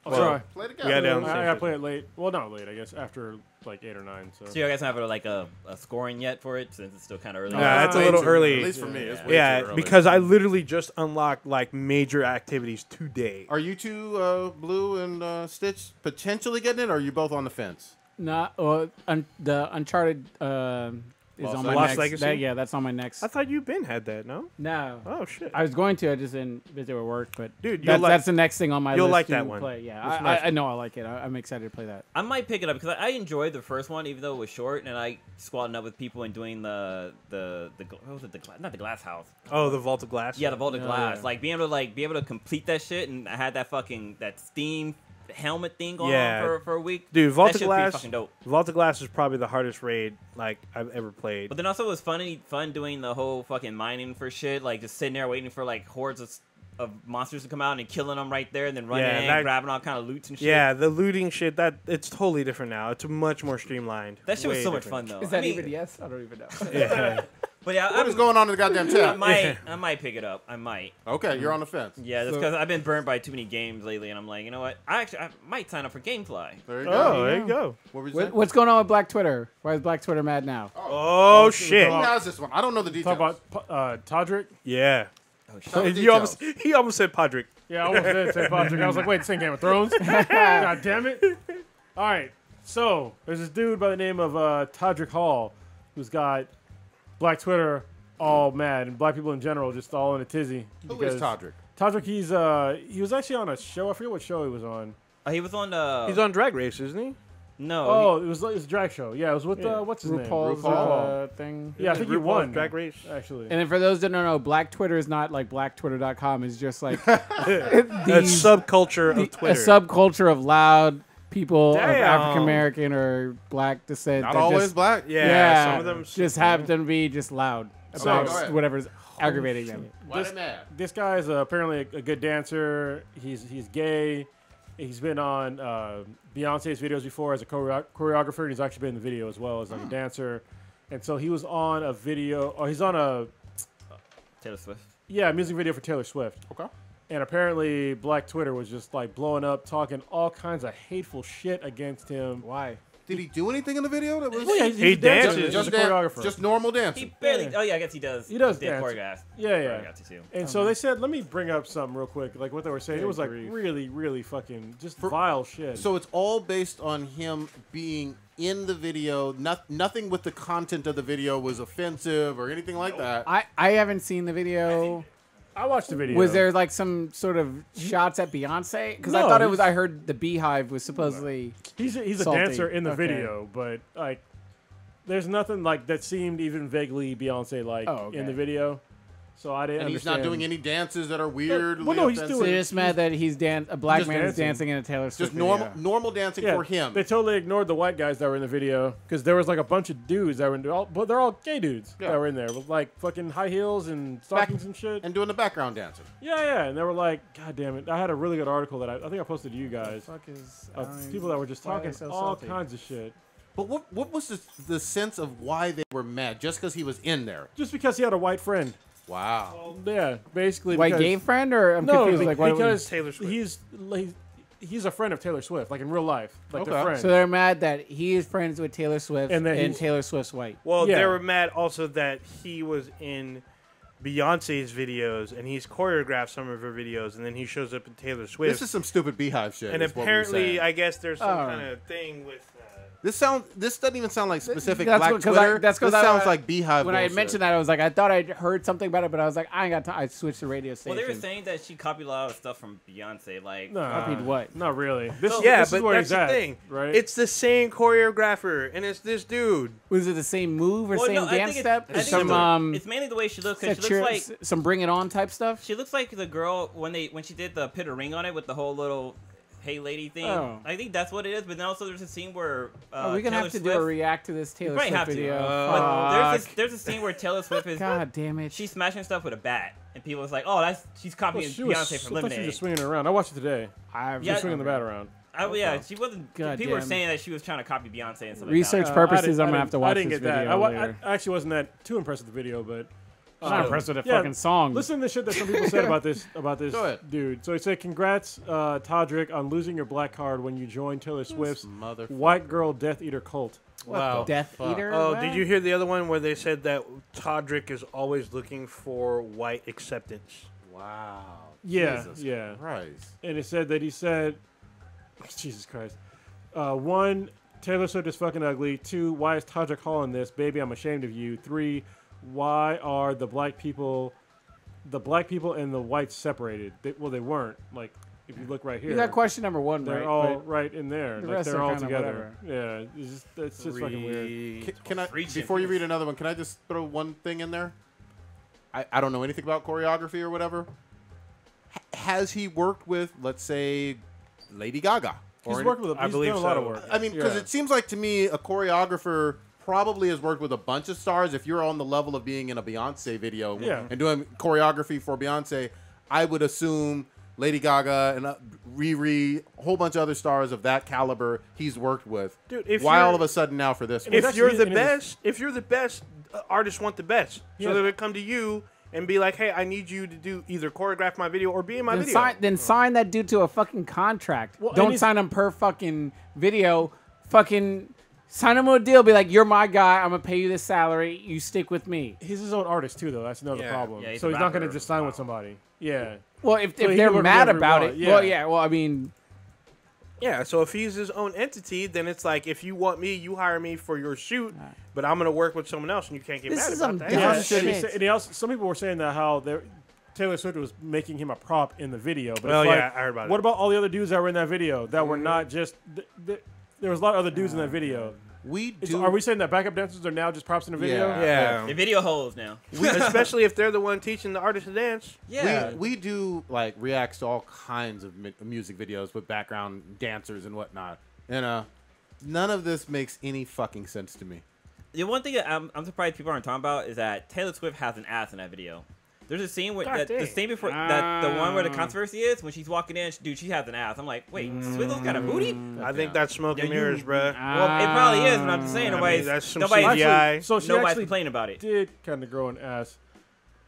I'll try. Play Yeah, together. down. I gotta play it late. Well, not late, I guess. After like 8 or 9. So. So you guys don't have like a scoring yet for it since it's still kind of early. Yeah, it's a Way little too- early. At least for me. It's way too Yeah, early. because I literally just unlocked like major activities today. Are you two, Blue and Stitch, potentially getting it, or are you both on the fence? Not the Uncharted is Lost on my Lost next. Legacy? Yeah, that's on my next. I thought you been had that, no? No. Oh, shit. I was going to. I just didn't busy with work, but Dude, you'll that's the next thing on my you'll list like to that one. play. Yeah, It's I, nice. I know I like it. I'm excited to play that. I might pick it up because I enjoyed the first one, even though it was short, and I squatting up with people and doing the what was it, not the glass house. Oh, the Vault of Glass? Yeah, the vault of Yeah, glass. yeah. Like being able to complete that shit, and I had that Steam helmet thing going Yeah. on for a week. Dude, Vault that of shit's pretty Glass. fucking dope. Vault of Glass is probably the hardest raid like I've ever played. But then also it was fun doing the whole fucking mining for shit, like just sitting there waiting for like hordes of monsters to come out and killing them right there, and then running Yeah, in, that- grabbing all kind of loots and shit. Yeah, the looting shit, it's totally different now. It's much more streamlined. that shit was Way so much different. fun though. Is that I mean, even yes? I don't even know. Yeah. But yeah, What is going on in the goddamn I chat? might pick it up. I might. Okay, you're on the fence. Yeah, that's So- because I've been burnt by too many games lately, and I'm like, you know what? I might sign up for GameFly. There you go. Oh, there you go. What were you saying? What's going on with Black Twitter? Why is Black Twitter mad now? Oh, shit. Who has this one? I don't know the details. Talk about Todrick. Yeah. Oh shit! Tell the He details. almost said Podrick. Yeah, I almost did say Patrick. I was like, wait, same Game of Thrones? God damn it. All right. So, there's this dude by the name of Todrick Hall who's got Black Twitter all mad and black people in general just all in a tizzy. Who is Todrick? Todrick, he was actually on a show. I forget what show he was on. He was on He's on Drag Race, isn't he? No. Oh, it was a drag show. Yeah, it was with what's his name? RuPaul's RuPaul. thing. Yeah, I think he RuPaul's won. Drag Race. Actually. And then for those that don't know, Black Twitter is not like blacktwitter.com. It's just like That's subculture of a Twitter. subculture of loud people of Damn. African American or black descent. Not that always just, black. yeah, some of them just happen to be just loud So, about go ahead. whatever's aggravating them. Why they mad? This guy is apparently a good dancer. He's gay. He's been on Beyonce's videos before as a choreographer. And he's actually been in the video as well as like a dancer. And so he was on a video, or he's on a Taylor Swift. music video for Taylor Swift. Okay. And apparently, Black Twitter was just like blowing up, talking all kinds of hateful shit against him. Why? Did he do anything in the video? That was Well, yeah, He a dancer. dances. He's a choreographer. just normal He dancing. barely. Yeah. Oh yeah, I guess he does. He does did dance. choreograph. Yeah. Choreographed too. And so they said, let me bring up something real quick, like what they were saying. Good It was like grief. really, really fucking just vile shit. So it's all based on him being in the video. Nothing with the content of the video was offensive or anything like that. I haven't seen the video. I watched the video. Was there like some sort of shots at Beyonce? Because I No, thought it was. I heard the Beehive was supposedly. He's a salty. dancer in the Okay. video, but like, there's nothing like that seemed even vaguely Beyonce like in the video. So I didn't. And he's not understand. doing any dances that are weird. well, no, he's So doing- you're just mad that a black just man is dancing. dancing in a Taylor Swift just normal video. normal dancing Yeah, for him. They totally ignored the white guys that were in the video because there was like a bunch of dudes that were in there, but they're all gay dudes Yeah. that were in there with like fucking high heels and stockings and shit. And doing the background dancing. Yeah, and they were like, God damn it! I had a really good article that I think I posted to you guys Fuck is, of people that were just why are talking they so all salty? kinds of shit But what was the sense of why they were mad? Just because he was in there? just because he had a white friend. Wow. Yeah, basically. White because, gay friend or I'm No, confused. Like what? because Taylor Swift. he's a friend of Taylor Swift, like in real life, like Okay. they're friends. So they're mad that he is friends with Taylor Swift And and, that he's- Taylor Swift's white. Well, Yeah. they were mad also that he was in Beyonce's videos and he's choreographed some of her videos, and then he shows up in Taylor Swift. This is some stupid Beehive shit. and is what we're apparently, saying. I guess there's some Oh. kind of thing with. This doesn't even sound like specific That's Black what- 'cause Twitter. that's 'cause this I- sounds like Beehive. When I had bullshit. mentioned that, I was like, I thought I'd heard something about it, but I was like, I ain't got time. I switched the radio Well, station. they were saying that she copied a lot of stuff from Beyonce, like. Nah, Copied what? Not really. This, Yeah, this is but where that's he's the at, thing. right? It's the same choreographer, and it's this dude. Was it the same move or Well, same no, I dance think step? I think Some it's mainly the way she looks. 'Cause she cheer- looks like some Bring It On type stuff. she looks like the girl when she did the put a ring on it with the whole little hey lady thing. Oh. I think that's what it is. But then also there's a scene where Are we gonna Taylor have to Swift, do a react to this Taylor probably Swift have to. video? But Fuck. there's a scene where Taylor Swift is God damn it. she's smashing stuff with a bat, and people was like, "Oh, she's copying she was, Beyonce I from thought she was Lemonade." just swinging it around. I watched it today. I've Yeah, Just swinging the bat around. Yeah, she wasn't. God people were damn. saying that she was trying to copy Beyonce and stuff Research like purposes, I I'm gonna have to watch I didn't this get that. video I later. actually wasn't that too impressed with the video, but I'm not impressed with the yeah, fucking song. listen to the shit that some people said about this Go ahead. dude. So he said, "Congrats, Todrick, on losing your black card when you joined Taylor Swift's motherfucker. white girl Death Eater cult." Wow. Death fuck? Eater? Oh, What? did you hear the other one where they said that Todrick is always looking for white acceptance? Wow. Yeah, Jesus yeah. Christ. And it said that he said, Jesus Christ. One, Taylor Swift is fucking ugly. Two, why is Todrick Hall in this? Baby, I'm ashamed of you. Three, why are the black people and the whites separated? They weren't. Like, if you look right here, You got question number one, they're right? all But right in there. the Like, rest they're are all kinda together. Yeah, it's just fucking weird. Can I, Reaching. before you read another one, can I just throw one thing in there? I don't know anything about choreography or whatever. Has he worked with, let's say, Lady Gaga? He's Or worked with. I He's believe done a lot of so. work. I mean, because Yeah. it seems like to me a choreographer probably has worked with a bunch of stars. If you're on the level of being in a Beyonce video Yeah. and doing choreography for Beyonce, I would assume Lady Gaga and Riri, a whole bunch of other stars of that caliber he's worked with. Dude, if why you're- all of a sudden now for this one? It's If you're actually- the and it's- best, artists want the best. Yeah. So they would come to you and be like, "Hey, I need you to do either choreograph my video or be in my then video." sign, sign that dude to a fucking contract. Well, and Don't he's- sign him per fucking video. Fucking sign him to a deal. Be like, you're my guy. I'm gonna pay you this salary. You stick with me. He's his own artist too, though. That's another Yeah. problem. Yeah, he's So a he's not going to rapper. just sign with somebody. Yeah. Well, if So he they're can work mad whatever he about it, wants, well, yeah. yeah. Well, I mean, Yeah, so if he's his own entity, then it's like, if you want me, you hire me for your shoot, but I'm gonna work with someone else, and you can't get This mad is about some that. dumb Yeah, shit. and he also, some people were saying that how Taylor Swift was making him a prop in the video. But Oh, it's yeah, like, I heard about what it. about all the other dudes that were in that video that were not just? There was a lot of other dudes in that video. Are we saying that backup dancers are now just props in the video? Yeah. The video holes now. Especially if they're the one teaching the artist to dance. Yeah. We do like reacts to all kinds of music videos with background dancers and whatnot. And none of this makes any fucking sense to me. The one thing that I'm surprised people aren't talking about is that Taylor Swift has an ass in that video. There's a scene where the scene before that, the one where the controversy is when she's walking in, dude, she has an ass. I'm like, wait, Swizzle's got a booty? I think that's smoke and mirrors, bro. Well, it probably is, but I'm just saying nobody's that's some nobody's CGI. So she nobody's actually complaining about it. did kind of grow an ass.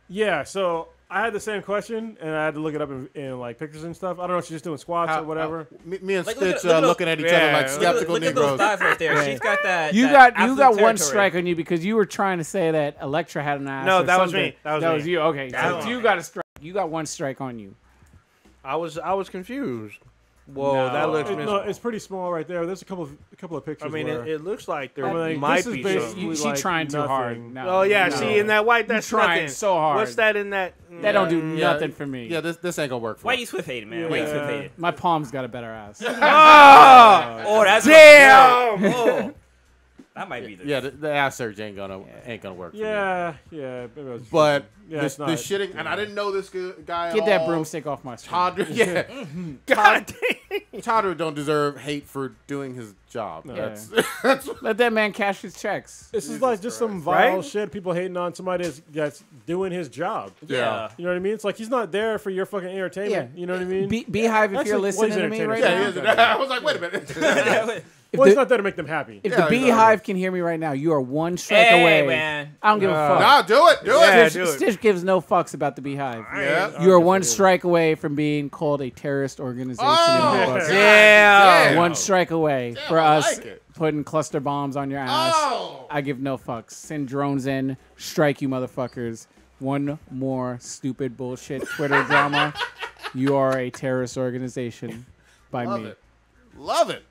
Yeah, so I had the same question, and I had to look it up in like pictures and stuff. I don't know if she's just doing squats or whatever. Me and Like, Stitch look at looking at each other like skeptical Look at those Negroes. thighs right there. She's got that. You that got absolute one territory. strike on you because you were trying to say that Electra had an ass. No, or that was something. me. That was me. you. Okay, That so was you me. got a strike. You got one strike on you. I was confused. Whoa, No. that looks No, miserable. it's pretty small right there. There's a couple of pictures. I mean, where, it looks like there Like, might this is be basically some. She trying too hard. nothing. No, Oh yeah, no. see in that white, that's trying nothing. so hard. What's that in that? That don't do Yeah. nothing for me. Yeah, this ain't gonna work for Why me. you Swift hated, man? Why you Swift hated? My palm's got a better ass. Oh, that's Damn! Oh, that might be the. Yeah, the ass surge ain't gonna work. For me. Yeah. Maybe I was just- But Yeah, the it's not. shitting, and I didn't know this guy. at Get that all. broomstick off my street. Toddler, yeah. God damn. Toddler don't deserve hate for doing his job. Yeah. That's Let that man cash his checks. This is like just some vile Right? shit. People hating on somebody that's doing his job. Yeah. You know what I mean? It's like he's not there for your fucking entertainment. Yeah. You know what I mean? Beehive, if Actually, you're well, he's listening to me entertainer, right so yeah, now, he is. I was like, wait a minute. Well, he's the- not there to make them happy. if Yeah, the Beehive can hear me right now, you are one strike Hey, away. man. I don't give a fuck. Nah, do it. Yeah, Stitch, do it. Stitch gives no fucks about the Beehive. Yeah. You are one strike away from being called a terrorist organization. in the book. Yeah. One strike away for I us like it. putting cluster bombs on your ass. Oh. I give no fucks. Send drones in, strike you motherfuckers. One more stupid bullshit Twitter drama. You are a terrorist organization by Love me. it. Love it.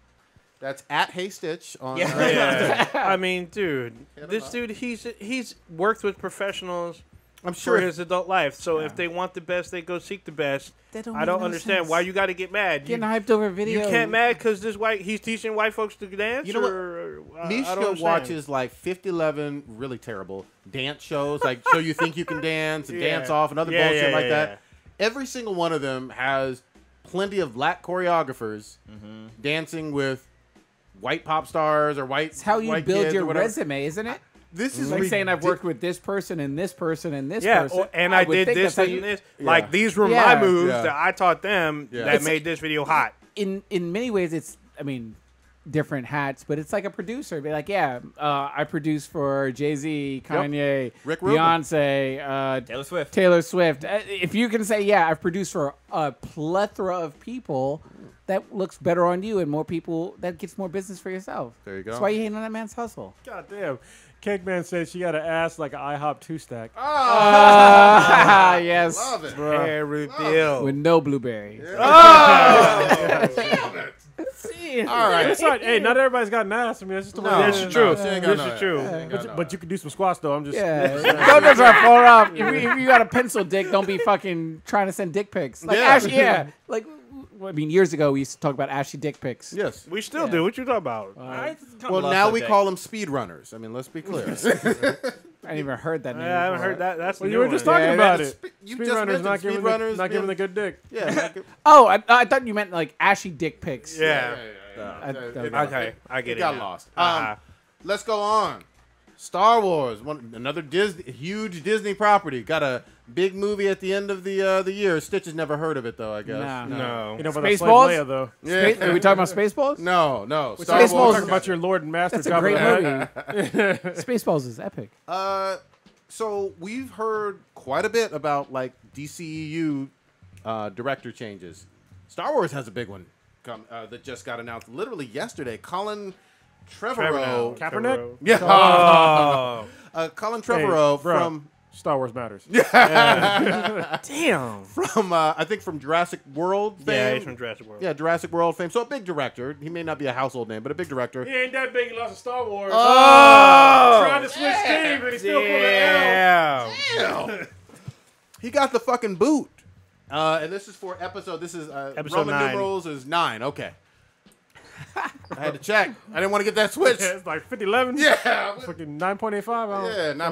That's at Hey Stitch on. Yeah. I mean, dude, Hit 'em this up. dude, he's worked with professionals I'm for sure. his adult life. So if they want the best, they go seek the best. That don't I make don't no understand sense. why you got to get mad. Getting hyped over a You video. can't mad because he's teaching white folks to dance. You know what? or, I don't Mishka understand. watches like 50-11 really terrible dance shows, like So You Think You Can Dance and Yeah. Dance Off and other Yeah, bullshit yeah, like yeah, that. Every single one of them has plenty of black choreographers dancing with white pop stars or white. It's how you white build kids your or whatever. resume, isn't it? This is Like saying I've ridic- worked with this person and this person and this Yeah, person. and I would did think this that's how and you- this. Like these were Yeah. my moves Yeah. that I taught them Yeah. that made this video hot. in many ways, it's, I mean, different hats, but it's like a producer. Be like, yeah, I produce for Jay-Z, Kanye, Rick Rubin. Beyonce, Taylor Swift. Taylor Swift. If you can say, yeah, I've produced for a plethora of people, that looks better on you and more people, that gets more business for yourself. There you go. That's why you hate on that man's hustle. God damn. Cake Man said she got an ass like an IHOP 2-stack. Yes. Love it. Every deal. With no blueberry. All right. It's not, hey, not everybody's got an ass. I mean, that's just the way No, it This is. is true. she ain't got This no is true. ass. She ain't got no But you can do some squats, though. I'm just... Yeah. Don't just try to pull it up. If you got a pencil dick, don't be fucking trying to send dick pics. Like, Yeah. Ashley, yeah. Like, I mean, years ago, we used to talk about Ashley dick pics. Yes. We still do. What you talking about? Well, now we call them speed runners. I mean, let's be clear. I ain't even heard that name. I haven't before. heard that. That's Well, the you new were just one. talking Yeah, about that's- it. you Speed just runners not mentioned giving speedrunners, not giving yeah. the good dick. Yeah. Oh, I thought you meant like Ashley dick pics. Yeah. Okay, I get It it. got now. lost. Uh-huh. Let's go on. Star Wars, another huge Disney property. Got a big movie at the end of the year. Stitch has never heard of it though, I guess. Nah. No. You know about that Slave Spaceballs? Leia, though. Yeah. Are we talking about Spaceballs? No. We're Star Spaceballs Wars. talking about your Lord and Master That's a Jabba great the Hutt. movie. Spaceballs is epic. So we've heard quite a bit about like DCEU director changes. Star Wars has a big one that just got announced literally yesterday. Colin Trevorrow. Kaepernick? Yeah. Oh. Colin Trevorrow Hey, bro, from Star Wars matters. Damn. I think from Jurassic World fame. Yeah, he's from Jurassic World. Yeah, Jurassic World fame. So a big director. He may not be a household name, but a big director. He ain't that big. He lost to Star Wars. Oh. Trying to switch teams, and he still pulled it out. Damn. He got the fucking boot. And this is for episode. This is Episode Roman 9. numerals is 9. Okay. I had to check. I didn't want to get that switch. Yeah, it's like 5011. Yeah. Fucking 9.85. Yeah,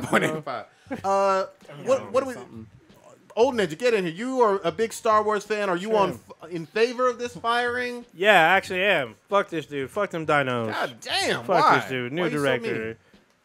9.85. What do we? Old Ninja, get in here. You are a big Star Wars fan. Are you in favor of this firing? Yeah, I actually am. Fuck this dude. Fuck them dinos. God damn. Fuck why? this dude. Why New you so director. mean?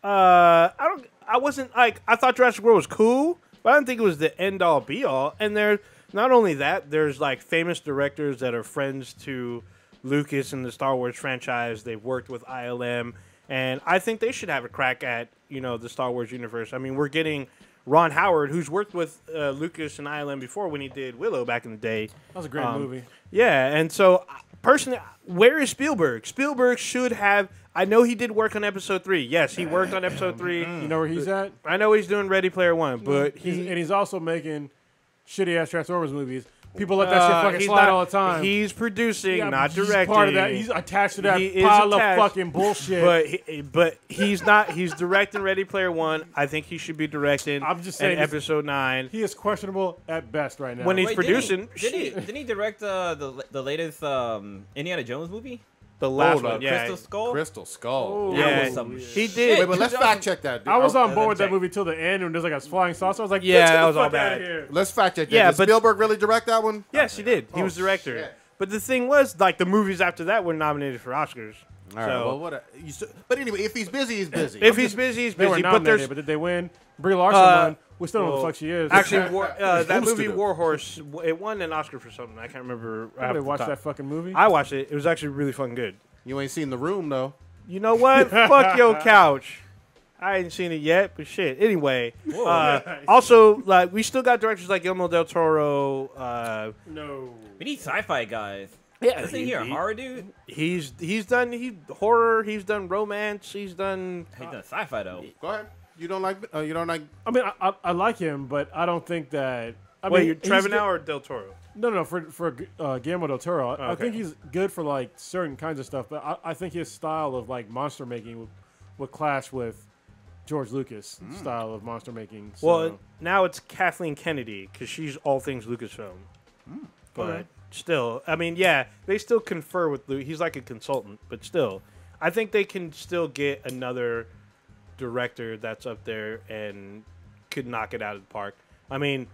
I wasn't like, I thought Jurassic World was cool, but I didn't think it was the end all be all. And there's not only that, there's like famous directors that are friends to Lucas and the Star Wars franchise. They've worked with ILM, and I think they should have a crack at, the Star Wars universe. I mean, we're getting Ron Howard, who's worked with Lucas and ILM before when he did Willow back in the day. That was a great movie. Yeah, and so personally, where is Spielberg? Spielberg should have. I know he did work on Episode 3. Yes, he worked on Episode 3. You know where he's at? I know he's doing Ready Player One, but He's also making shitty ass Transformers movies. People let that shit fucking he's slide not- all the time. He's producing, Yeah, not but he's directing. part of that. He's attached to that He is pile attached, of fucking bullshit. But he's not. He's directing Ready Player One. I think he should be directing. I'm just saying, Episode 9. He is questionable at best right now. When he's producing, Didn't he direct the latest Indiana Jones movie? the last Hold one, up. yeah. Crystal Skull? Crystal Skull. Oh. That Yeah, was some he shit. did. Wait, but let's fact check that. Dude. I was on let board me with that check. movie till the end when there's like a flying saucer. I was like, Yeah, "Bitch, get that the was all fuck outta bad. here." Let's fact check that. Yeah, Did but- Spielberg really direct that one? Yes, he did. He Oh, was director. shit. But the thing was, like, the movies after that were nominated for Oscars. All right. So- Well, but anyway, if he's busy, he's busy. If he's busy, he's They were busy. But nominated, there's but did they win? Brie Larson won. We still don't know what the fuck she is. actually that Who's movie to do? War Horse. It won an Oscar for something. I can't remember. off Nobody the watched top. that fucking movie. I watched it. It was actually really fucking good. You ain't seen The Room though. You know what? Fuck your couch. I ain't seen it yet, but shit. Anyway, also, like, we still got directors like Guillermo del Toro. No. We need sci-fi guys. Yeah, Isn't he a horror dude? He's done horror. He's done romance. He's done. He's done sci-fi though. Go ahead. You don't like? You don't like? I mean, I like him, but I don't think that. I Wait, mean, you're he's Trevor good- now or del Toro? No, for Guillermo del Toro, I Okay. think he's good for like certain kinds of stuff. But I think his style of like monster making would clash with George Lucas' style of monster making. So. Well, now it's Kathleen Kennedy because she's all things Lucasfilm. But Okay. still, I mean, yeah, they still confer with Luke. He's like a consultant, but still, I think they can still get another director that's up there and could knock it out of the park. I mean,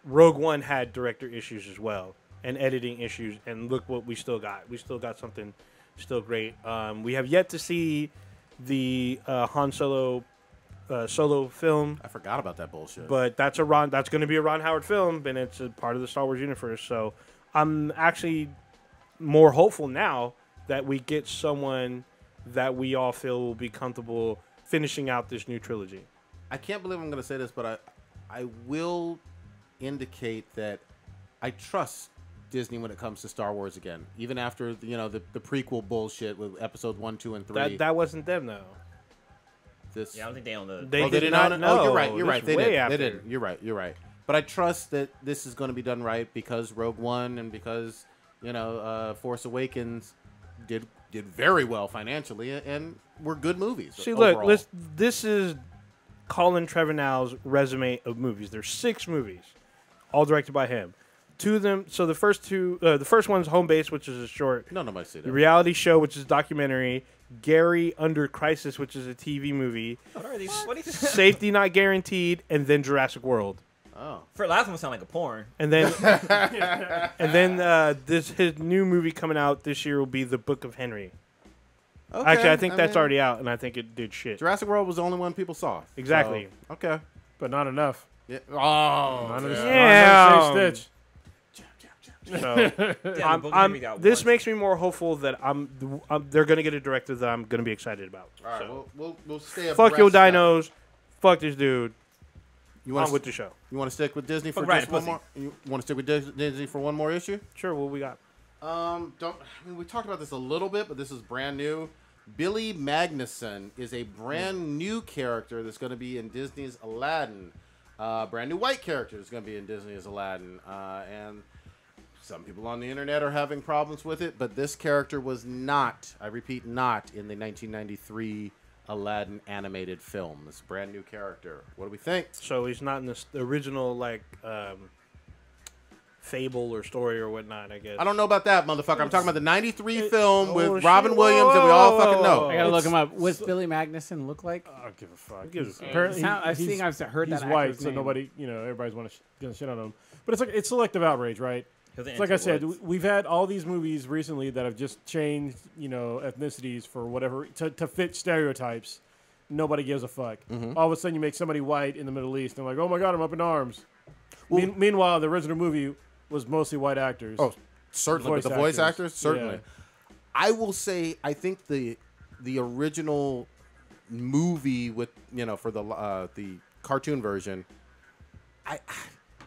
Rogue One had director issues as well and editing issues, and look what we still got. We still got something still great. We have yet to see the Han Solo solo film. I forgot about that bullshit. But that's going to be a Ron Howard film, and it's a part of the Star Wars universe. So I'm actually more hopeful now that we get someone that we all feel will be comfortable finishing out this new trilogy. I can't believe I'm going to say this, but I will indicate that I trust Disney when it comes to Star Wars again, even after the prequel bullshit with episodes 1, 2, and 3. That wasn't them though. This Yeah, I don't think they own the. They Oh, did not know. Oh, you're right. You're This right. They way did. after. They did. You're right. You're right. But I trust that this is going to be done right because Rogue One and because Force Awakens did very well financially and were good movies. See, overall. look, this is Colin Trevorrow's resume of movies. There's 6 movies, all directed by him. 2 of them. So the first one's Home Base, which is a short. No, nobody see The that. Reality Show, which is a documentary. Gary Under Crisis, which is a TV movie. What are these? What are these? Safety Not Guaranteed, and then Jurassic World. Oh, For last one sound like a porn. And then, his new movie coming out this year will be The Book of Henry. okay. Actually, I think that's mean, already out, and I think it did shit. Jurassic World was the only one people saw. Exactly. So, okay. but not enough. Yeah. Oh, Not enough. Yeah. Not enough Safe Stitch. So Yeah, the Book of Henry got this one. makes me more hopeful that they're going to get a director that I'm going to be excited about. All right. So, We'll stay. fuck your abreast. dinos. Fuck this dude. You On want with the show. You want to stick with Disney for Fuck Ryan, just one pussy. more? You want to stick with Disney for one more issue? Sure, what we got? We talked about this a little bit, but this is brand new. Billy Magnuson is a brand new character that's going to be in Disney's Aladdin. Brand new white character is going to be in Disney's Aladdin. And some people on the internet are having problems with it, but this character was not, I repeat, not in the 1993 Aladdin animated film. This brand new character. What do we think? So he's not in the original like fable or story or whatnot. I guess. I don't know about that, motherfucker. I'm talking about the '93 film oh, with shit. Robin Williams that we all fucking know. I gotta look him up. What's Billy Magnuson look like? I don't give a fuck. Who gives a fuck? Apparently, I've he's heard that. white, actor's so name. nobody, everybody's gonna shit on him. But it's like it's selective outrage, right? He was in It's like Into I the said, Woods. we've had all these movies recently that have just changed, ethnicities for whatever to fit stereotypes. Nobody gives a fuck. All of a sudden, you make somebody white in the Middle East, and like, oh my god, I'm up in arms. Well- Meanwhile, the original movie was mostly white actors. Oh, certainly. With the voice actors, certainly. Yeah. I will say, I think the original movie with for the cartoon version,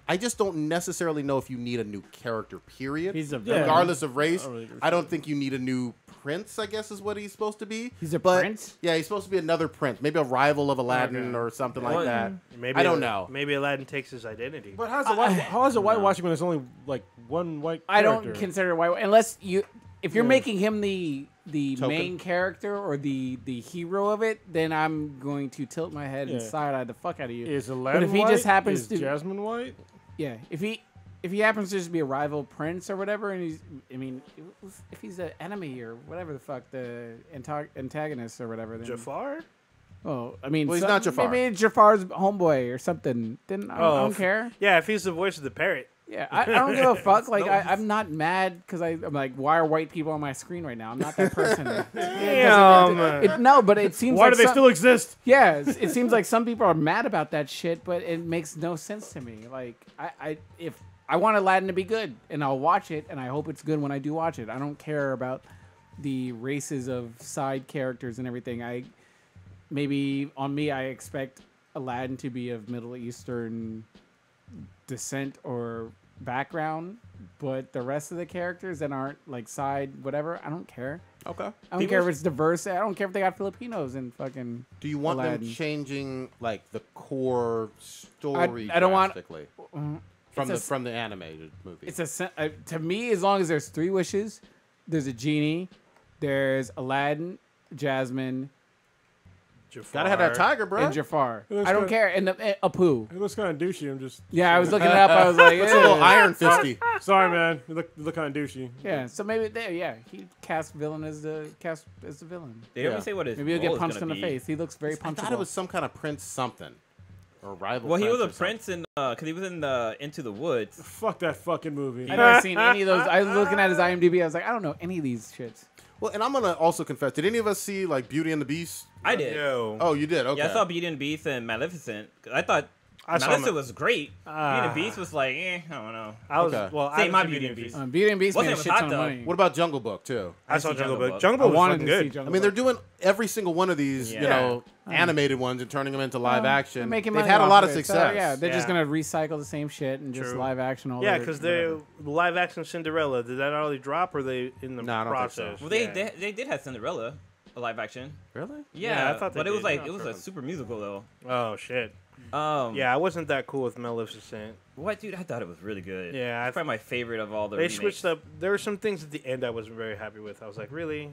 I just don't necessarily know if you need a new character. Period. He's a Yeah. Regardless of race, I don't really agree with I don't think you need a new prince. I guess is what he's supposed to be. He's a But, prince? Yeah, he's supposed to be another prince, maybe a rival of Aladdin Okay. or something Well, like that. Maybe I don't know. Maybe Aladdin takes his identity. But how is it whitewashing when there's only like one white? I character? don't consider it white unless if you're Yeah. making him the Token. main character or the hero of it, then I'm going to tilt my head and Yeah. side eye the fuck out of you. Is Aladdin if he white? just happens Is to- Jasmine white? Yeah, if he happens to just be a rival prince or whatever, and if he's an enemy or whatever the fuck the antagonist or whatever, then Jafar? well, I mean, Well, he's not Jafar. Maybe it's Jafar's homeboy or something. Then I don't care. Yeah, if he's the voice of the parrot. Yeah, I don't give a fuck. Like I'm not mad because I'm like, why are white people on my screen right now? I'm not that person. No, but it seems Why like do they some- still exist? Yeah, it seems like some people are mad about that shit, but it makes no sense to me. Like if I want Aladdin to be good, and I'll watch it, and I hope it's good when I do watch it. I don't care about the races of side characters and everything. I expect Aladdin to be of Middle Eastern descent or background, but the rest of the characters that aren't like side whatever, I don't care. Okay. I don't care if it's diverse. I don't care if they got Filipinos and fucking. Do you want Aladdin. them changing like the core story I don't want- drastically It's a- from the animated movie? It's to me, as long as there's 3 wishes, there's a genie, there's Aladdin, Jasmine, Jafar. Gotta have that tiger, bro. and Jafar. It looks I don't good. care. And Apu. It looks kind of douchey. I'm just Yeah, I was looking it up. I was like, It's a little "Eh." iron fisty. sorry, man. You look kind of douchey. Yeah, so maybe he cast villain as the villain. They don't Yeah. even say what his Maybe he'll role get is punched in gonna the be. face. He looks very I punchable. thought it was some kind of prince something. Or rival Well, he was a or something. prince in because he was in the Into the Woods. Fuck that fucking movie. I've never seen any of those. I was looking at his IMDb. I was like, I don't know any of these shits. Well, and I'm gonna also confess. Did any of us see like Beauty and the Beast? I did. Yo. Oh, you did. Okay. Yeah, I saw Beauty and the Beast and Maleficent. 'Cause I thought I saw Maleficent Ma- was great. Beauty and the Beast was like, I don't know. I was Okay. well. Say I my was Beauty and Beast. Beauty and Beast Wasn't made a it shit hot, ton of though? money. What about Jungle Book too? I I saw see Jungle Jungle Book. Book. Jungle I Book was wanted fucking to see good. Jungle I mean, they're Book. doing every single one of these, Yeah. animated ones and turning them into live action. They're making They've money had a off lot of it. So, success. yeah, they're just Yeah. gonna recycle the same shit and just True. live action all Yeah, over. because they whatever. live action Cinderella. Did that already drop, or are they in the No, I don't think so. process? Well, they, Yeah. they did have Cinderella, a live action. Really? Yeah, I thought they but it was did. like Oh, it was fair a enough. super musical though. Oh shit. Yeah. I wasn't that cool with Maleficent. What, dude? I thought it was really good. Yeah, it's probably my favorite of all the. They remakes. switched up. There were some things at the end I wasn't very happy with. I was like, really?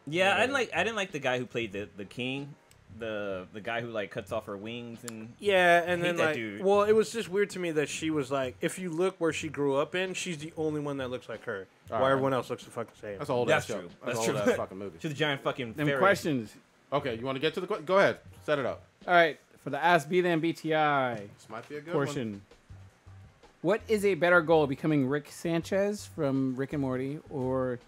Yeah, I didn't like the guy who played the king, the guy who like cuts off her wings and. Yeah, and I hate then that like, dude. well, it was just weird to me that she was like, if you look where she grew up in, she's the only one that looks like her. All While right. everyone else looks the fucking same. That's a whole That's ass show. true. That's That's a whole true. ass fucking movie. She's a giant fucking. Them fairy. questions. Okay, you want to get to the go ahead, set it up. All right, for the Ask B then BTI This might be a good portion. What is a better goal, becoming Rick Sanchez from Rick and Morty or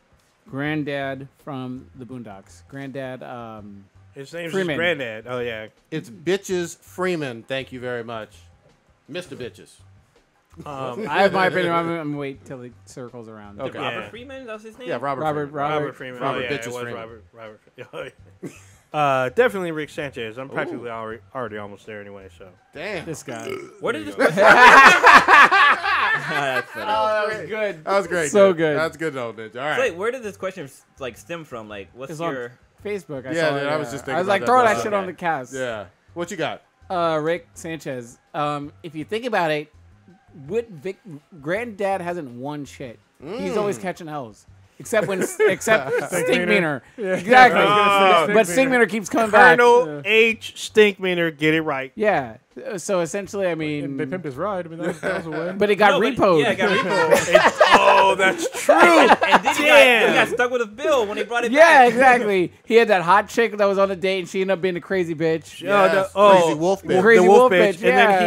Granddad from the Boondocks? Granddad, His name's Freeman. just Granddad. Oh yeah. It's Bitches Freeman. Thank you very much, Mr. Bitches. I have my opinion. I'm gonna wait till it circles around. Okay. Robert Yeah. Freeman, that was his name. Yeah, Robert. Robert, Freeman. Robert Freeman. Robert oh, yeah, Bitches it was Freeman. Robert. Definitely Rick Sanchez. I'm practically already almost there anyway. So Damn. This guy. Where did this? Oh, That's funny. that was good. That was great. So dude. good. That's good, old Ninja. All right. Wait, where did this question like stem from? Like, what's It's on your? Facebook. I Yeah, saw dude, it, I was just thinking I was about like, that throw that myself. shit on the cast. Yeah. What you got? Rick Sanchez. If you think about it, Granddad hasn't won shit. He's always catching L's. Except Stinkmeaner. Yeah. Exactly. Oh, But Stinkmeaner keeps coming back. Colonel H. Stinkmeaner, get it right. Yeah. So essentially, I And mean, they pimped his ride. I mean, that was a win. but it got No, but- repoed. Yeah, it got repoed. Oh, that's true. And then Damn. he got stuck with a bill when they brought it Yeah, back. exactly. He had that hot chick that was on a date, and she ended up being a crazy bitch. Yes, oh, crazy wolf bitch. Crazy the wolf wolf bitch. bitch, And then yeah.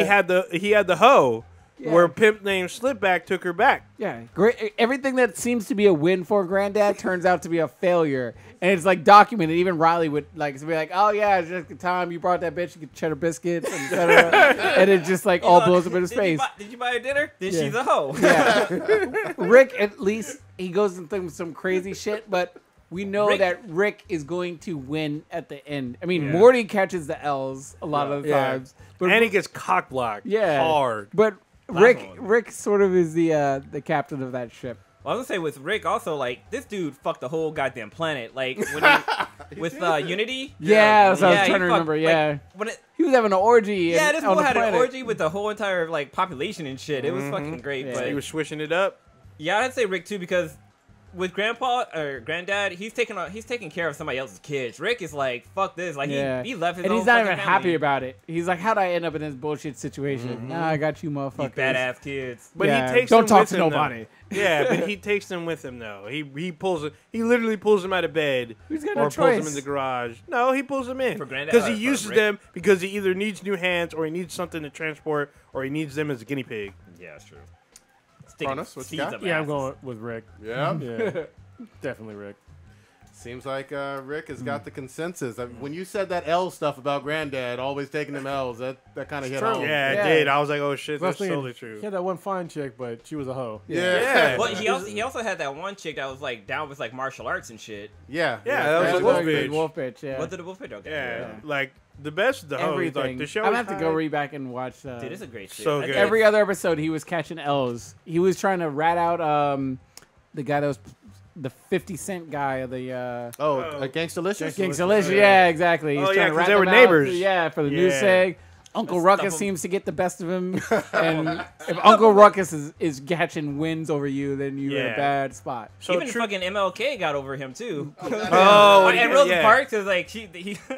he had the hoe, Yeah. where pimp named Slipback took her back. Yeah, great. Everything that seems to be a win for Granddad turns out to be a failure, and it's like documented. Even Riley would like to be like, "Oh yeah, it's just the time you brought that bitch, you get cheddar biscuits, and etc." And it just like all blows up in his face. Did you buy her dinner? Then Yeah. she's a hoe. Yeah, Rick at least he goes through some crazy shit, but we know Rick- that Rick is going to win at the end. I mean, Morty catches the L's a lot of the Yeah. times, but And he gets cock blocked. yeah, Hard. But one. Rick sort of is the captain of that ship. Well, I was gonna say with Rick also, like, this dude fucked the whole goddamn planet. Like when he, with Unity. Yeah, that's what I was he trying to remember. like, Yeah, when it, he was having an orgy. yeah, this on fool the had an planet. orgy with the whole entire like population and shit. It was fucking great. Yeah. But He was swishing it up. yeah, I'd say Rick too because with Grandpa or Granddad, he's taking care of somebody else's kids. Rick is like, fuck this. Like Yeah. he left his and own he's not fucking even family. happy about it. He's like, "How'd I end up in this bullshit situation? Nah, I got you, motherfuckers. These badass kids. But Yeah, he takes don't them talk with to him, nobody. Though. Yeah, but he takes them with him though. He literally pulls them out of bed He's got or no pulls them choice. in the garage. No, he pulls them in For Granddad- because he for uses Rick. them because he either needs new hands or he needs something to transport or he needs them as a guinea pig. Yeah, that's true. Cronus, what you got? Seeds up yeah, I'm asses. going with Rick. Yeah. Yeah, definitely Rick. Seems like Rick has got the consensus. When you said that L stuff about Granddad always taking them L's, that kind of hit true. home. Yeah, Yeah. it did. I was like, oh shit, that's Especially totally true. He had that one fine chick, but she was a hoe. Yeah. Well, he also had that one chick that was like down with like martial arts and shit. Yeah. Yeah, that was Granddad a wolf Wolf bitch. bitch. Wolf bitch. Yeah. What did the wolf pitch? Okay. Yeah, like the best of the hoe. Everything. Like the show. I'm is gonna have to go high. read back and watch. Dude, it's a great shit. So I good. think Every other episode, he was catching L's. He was trying to rat out the guy that was the 50 Cent guy of the Gangstalicious? Gangsta-licious. Yeah, exactly. He's Oh, trying yeah, to 'cause rat they were them out. neighbors. Yeah, for the Yeah. news seg. Uncle Let's Ruckus stuff 'em. seems to get the best of him, and if Uncle Ruckus is catching wins over you, then you're in a Yeah. bad spot. So even true. fucking MLK got over him too. Oh, and Rosa yeah. Parks is like he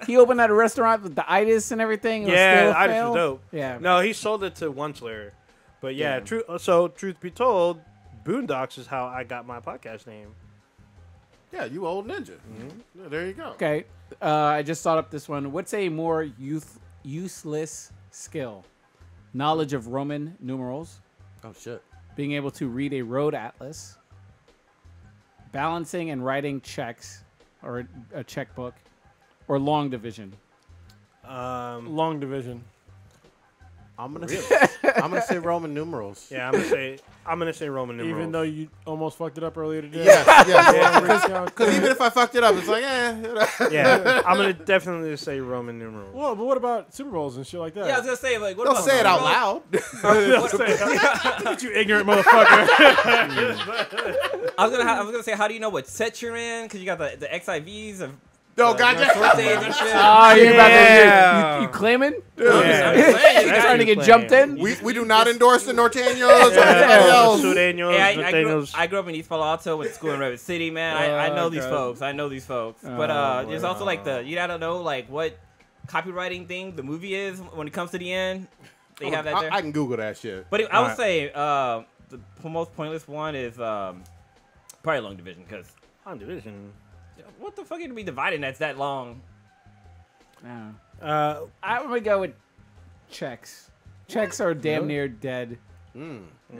He opened that restaurant with the itis and everything. It was Yeah, still a Itis fail. was dope. Yeah. No, he sold it to Once-Layer. But yeah, Yeah. So truth be told, Boondocks is how I got my podcast name. Yeah, you old ninja. Yeah, there you go. Okay, I just thought up this one. What's a more useless skill? Knowledge of Roman numerals, Oh, shit. being able to read a road atlas, balancing and writing checks or a checkbook, or long division. Long division. I'm gonna say Roman numerals. Yeah, I'm gonna say Roman numerals. Even though you almost fucked it up earlier today. Yeah. Because even if I fucked it up, it's like, yeah, I'm gonna definitely say Roman numerals. Well, but what about Super Bowls and shit like that? Yeah, I was gonna say like what Don't about say it out Super loud. Look at you ignorant motherfucker. I was gonna say how do you know what set you're in? Because you got the XIVs of No, gotcha. birthdays and shit. Oh, you about Yeah. to you claiming? Yeah. I'm just saying, You trying to get playing. jumped in? We do not endorse the Norteños or anybody else. Sureños, Hey, Norteños. I grew up in East Palo Alto, went to school in Redwood City, man. I know these God. folks. I know these folks. But there's also like you gotta know like what copywriting thing the movie is when it comes to the end. They have that there. I can Google that shit. But I would say the most pointless one is probably Long Division because On division. what the fuck are you gonna be dividing that's that long? No. I'm gonna go with checks. Checks are damn near dead.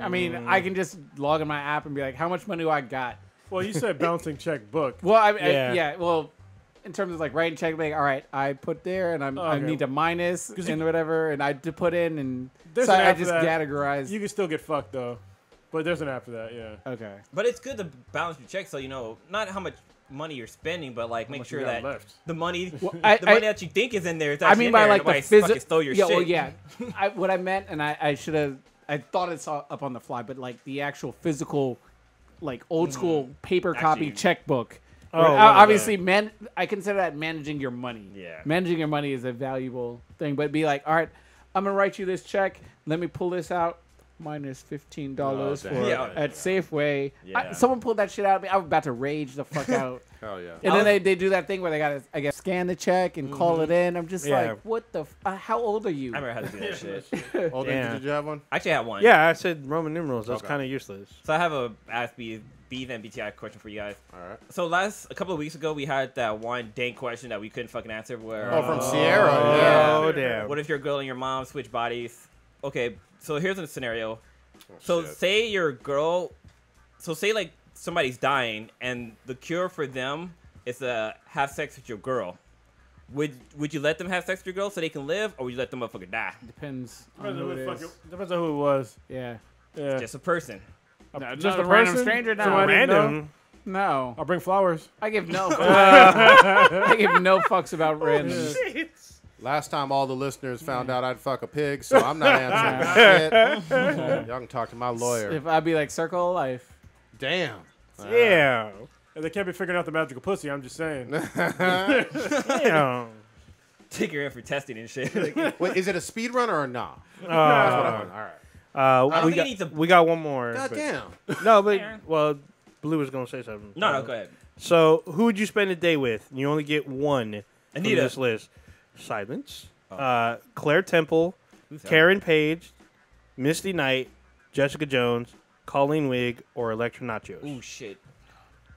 I mean, I can just log in my app and be like, how much money do I got? Well, you said bouncing check book. Well, Yeah. well, in terms of like writing check, like, all right, I put there and I Okay. need to minus and whatever, and I to put in, and There's so an I app for just that. categorize. You can still get fucked though, but there's an app for that. Yeah. Okay. But it's good to balance your checks so you know not how much money you're spending, but like make much you sure got that left. the money, I- the money that you think is in there is I actually mean in by there. like the Nobody fucking physical. stole your Yeah, shit. well, yeah. What I meant, and I should have. I thought it saw up on the fly, but like the actual physical, like old school paper copy Actually- checkbook. Oh, Where, wow, obviously, I consider that managing your money. Yeah. Managing your money is a valuable thing, but be like, all right, I'm gonna write you this check. Let me pull this out. minus $15 for Yeah. at Safeway. Yeah. Someone pulled that shit out of me. I was about to rage the fuck out. Hell yeah. And then they do that thing where they gotta, I guess, scan the check and call it in. I'm just Yeah. like, what the? How old are you? I remember how to do that shit. Hold Yeah. on, did you have one? I actually had one. Yeah, I said Roman numerals. That's Okay. kind of useless. So I have a Ask Bees and BTI question for you guys. All right. So a couple of weeks ago, we had that one dank question that we couldn't fucking answer. Where Oh, from Sierra. yeah. Oh, damn. What if your girl and your mom switch bodies? Okay, so here's a scenario. So shit. say your girl, say like somebody's dying and the cure for them is to have sex with your girl. Would you let them have sex with your girl so they can live, or would you let them motherfucker die? Depends on who it is. Depends on who it was. Yeah. Yeah. Just a person. No, Just not a a random person? stranger. No. Somebody- Random. No. I'll bring flowers. I give no. I give no fucks about randoms. Last time all the listeners found out I'd fuck a pig, so I'm not answering shit. Y'all can talk to my lawyer. If I'd be like circle of life. Damn. Yeah. And they can't be figuring out the magical pussy. I'm just saying. Damn. Take her in for testing and shit. Like, Wait, is it a speed runner or not? That's what I want. All right. I don't We think got, it needs a- we got one more. God but- damn. No, but well, Blue was gonna say something. no, go ahead. So, who would you spend a day with? You only get one from Anita. this list. Silence. Claire Temple, Who's that? Karen Page, Misty Knight, Jessica Jones, Colleen Wig, or Electra Nachos. Ooh, shit.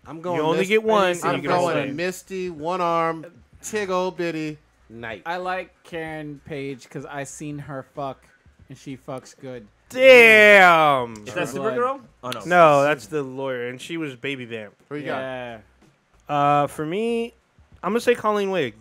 I'm going. You only get one, and I'm you get all going day. Misty, one arm, tiggle bitty, night. I like Karen Page because I seen her fuck, and she fucks good. Damn. Is that Blood. Supergirl? Oh, no. No, that's the lawyer, and she was Baby Vamp. Who you got? Yeah. For me, I'm gonna say Colleen Wig.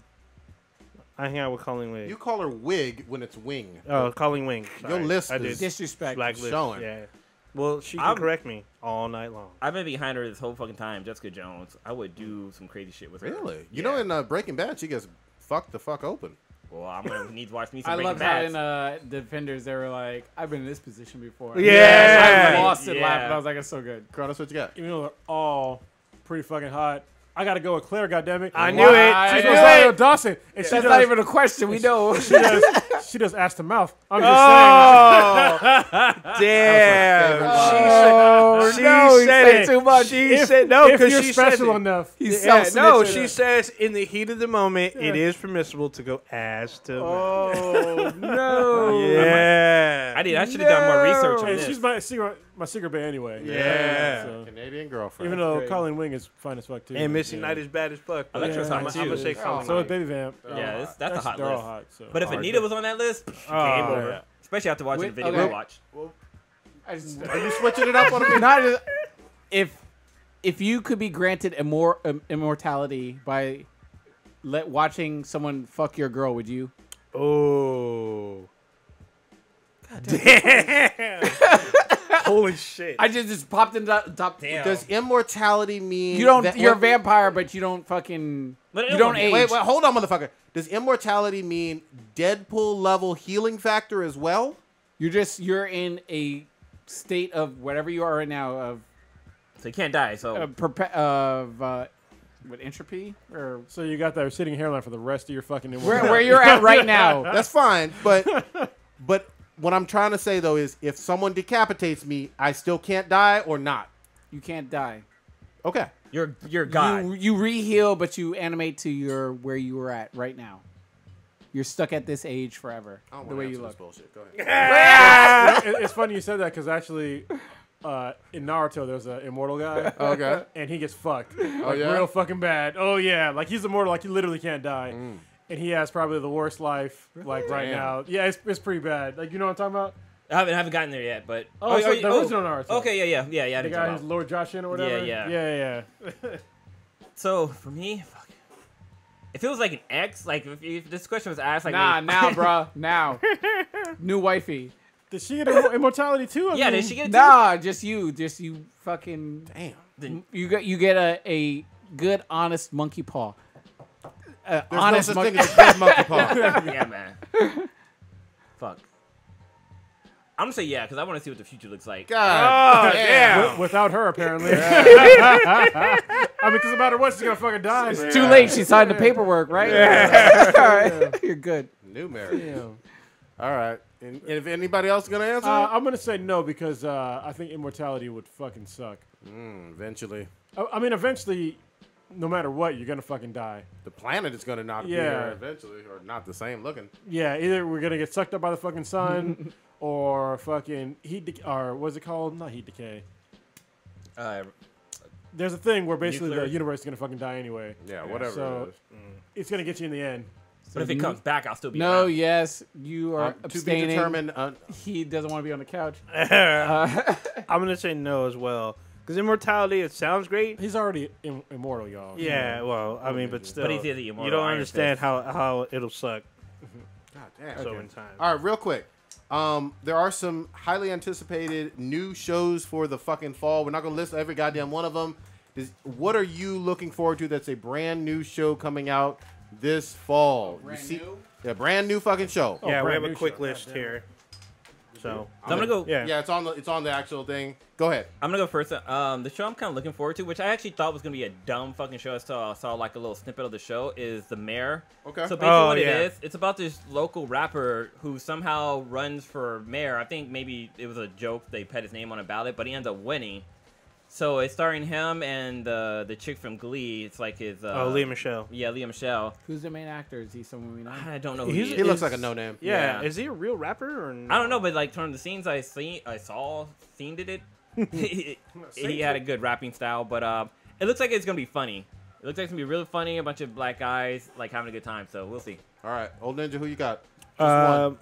I hang out with Colleen Wig. You call her wig when it's wing. Oh, Colleen Wing. Your Sorry. list I is did. Disrespect. Black list. showing. Yeah. Well, she can I'm- correct me all night long. I've been behind her this whole fucking time, Jessica Jones. I would do some crazy shit with her. Really? You Yeah. know, in Breaking Bad, she gets fucked the fuck open. Well, I'm gonna need to watch me some I Breaking love how Bad. in Defenders they were like, I've been in this position before. Yeah. I lost it Yeah. laughing. I was like, it's so good. Kronos, what you got? Even though they're all pretty fucking hot, I gotta go with Claire. Goddammit. I knew it. I She's knew with it. Rosario Dawson, and she That's does, not even a question. We know. she does ass to mouth. I'm just Oh, damn. Oh, She no, he said said it. too much. She said no saying, if because you're she said special it. enough. He's Yeah, no, self-snitching. she says in the heat of the moment, it is permissible to go ass to mouth. Oh no. Yeah. I should have done more research on And this. she's my secret bae anyway. Yeah. So, Canadian girlfriend. even though great. Colleen Wing is fine as fuck too. And Missy Yeah. Knight is bad as fuck. but Electra's hot I'm too. gonna say Oh, Colleen So Wing. is Baby Vamp. Yeah, that's a hot They're all list. hot. So. But if Anita was on that list, game over. yeah. Especially after watching Wait, the video okay. we watched. I just, Are you switching it up on me? not as- if you could be granted immortality by watching someone fuck your girl, would you? Oh. Damn. Holy shit. I just popped in the top. Damn. Does immortality mean You don't. that- You're a vampire, but you don't fucking. But You don't wait, age. Wait, hold on, motherfucker. Does immortality mean Deadpool level healing factor as well? You're in a state of whatever you are right now of So you can't die. So what entropy or So you got that receding hairline for the rest of your fucking. where you're at right now. That's fine, but what I'm trying to say though is if someone decapitates me, I still can't die or not. You can't die. Okay. you're God. You re-heal, but you animate to your where you were at right now. You're stuck at this age forever. I don't The wanna way you answer look. this bullshit. Go ahead. It's funny you said that because actually, in Naruto there's an immortal guy. Okay. And he gets fucked. Like, yeah? real fucking bad. Oh yeah, like he's immortal, like he literally can't die. And he has probably the worst life, like right Damn. now. Yeah, it's pretty bad. Like you know what I'm talking about? I haven't gotten there yet, but Oh, so the original Naruto. Okay, yeah. I The didn't guy talk who's about. Lord Joshin or whatever. Yeah. yeah. So for me, fuck. If it was like an ex, like if this question was asked, like Nah, now, bruh, now. New wifey. Did she get immortality too? I yeah, mean, did she get it? Nah, just you fucking. Damn. Then- You get a good honest monkey paw. There's Honest no such monkey. thing as a dead monkey paw. yeah, man. Fuck. I'm gonna say yeah, because I want to see what the future looks like. God Oh, damn. Without her, apparently. I mean, because no matter what, she's gonna fucking die. It's too late. She signed the paperwork, right? All right. You're good. New marriage. Damn. All right. And if anybody else is gonna answer, I'm gonna say no because I think immortality would fucking suck. eventually I mean, eventually, no matter what, you're gonna fucking die. the planet is gonna not be here eventually, or not the same looking. Yeah, either we're gonna get sucked up by the fucking sun, or fucking or what's it called? Not heat decay. There's a thing where basically Nuclear. the universe is gonna fucking die anyway. Yeah, whatever So it is. it's gonna get you in the end. But if it comes back, I'll still be No, around. yes, you are To be abstaining. determined. He doesn't want to be on the couch. I'm gonna say no as well. Because immortality, it sounds great. He's already immortal, y'all. Yeah, well, I mean, but still, But he's the immortal you don't Iron understand Fist. how it'll suck. God damn. So in time. All right, real quick. There are some highly anticipated new shows for the fucking fall. We're not gonna list every goddamn one of them. What are you looking forward to? That's a brand new show coming out this fall. Yeah, brand new fucking show. Yeah, we brand have a new quick show. list here. So So I'm gonna go. yeah. Yeah, it's on the actual thing. Go ahead. I'm gonna go first. The show I'm kind of looking forward to, which I actually thought was gonna be a dumb fucking show. I saw like a little snippet of the show. Is The Mayor. Okay. So basically, Oh, what yeah. it is, it's about this local rapper who somehow runs for mayor. I think maybe it was a joke they put his name on a ballot, but he ends up winning. So it's starring him and the chick from Glee. It's like his. Leah Michelle. Yeah, Leah Michelle. Who's the main actor? Is he someone we know? I don't know. Who He's- he He is. looks like a no name. Yeah. Yeah. Is he a real rapper or no? I don't know, but like from the scenes I saw, he had a good rapping style. But it looks like it's gonna be funny. It looks like it's gonna be really funny. A bunch of black guys like having a good time. So we'll see. All right, old ninja, who you got? Just one.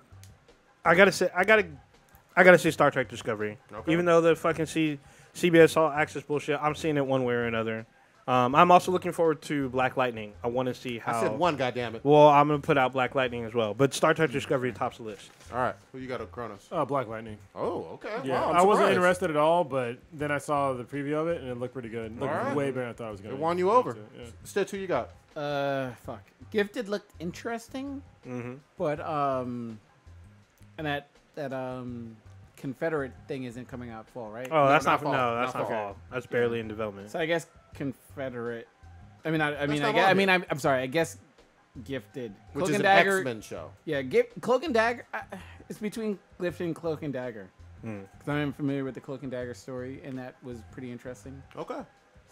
I gotta say Star Trek Discovery. Okay. Even though the fucking CBS All Access bullshit, I'm seeing it one way or another. I'm also looking forward to Black Lightning. I want to see how. I said one. Goddamn it. Well, I'm gonna put out Black Lightning as well, but Star Trek Discovery tops the list. All right, who you got? Kronos. Black Lightning. Oh, okay. Yeah, Wow, I'm I wasn't surprised. interested at all, but then I saw the preview of it and it looked pretty good. It looked All right. way better than I thought it was gonna. It won you over. Yeah. Stitch, who you got? Fuck. Gifted looked interesting, Mm-hmm. but and that Confederate thing isn't coming out fall, right? Oh, that's not not fall. no, that's Not not fall. fall. That's barely in development. So I guess Confederate. I mean, not I'm sorry. I guess Gifted. Which Cloak is and an Dagger. X-Men show. Yeah, Cloak and Dagger. It's between Gifted and Cloak and Dagger. Because I'm familiar with the Cloak and Dagger story, and that was pretty interesting. Okay.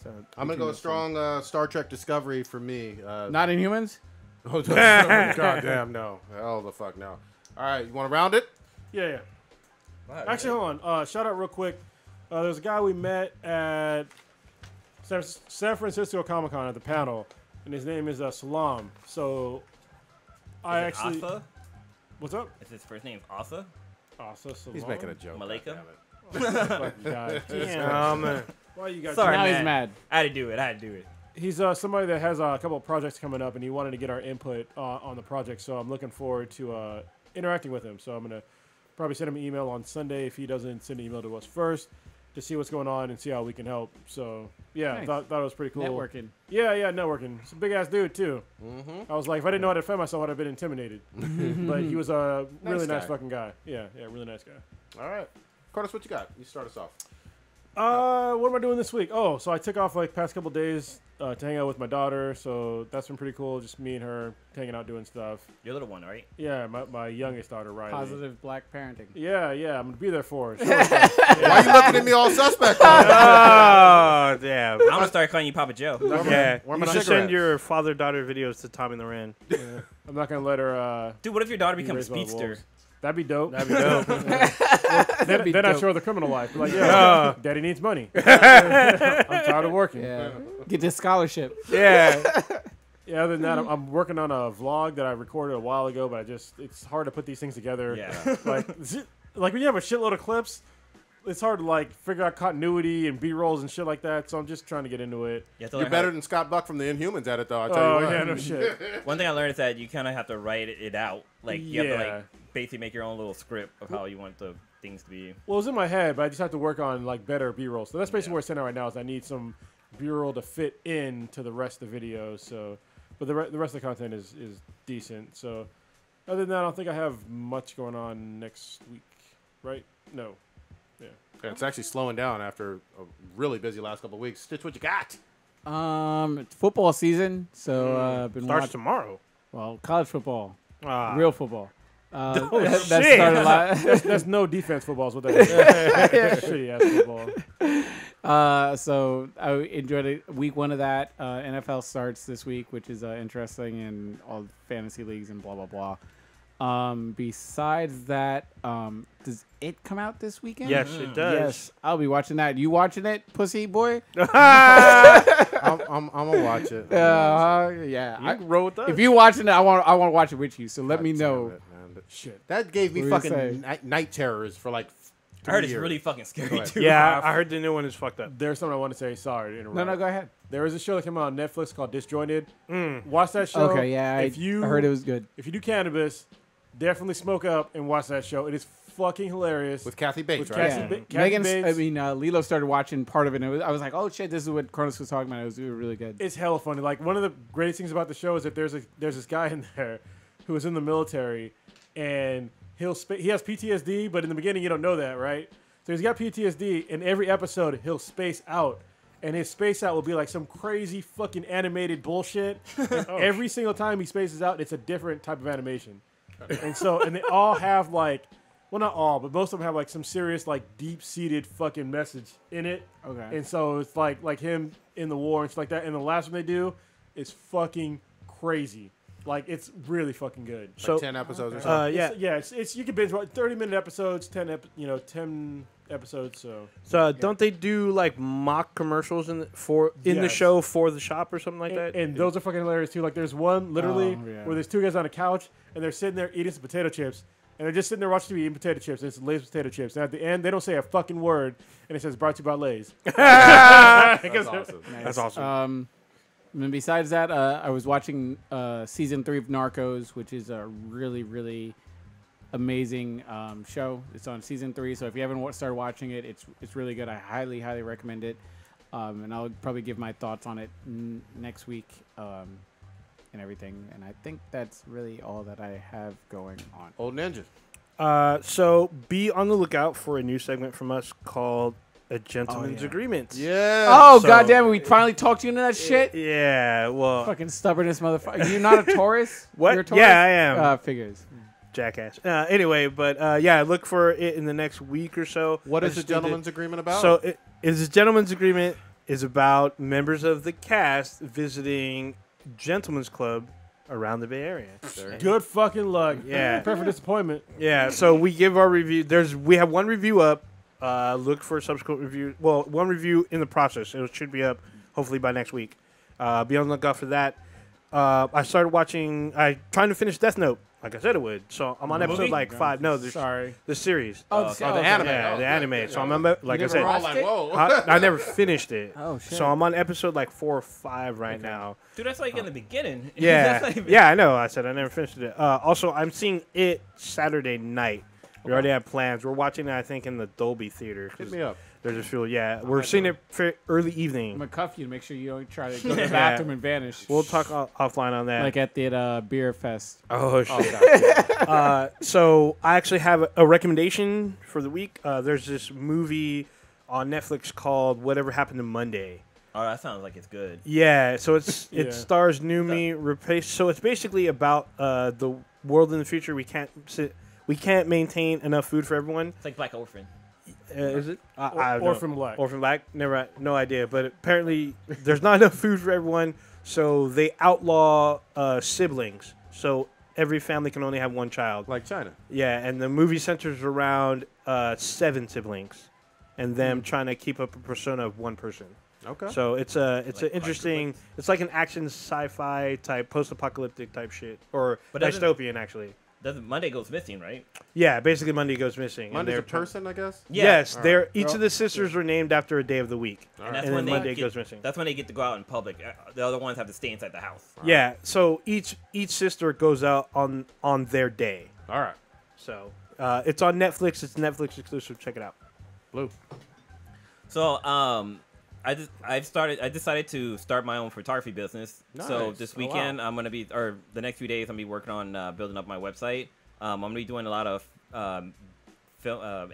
So I'm gonna go a strong Star Trek Discovery for me. Not Inhumans. Goddamn no. Hell the fuck no. All right, you want to round it? Yeah. Actually, hold on. Shout out real quick. There's a guy we met at San Francisco Comic Con at the panel, and his name is Salam. So I Is it actually. Asa? What's up? Is his first name Asa? Asa Salam. He's making a joke. Malika? Fucking guy. Damn. Why you guys? Sorry, Now man. he's mad. I had to do it. He's somebody that has a couple of projects coming up, and he wanted to get our input on the project. So I'm looking forward to interacting with him. So I'm gonna probably send him an email on Sunday if he doesn't send an email to us first, to see what's going on and see how we can help. So yeah, Nice. thought it was pretty cool. Networking. Yeah, networking. He's a big ass dude too. I was like, if I didn't know how to defend myself, I'd have been intimidated. But he was a really Nice nice guy. fucking guy. Yeah, really nice guy. All right. Curtis, what you got? You start us off. What am I doing this week? Oh, so I took off like past couple days to hang out with my daughter. So that's been pretty cool. Just me and her hanging out doing stuff. Your little one, right? Yeah, my youngest daughter, Riley. Positive black parenting. Yeah, I'm gonna be there for her. Sure. Why you looking at me all suspect? Oh, damn. I'm gonna start calling you Papa Joe. Yeah, Where you my should cigarettes? send your father-daughter videos to Tommy Loren. I'm not gonna let her. Dude, what if your daughter be becomes raised by the speedster? wolves. That'd be dope. That'd be dope. Then I dope. show her the criminal life. Be like, yeah, daddy needs money. I'm tired of working. Yeah. Get this scholarship. Yeah. Yeah, other than that, I'm working on a vlog that I recorded a while ago, but it's hard to put these things together. Yeah. Like when you have a shitload of clips, it's hard to like figure out continuity and B-rolls and shit like that. So I'm just trying to get into it. You have to You're learn better how- than Scott Buck from the Inhumans at it, though. I tell Oh you what. yeah, no shit. One thing I learned is that you kind of have to write it out. Like you have to Yeah. like basically make your own little script of how you want the things to be. Well, it's in my head, but I just have to work on like better B-rolls. So that's basically where it's at right now. Is I need some B-roll to fit into the rest of the video. So, but the rest of the content is decent. So, other than that, I don't think I have much going on next week. Right? No. Yeah, it's actually slowing down after a really busy last couple of weeks. Stitch, what you got? It's football season, so been Starts watching. tomorrow. Well, college football, Ah. real football. That shit. started a lot. That's no defense football is what that is. Shitty ass football. So I enjoyed it. Week 1 of that. NFL starts this week, which is interesting in all fantasy leagues and blah, blah, blah. Besides that, does it come out this weekend? Yes, it does. Yes, I'll be watching that. You watching it, pussy boy? I'm gonna watch it. Yeah. You can roll with us. If you watching it, I want to watch it with you. So let me God know. damn it, man. But shit, that gave me What do you fucking night terrors for like. I heard 3 it's years. really fucking scary Go ahead. too. Yeah, I heard the new one is fucked up. There's something I want to say. Sorry to interrupt. No, go ahead. There was a show that came out on Netflix called Disjointed. Watch that show. Okay, yeah, I heard it was good. If you do cannabis, definitely smoke up and watch that show. It is fucking hilarious. With Kathy Bates, With right? Kathy Yeah. Ba- Kathy Megan's, Bates. Lilo started watching part of it, and I was like, oh shit, this is what Cronus was talking about. It was really good. It's hella funny. Like, one of the greatest things about the show is that there's this guy in there who was in the military, and he has PTSD, but in the beginning you don't know that, right? So he's got PTSD, and every episode he'll space out, and his space out will be like some crazy fucking animated bullshit. And every single time he spaces out, it's a different type of animation. And they all have like, well, not all, but most of them have like some serious, like, deep-seated fucking message in it. Okay. And so it's like him in the war and stuff like that. And the last one they do is fucking crazy. Like, it's really fucking good. So 10 episodes or something. Yeah. It's you can binge watch 30-minute episodes, 10 episodes. So Don't they do like mock commercials in the Yes. show for the shop or something like that? and those are fucking hilarious too. Like, there's one literally Oh, yeah. where there's 2 guys on a couch and they're sitting there eating some potato chips. And they're just sitting there watching TV eating potato chips. And it's Lay's potato chips. And at the end, they don't say a fucking word. And it says, brought to you by Lay's. That's awesome. That's awesome. And then besides that, I was watching season 3 of Narcos, which is a really, really amazing show. It's on season 3, so if you haven't started watching it, it's really good. I highly, highly recommend it. And I'll probably give my thoughts on it next week and everything. And I think that's really all that I have going on. Old Ninja. So be on the lookout for a new segment from us called A Gentleman's yeah. Agreement. Yeah. Oh, So- goddamn it, we finally talked you into that shit? Yeah, well, Fucking stubbornness, motherfucker. You're not a Taurus? What? You're a Taurus? Yeah, I am. Figures. jackass. Anyway, but yeah, look for it in the next week or so. What I is the just need to- gentleman's agreement about? So it is a gentleman's agreement is about members of the cast visiting gentlemen's club around the Bay Area. Good fucking luck. Yeah. Prepare for disappointment. Yeah, so we give our review. We have one review up. Look for subsequent review. Well, one review in the process. It should be up hopefully by next week. Be on the lookout for that. I started watching. Trying to finish Death Note, like I said it would. So I'm on The episode movie? like 5. No, Sorry. the series. Oh, the anime. Yeah, the anime. So I'm on, like I never said, We're all watched like, it? whoa. I never finished it. Oh, shit. So I'm on episode like 4 or 5 right now. Dude, that's like in the beginning. Yeah, That's not even- yeah, I know. I said I never finished it. Also, I'm seeing it Saturday night. We already have plans. We're watching it, I think, in the Dolby Theater. 'cause Hit me up. There's a few. Yeah, we're seeing it for early I'm evening. going to cuff you to make sure you don't try to go to the bathroom and vanish. We'll talk offline on that. Like at the beer fest. Oh shit. God. So I actually have a recommendation for the week. There's this movie on Netflix called Whatever Happened to Monday. Oh, that sounds like it's good. Yeah, so it Yeah. stars Numi Rapace. So it's basically about the world in the future. We can't maintain enough food for everyone. It's like Black Orphan. Is it? I don't know. Orphan Black. Orphan Black? No idea. But apparently there's not enough food for everyone, so they outlaw siblings. So every family can only have one child. Like China. Yeah, and the movie centers around 7 siblings, and them Hmm. trying to keep up a persona of one person. Okay. So it's an Like interesting. It's like an action sci-fi type, post-apocalyptic type shit, or But doesn't- dystopian actually. Doesn't Monday goes missing, right? Yeah, basically Monday goes missing. and Monday's they're a person, I guess? Yeah. Yes, All they're right. each of the sisters are named after a day of the week. And that's And when then they Monday get, goes missing. That's when they get to go out in public. The other ones have to stay inside the house. Yeah, so each sister goes out on their day. All right. So it's on Netflix. It's Netflix exclusive. Check it out. Blue. So I decided to start my own photography business. So Nice. this Oh, wow. weekend I'm gonna be, or the next few days I'm gonna be working on building up my website. I'm gonna be doing a lot of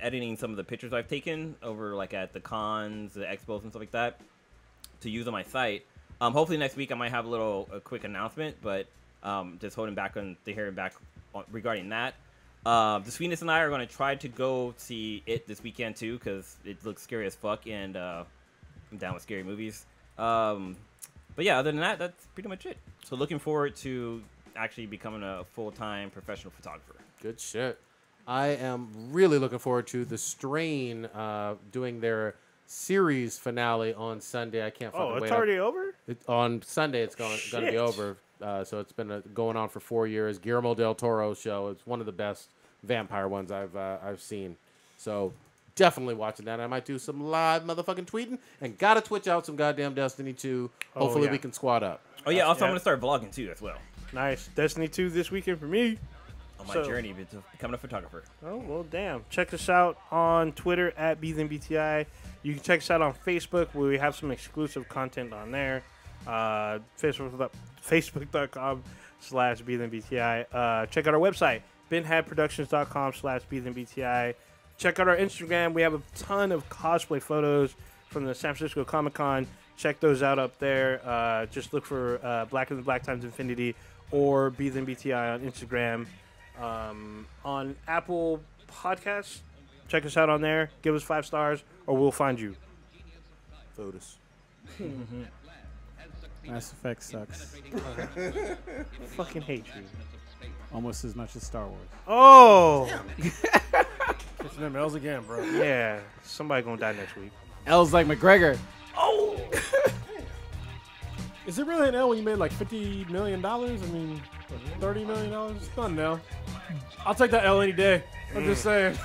editing some of the pictures I've taken over like at the cons, the expos, and stuff like that to use on my site. Hopefully next week I might have a quick announcement, but just holding back on to hearing back regarding that. The Sweetness and I are going to try to go see it this weekend too, because it looks scary as fuck, and I'm down with scary movies. But yeah, other than that, that's pretty much it. So looking forward to actually becoming a full-time professional photographer. Good shit. I am really looking forward to The Strain doing their series finale on Sunday. I can't fucking wait. Oh, it's already over? On Sunday, it's going to be over. So it's been going on for 4 years. Guillermo del Toro's show. It's one of the best vampire ones I've seen. So definitely watching that. I might do some live motherfucking tweeting and gotta twitch out some goddamn Destiny 2. Hopefully we can squad up. Oh yeah, also I'm gonna start vlogging too as well. Nice. Destiny 2 this weekend for me. On my journey to becoming a photographer. Oh, well, damn. Check us out on Twitter at BTHBTI. You can check us out on Facebook where we have some exclusive content on there. Facebook.com/BTHBTI. Check out our website, benhadproductions.com/BTHBTI. Check out our Instagram. We have a ton of cosplay photos from the San Francisco Comic-Con. Check those out up there. Just look for Black and the Black Times Infinity or BTHBTI on Instagram. On Apple Podcasts, check us out on there. Give us 5 stars, or we'll find you. Vote us. Mass Effect sucks. Fucking hate you. Almost as much as Star Wars. Oh, Pushing them L's again, bro. yeah. Somebody gonna die next week. L's like McGregor. Oh, Is it really an L when you made like $50 million? I mean, $30 million? It's not an L. I'll take that L any day. I'm just saying.